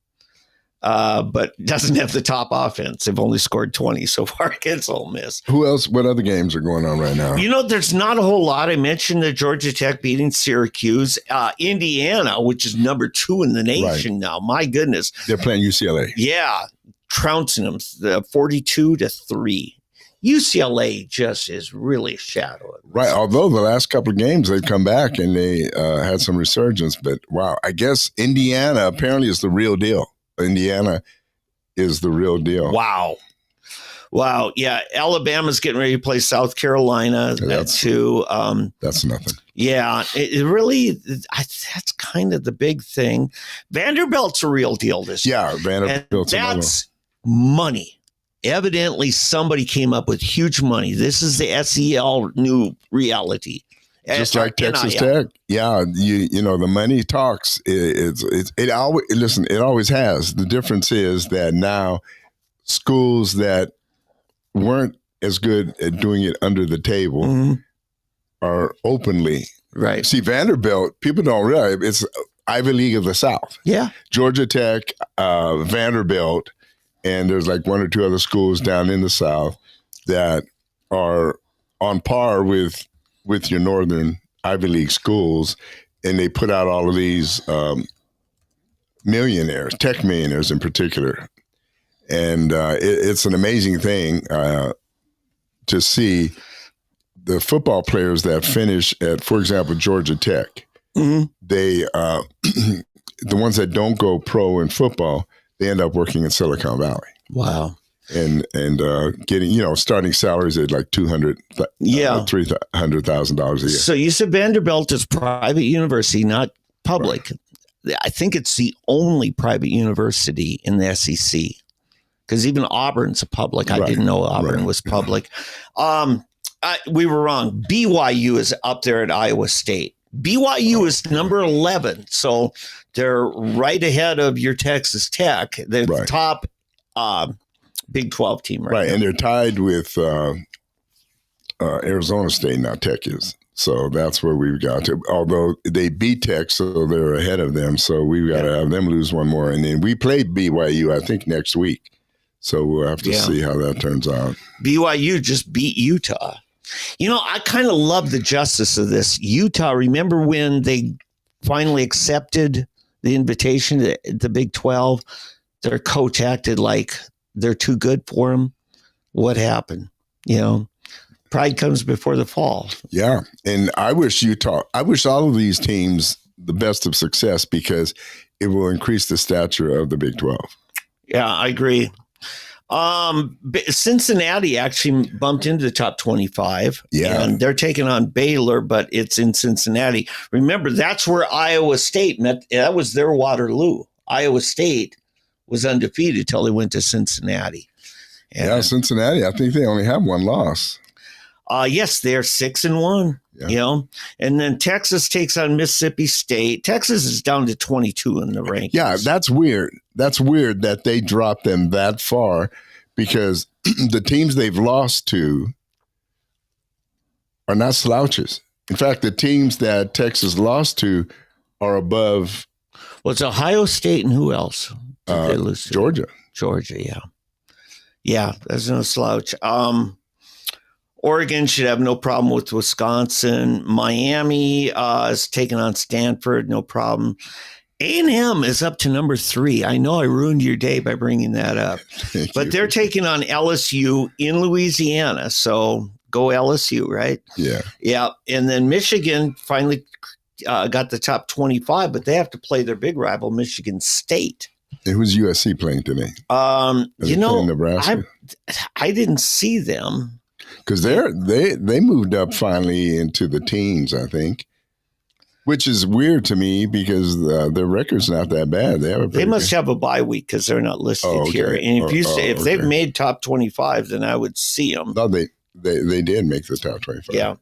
But doesn't have the top offense. They've only scored 20 so far against Ole Miss. Who else? What other games are going on right now? There's not a whole lot. I mentioned the Georgia Tech beating Syracuse. Indiana, which is number 2 in the nation now. My goodness. They're playing UCLA. Yeah. Trouncing them 42-3. UCLA just is really a shadow. Right. Although the last couple of games they've come back and they had some resurgence. But wow, I guess Indiana apparently is the real deal. Indiana is the real deal. Wow. Yeah. Alabama's getting ready to play South Carolina. That's nothing. Yeah. It really, that's kind of the big thing. Vanderbilt's a real deal this year. Yeah. Vanderbilt's that's money. Evidently, somebody came up with huge money. This is the SEL new reality. Just like Texas Tech. Yeah, the money talks. It always has. The difference is that now schools that weren't as good at doing it under the table are openly. Right. See, Vanderbilt, people don't realize it's Ivy League of the South. Yeah. Georgia Tech, Vanderbilt, and there's like 1 or 2 other schools down in the South that are on par with your northern Ivy League schools, and they put out all of these millionaires, tech millionaires in particular. And it's an amazing thing to see the football players that finish at, for example, Georgia Tech. They, the ones that don't go pro in football, they end up working in Silicon Valley. Wow. And getting, starting salaries at like $300,000 a year. So you said Vanderbilt is private university, not public. Right. I think it's the only private university in the SEC, because even Auburn's a public. I didn't know Auburn was public. We were wrong. BYU is up there at Iowa State. BYU is number 11. So they're right ahead of your Texas Tech. They're the top Big 12 team right now. And they're tied with Arizona State now, Tech is. So that's where we've got to. Although they beat Tech, so they're ahead of them. So we've got to have them lose one more. And then we play BYU, I think, next week. So we'll have to see how that turns out. BYU just beat Utah. I kind of love the justice of this. Utah, remember when they finally accepted the invitation to the Big 12? Their coach acted like they're too good for him. What happened? Pride comes before the fall. Yeah. And I wish all of these teams the best of success, because it will increase the stature of the Big 12. Yeah, I agree. Cincinnati actually bumped into the top 25. Yeah. And they're taking on Baylor, but it's in Cincinnati. Remember, that's where Iowa State met. That was their Waterloo. Iowa State was undefeated till they went to Cincinnati. And, Yeah, Cincinnati, I think they only have one loss. yes, they're 6-1. Yeah. You know, and then Texas takes on Mississippi State. Texas is down to 22 in the rankings. Yeah, that's weird. That's weird that they dropped them that far because the teams they've lost to are not slouches. In fact, the teams that Texas lost to are above Well, it's Ohio State and who else? Did they lose to? Georgia. Georgia, yeah. Yeah, there's no slouch. Oregon should have no problem with Wisconsin. Miami is taking on Stanford, no problem. A&M is up to number 3. I know I ruined your day by bringing that up. But they're taking on LSU in Louisiana. So go LSU, right? Yeah. Yeah. And then Michigan finally got the top 25, but they have to play their big rival, Michigan State. And who's USC playing today? You know, Nebraska? I didn't see them. Because they moved up finally into the teens, I think, which is weird to me because their record's not that bad. They must have a bye week because they're not listed here. And if you say if they've made top 25, then I would see them. No, they did make the top 25. Yeah.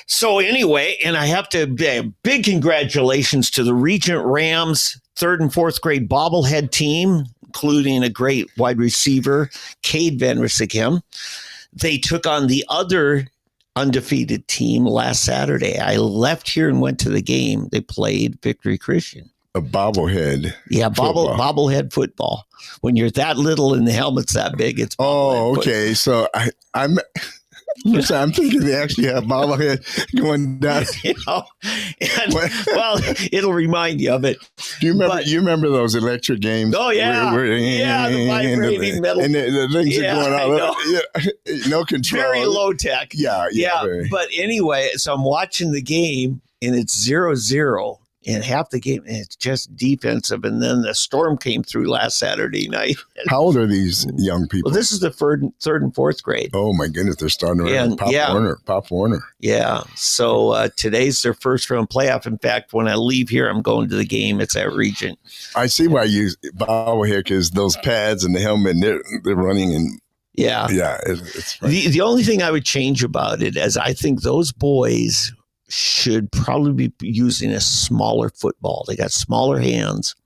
So anyway, and I have to big congratulations to the Regent Rams 3rd and 4th grade bobblehead team, including a great wide receiver, Cade Van Ryssighem. They took on the other undefeated team last Saturday. I left here and went to the game. They played Victory Christian. A bobblehead. Yeah, bobblehead football. When you're that little and the helmet's that big, it's oh, okay. Football. So I'm thinking they actually have bobblehead going down. You know, and, well, it'll remind you of it. Do you remember? You remember those electric games? Oh yeah, the vibrating metal, and the things are going out. Yeah, no control. Very low tech. Yeah. Very. But anyway, so I'm watching the game, and it's 0-0. And half the game, it's just defensive. And then the storm came through last Saturday night. How old are these young people? Well, this is the 3rd and 4th grade. Oh, my goodness. They're starting around Pop Warner. Yeah. So today's their first round playoff. In fact, when I leave here, I'm going to the game. It's at Regent. I see why you bobblehead because those pads and the helmet, they're running and yeah. It's funny. The only thing I would change about it is I think those boys should probably be using a smaller football. They got smaller hands,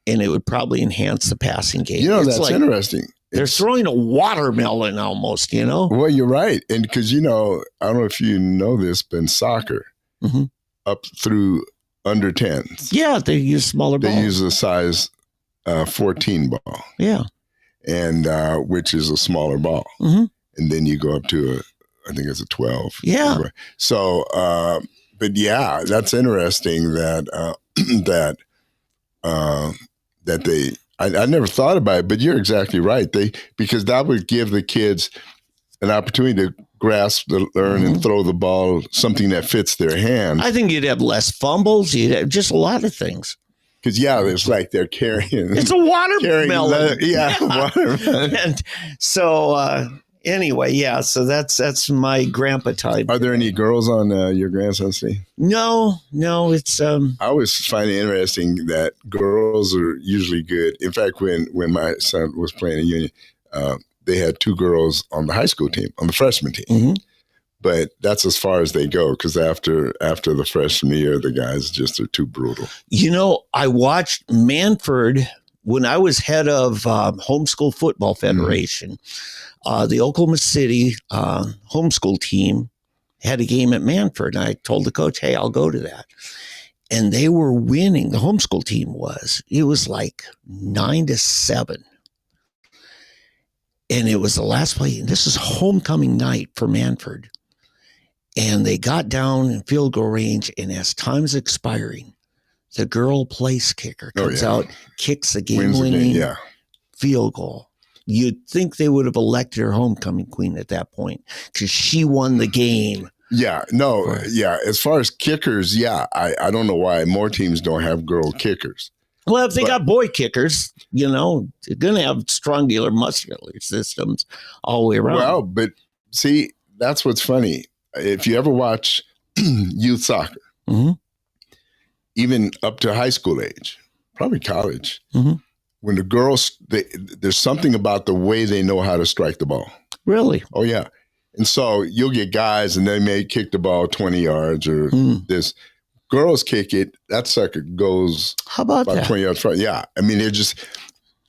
and it would probably enhance the passing game. You know, that's interesting. They're throwing a watermelon almost, you know? Well, you're right. And because, I don't know if you know this, but in soccer, up through under 10s. Yeah, they use smaller balls. They use a size 14 ball. Yeah. And which is a smaller ball. Mm-hmm. And then you go up to I think it's a 12. Yeah. Anyway. So, but yeah, that's interesting that they. I never thought about it, but you're exactly right. Because that would give the kids an opportunity to grasp, learn, and throw the ball something that fits their hand. I think you'd have less fumbles. You'd have just a lot of things. Because it's like they're carrying. It's a watermelon. Watermelon. And so. Anyway, yeah, so that's my grandpa type. Are there any girls on your grandson's team? No, it's I always find it interesting that girls are usually good. In fact, when my son was playing in Union, they had 2 girls on the high school team, on the freshman team. Mm-hmm. But that's as far as they go because after the freshman year, the guys just are too brutal. I watched Manford when I was head of Homeschool Football Federation. Mm-hmm. The Oklahoma City homeschool team had a game at Manford. And I told the coach, hey, I'll go to that. And they were winning. The homeschool team was. It was like 9-7. And it was the last play. And this is homecoming night for Manford. And they got down in field goal range. And as time's expiring, the girl place kicker comes out, kicks the game-winning field goal. You'd think they would have elected her homecoming queen at that point because she won the game. Yeah, no, yeah. As far as kickers, I don't know why more teams don't have girl kickers. Well, if they got boy kickers, they're going to have muscular systems all the way around. Well, but see, that's what's funny. If you ever watch youth soccer, even up to high school age, probably college, when the girls, there's something about the way they know how to strike the ball. Really? Oh, yeah. And so you'll get guys and they may kick the ball 20 yards or this. Girls kick it, that sucker goes about 20 yards front. Yeah. I mean, they're just,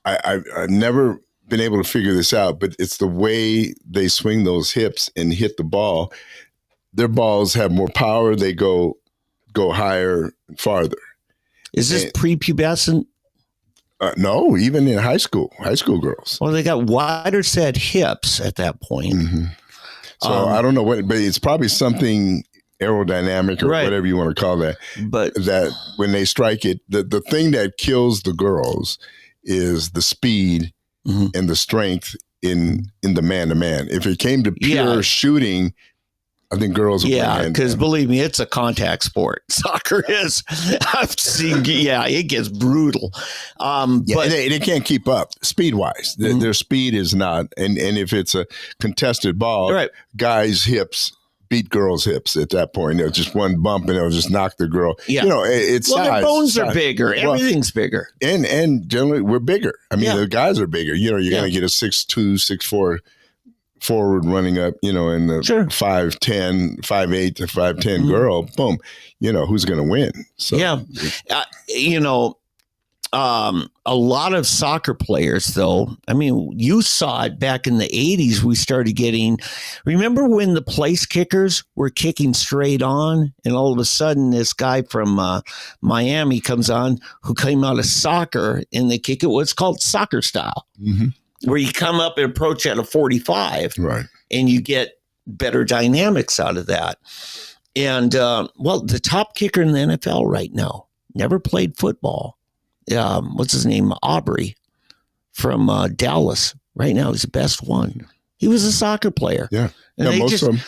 I've never been able to figure this out, but it's the way they swing those hips and hit the ball. Their balls have more power. They go higher and farther. Is this prepubescent? No, even in high school girls. Well, they got wider set hips at that point. So I don't know what, but it's probably something aerodynamic or whatever you want to call that. But that when they strike it, the thing that kills the girls is the speed and the strength in the man-to-man. If it came to pure shooting, I think girls would because believe me, it's a contact sport. Soccer is. I've seen, it gets brutal. But they can't keep up speed-wise. Their speed is not. And if it's a contested ball, guys' hips beat girls' hips at that point. There's just one bump and it'll just knock the girl. Yeah. It's size. Their bones are bigger. Everything's bigger. And generally we're bigger. I mean, the guys are bigger. You're going to get a 6'2", 6'4" forward running up, in the 5'10", 5'8" to 5'10" girl, boom, who's going to win? So, a lot of soccer players, though, I mean, you saw it back in the 80s. We started getting, remember when the place kickers were kicking straight on and all of a sudden this guy from Miami comes on who came out of soccer and they kick it what's called soccer style. Where you come up and approach at a 45, and you get better dynamics out of that. And, the top kicker in the NFL right now, never played football. What's his name? Aubrey from Dallas. Right now, he's the best one. He was a soccer player. Yeah. And most of them.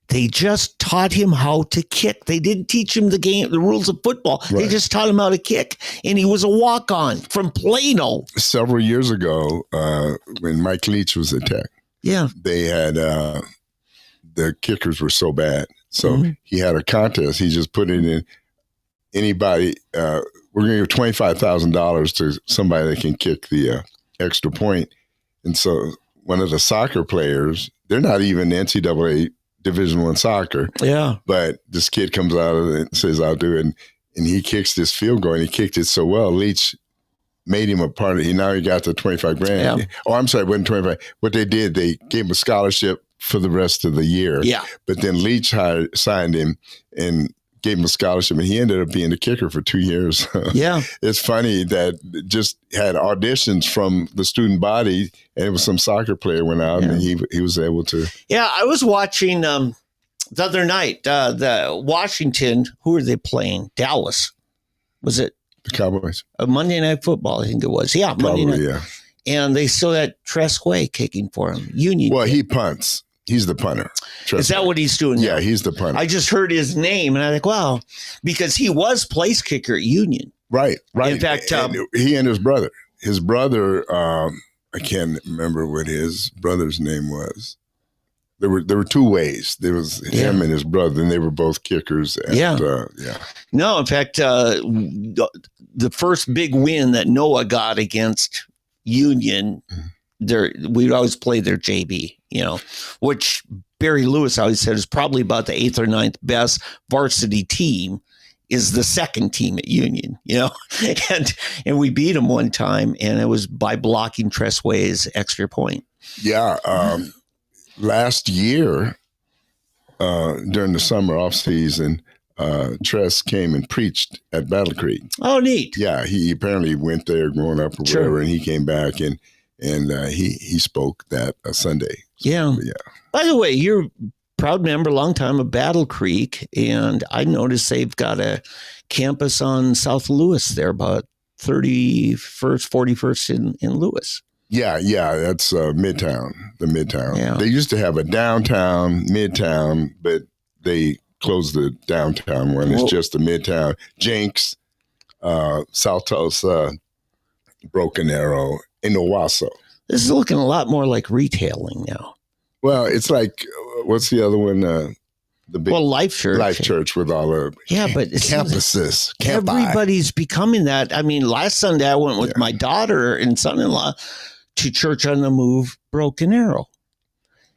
They just taught him how to kick. They didn't teach him the rules of football. They just taught him how to kick. And he was a walk-on from Plano. Several years ago, when Mike Leach was at Tech, they had the kickers were so bad. So he had a contest. He just put it in anybody. We're going to give $25,000 to somebody that can kick the extra point. And so one of the soccer players, they're not even NCAA Division I soccer. Yeah. But this kid comes out of it and says, I'll do it. And he kicks this field goal and he kicked it so well. Leach made him a part of it. Now he got the 25 grand. Yeah. Oh, I'm sorry, it wasn't 25. What they did, they gave him a scholarship for the rest of the year. Yeah. But then Leach signed him and gave him a scholarship, and he ended up being the kicker for 2 years. Yeah. It's funny that just had auditions from the student body, and it was some soccer player went out, and he was able to. Yeah, I was watching the other night, the Washington, who were they playing? Dallas. Was it? The Cowboys. Monday Night Football, I think it was. Yeah, Monday night. Yeah. And they still had Tresquay kicking for him. Union. Well, he punts. He's the punter. Is that what he's doing now? Yeah, he's the punter. I just heard his name, and I think, wow, because he was place kicker at Union. Right, right. In fact, he and his brother. His brother, I can't remember what his brother's name was. There were two ways. There was him and his brother, and they were both kickers. And, No, in fact, the first big win that Noah got against Union, we'd always play their JV, which Barry Lewis always said is probably about the 8th or 9th best varsity team is the second team at Union, and we beat them one time, and it was by blocking Tresquay's extra point. Yeah. Last year, during the summer off season, Tress came and preached at Battle Creek. Oh, neat. Yeah. He apparently went there growing up or whatever, and he came back and he spoke that Sunday. Yeah. Yeah. By the way, you're a proud member, long time of Battle Creek, and I noticed they've got a campus on South Lewis there, about 31st, 41st in Lewis. Yeah, that's Midtown, the Midtown. Yeah. They used to have a downtown, Midtown, but they closed the downtown one. It's just the Midtown. Jenks. South Tulsa, Broken Arrow, and Owasso. This is looking a lot more like retailing now. Well, it's like, what's the other one? The big Life Church. Life Church with all the but it's campuses. Everybody's becoming that. I mean, last Sunday I went with my daughter and son-in-law to Church on the Move, Broken Arrow.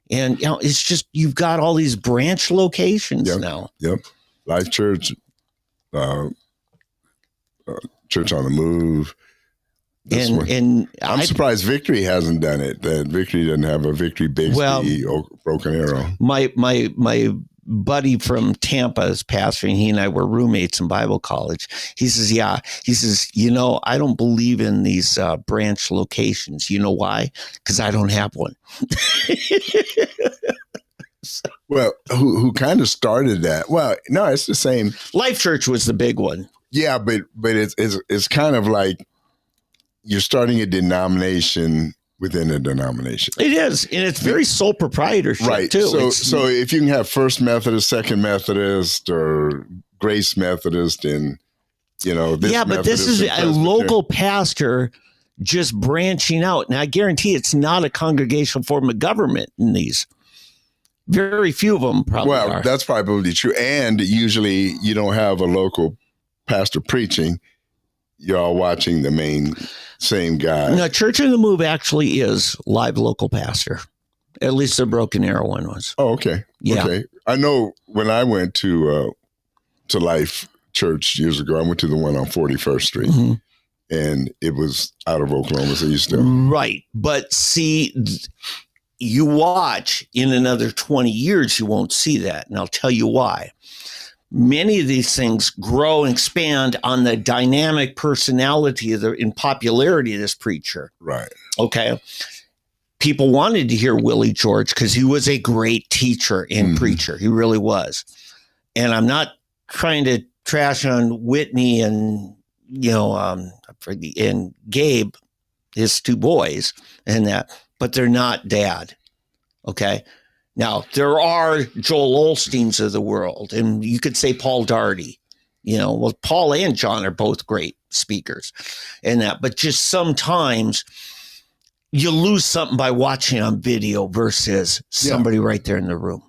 And, it's just, you've got all these branch locations now. Yep. Life Church, Church on the Move. And I'm surprised Victory hasn't done it. That Victory doesn't have a Victory Bixby or Broken Arrow. My buddy from Tampa is pastoring. He and I were roommates in Bible college. He says, I don't believe in these branch locations. You know why? Because I don't have one. Well, who kind of started that? Well, no, it's the same. Life Church was the big one. Yeah, but it's kind of like you're starting a denomination within a denomination. It is, and it's very sole proprietorship, right? Too. So if you can have First Methodist, Second Methodist, or Grace Methodist, and this but Methodist this is and a local pastor just branching out. Now, I guarantee it's not a congregational form of government in these. Very few of them probably are. That's probably true. And usually you don't have a local pastor preaching. You're all watching the same guy. No, Church on the Move actually is live local pastor. At least the Broken Arrow one was. Oh, okay. Yeah. Okay. I know when I went to Life Church years ago, I went to the one on 41st Street. Mm-hmm. And it was out of Oklahoma City still. Right. But see, you watch in another 20 years, you won't see that. And I'll tell you why. Many of these things grow and expand on the dynamic personality and popularity of this preacher. Right. Okay. People wanted to hear Willie George because he was a great teacher and preacher. He really was. And I'm not trying to trash on Whitney and, and Gabe, his two boys, and that, but they're not dad. Okay. Now, there are Joel Osteens of the world, and you could say Paul Daugherty. Paul and John are both great speakers and that, but just sometimes you lose something by watching on video versus somebody right there in the room.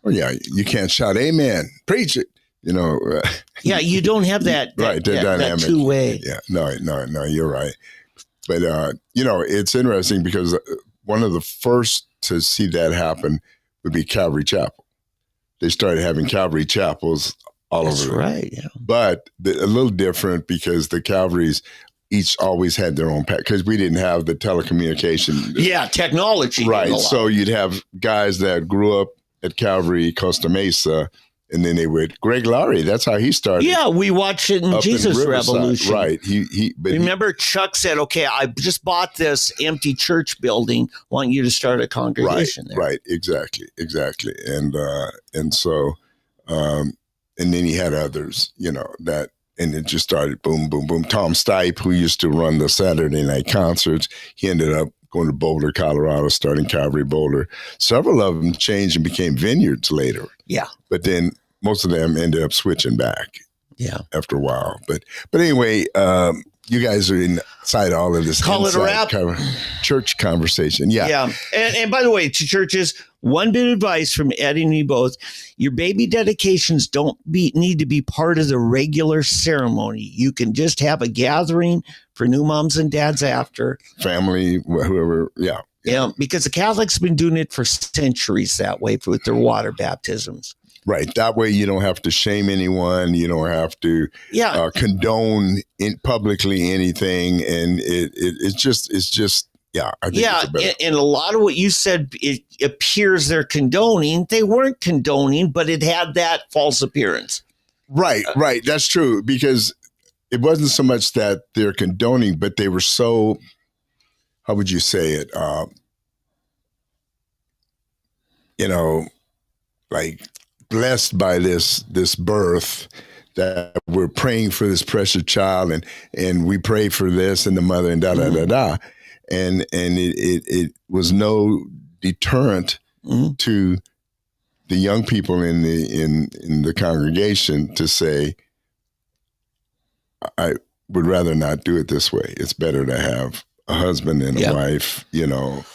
Oh, yeah. You can't shout, amen, preach it. You don't have that right, the dynamic. That two-way. Yeah, no, you're right. But, it's interesting because one of the first to see that happen would be Calvary Chapel. They started having Calvary Chapels all over. That's right, yeah. But a little different because the Calvaries each always had their own because we didn't have the telecommunication. Yeah, technology. Right, so you'd have guys that grew up at Calvary, Costa Mesa, and then they would, Greg Laurie, that's how he started. Yeah, we watched it in Jesus Revolution. Right. Remember Chuck said, okay, I just bought this empty church building. Want you to start a congregation there. Right, exactly. And so, and then he had others, that, and it just started boom, boom, boom. Tom Stipe, who used to run the Saturday night concerts, he ended up going to Boulder, Colorado, starting Calvary Boulder. Several of them changed and became vineyards later. Yeah. But then most of them ended up switching back. Yeah. After a while. But anyway, you guys are inside all of this. Call it a wrap. Church conversation. Yeah. Yeah. And by the way, to churches, one bit of advice from Eddie and me both, your baby dedications don't need to be part of the regular ceremony. You can just have a gathering for new moms and dads after. Family, whoever. Yeah. Yeah. Because the Catholics have been doing it for centuries that way with their water baptisms. Right. That way you don't have to shame anyone. You don't have to condone publicly anything. And it's just, I think it's better. And a lot of what you said, it appears they're condoning. They weren't condoning, but it had that false appearance. Right. That's true. Because it wasn't so much that they're condoning, but they were so, how would you say it? Like blessed by this birth that we're praying for this precious child and we pray for this and the mother and da. And it was no deterrent to the young people in the congregation to say, would rather not do it this way. It's better to have a husband and a wife,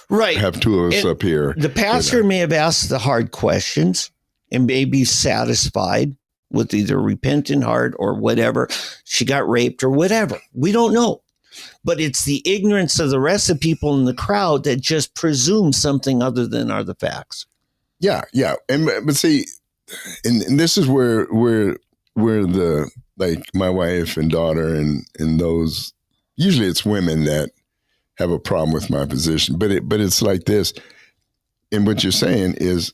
right. Have two of us up here. The pastor may have asked the hard questions and may be satisfied with either a repentant heart or whatever. She got raped or whatever. We don't know. But it's the ignorance of the rest of people in the crowd that just presume something other than are the facts. Yeah. But see, and this is where the, like my wife and daughter and those, usually it's women that have a problem with my position, but it's like this. And what you're saying is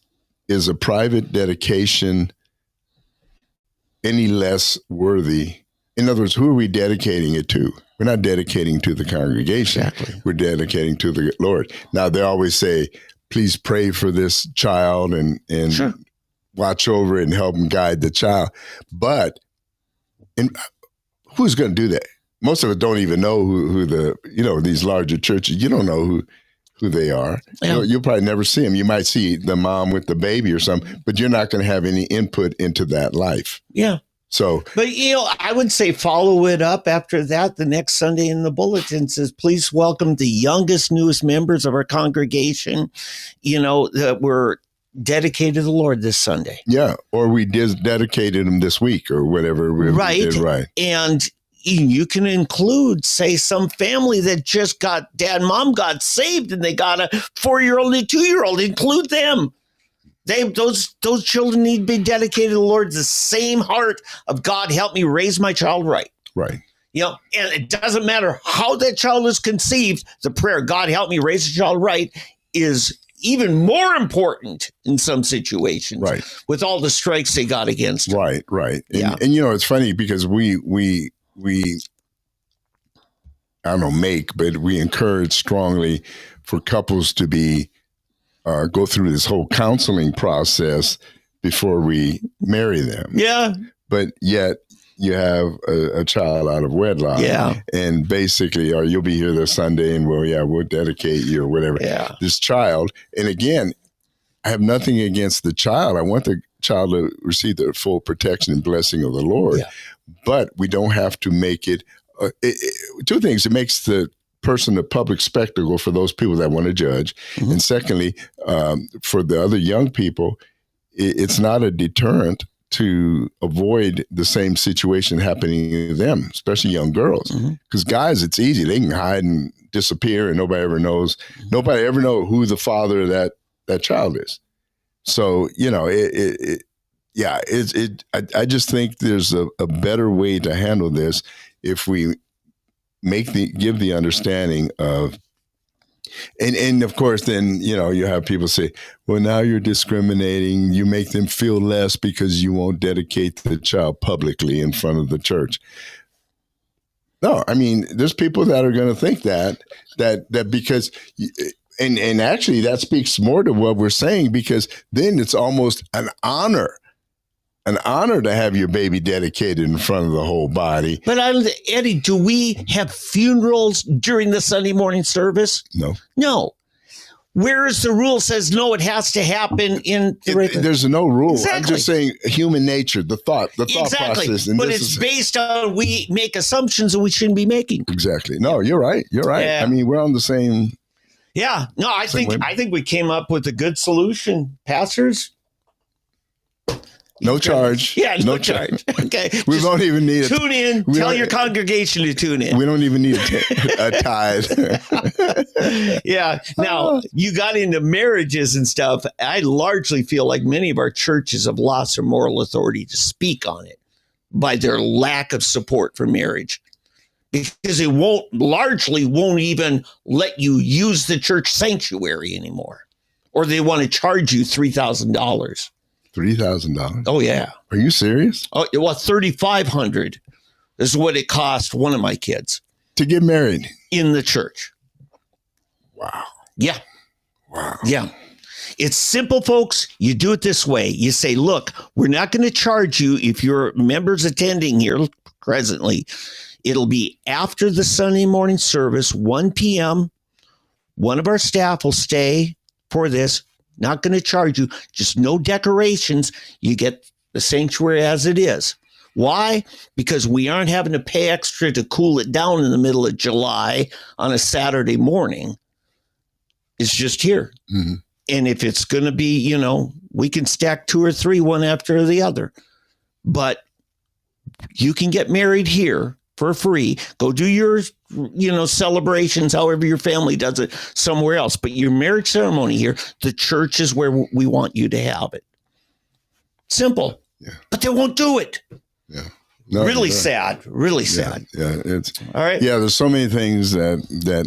a private dedication any less worthy? In other words, who are we dedicating it to? We're not dedicating to the congregation. Exactly. We're dedicating to the Lord. Now, they always say, please pray for this child and Sure. watch over it and help and guide the child. But who's going to do that? Most of us don't even know who the, these larger churches, you don't know who they are. Yeah. You'll probably never see them. You might see the mom with the baby or something, but you're not going to have any input into that life. Yeah. So, but I would say follow it up after that. The next Sunday in the bulletin says, please welcome the youngest, newest members of our congregation, that were dedicated to the Lord this Sunday. Yeah. Or we dedicated them this week or whatever. Right. Right. And you can include, say, some family that just got dad and mom got saved and they got a 4-year-old and a 2-year-old. Include them. Those children need to be dedicated to the Lord. The same heart of God, help me raise my child right. Right. And it doesn't matter how that child is conceived. The prayer, God, help me raise the child right, is even more important in some situations. Right. With all the strikes they got against them. Right. Right. And it's funny because we I don't know, but we encourage strongly for couples to be go through this whole counseling process before we marry them. Yeah. But yet you have a child out of wedlock. Yeah. And basically, or you'll be here this Sunday and we'll dedicate you or whatever. Yeah. This child. And again, I have nothing against the child. I want the child to receive the full protection and blessing of the Lord. Yeah. But we don't have to make it, two things. It makes the person a public spectacle for those people that want to judge. Mm-hmm. And secondly, for the other young people, it's not a deterrent to avoid the same situation happening to them, especially young girls. Because guys, it's easy. They can hide and disappear and nobody ever knows. Mm-hmm. Nobody ever knows who the father of that child is. So, I just think there's a better way to handle this if we give the understanding of, and of course, then, you have people say, well, now you're discriminating. You make them feel less because you won't dedicate the child publicly in front of the church. No, I mean, there's people that are going to think that because, and actually that speaks more to what we're saying, because then it's almost an honor to have your baby dedicated in front of the whole body. But Eddie, do we have funerals during the Sunday morning service? No. Where is the rule says no, it has to happen in the there's no rule. Exactly. I'm just saying human nature, the thought exactly. process. And but it's based on we make assumptions that we shouldn't be making. Exactly. No, you're right. Yeah. I mean, we're on the same. Yeah. No, I think we came up with a good solution, pastors. No charge. Yeah, no charge. Okay. We don't even need it. Tune in. Tell your congregation to tune in. We don't even need a tithe. Yeah. Now, you got into marriages and stuff. I largely feel like many of our churches have lost their moral authority to speak on it by their lack of support for marriage. Because it won't even let you use the church sanctuary anymore. Or they want to charge you $3,000. $3,000. Oh, yeah. Are you serious? Oh, well, $3,500 is what it cost one of my kids to get married in the church. Wow. Yeah. Wow. Yeah. It's simple, folks. You do it this way. You say, look, we're not going to charge you if you're members attending here presently. It'll be after the Sunday morning service, 1 p.m. One of our staff will stay for this. Not going to charge you, just no decorations. You get the sanctuary as it is. Why? Because we aren't having to pay extra to cool it down in the middle of July on a Saturday morning. It's just here. Mm-hmm. And if it's going to be, you know, we can stack 2 or 3, one after the other. But you can get married here for free. Go do your, you know, celebrations, however your family does it, somewhere else. But your marriage ceremony here, the church is where we want you to have it. Simple. Yeah. But they won't do it. Yeah. No, really sad. Really sad. Yeah. It's all right. Yeah. There's so many things that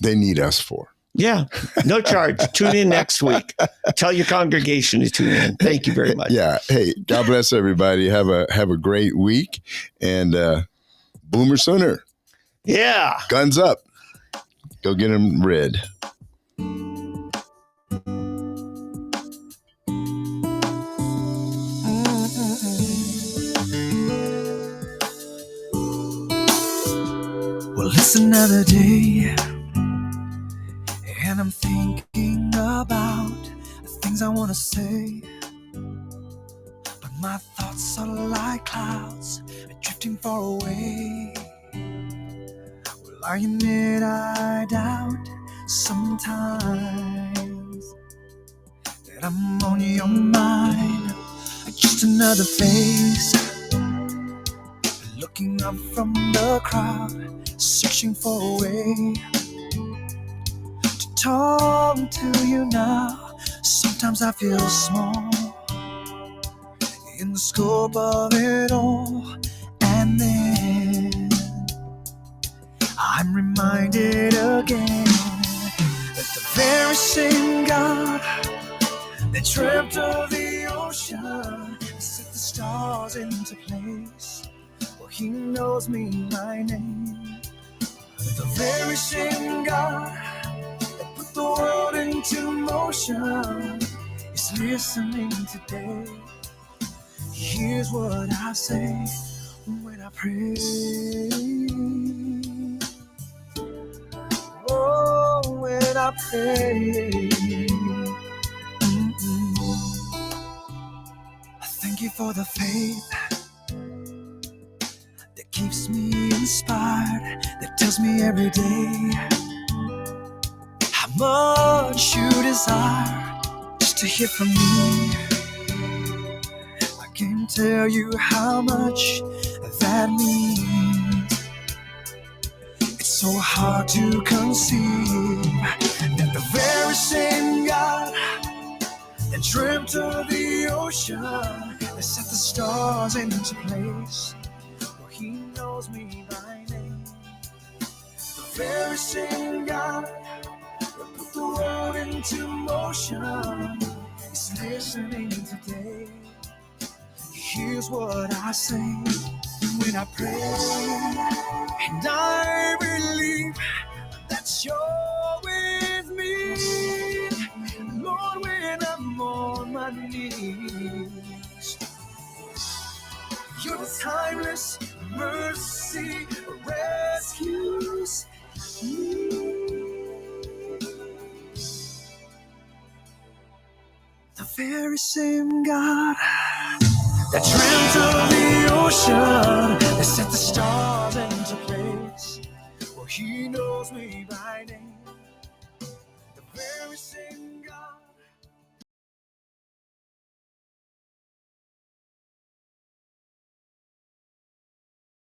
they need us for. Yeah. No charge. Tune in next week. Tell your congregation to tune in. Thank you very much. Yeah. Hey, God bless everybody. Have a great week, and Boomer Sooner. Yeah. Guns up. Go get them red. Well, it's another day, and I'm thinking about the things I want to say, but my thoughts are like clouds drifting far away. Well, I admit I doubt sometimes that I'm on your mind. Just another face, looking up from the crowd, searching for a way to talk to you now. Sometimes I feel small in the scope of it all, and then I'm reminded again that the very same God that dreamt of the ocean set the stars into place. Well, he knows me by name. The very same God that put the world into motion is listening today. Here's what I say when I pray. Oh, when I pray. Thank you for the faith that keeps me inspired, that tells me every day how much you desire just to hear from me. I can't tell you how much that means. It's so hard to conceive that the very same God that dreamt of the ocean, that set the stars into place. Well, he knows me by name. The very same God that put the world into motion is listening today. Here's what I say when I pray, and I believe that you're with me, Lord, when I'm on my knees. Your timeless mercy rescues me. The very same God that dreamt of the ocean, that set the stars into place. Well, he knows me by name.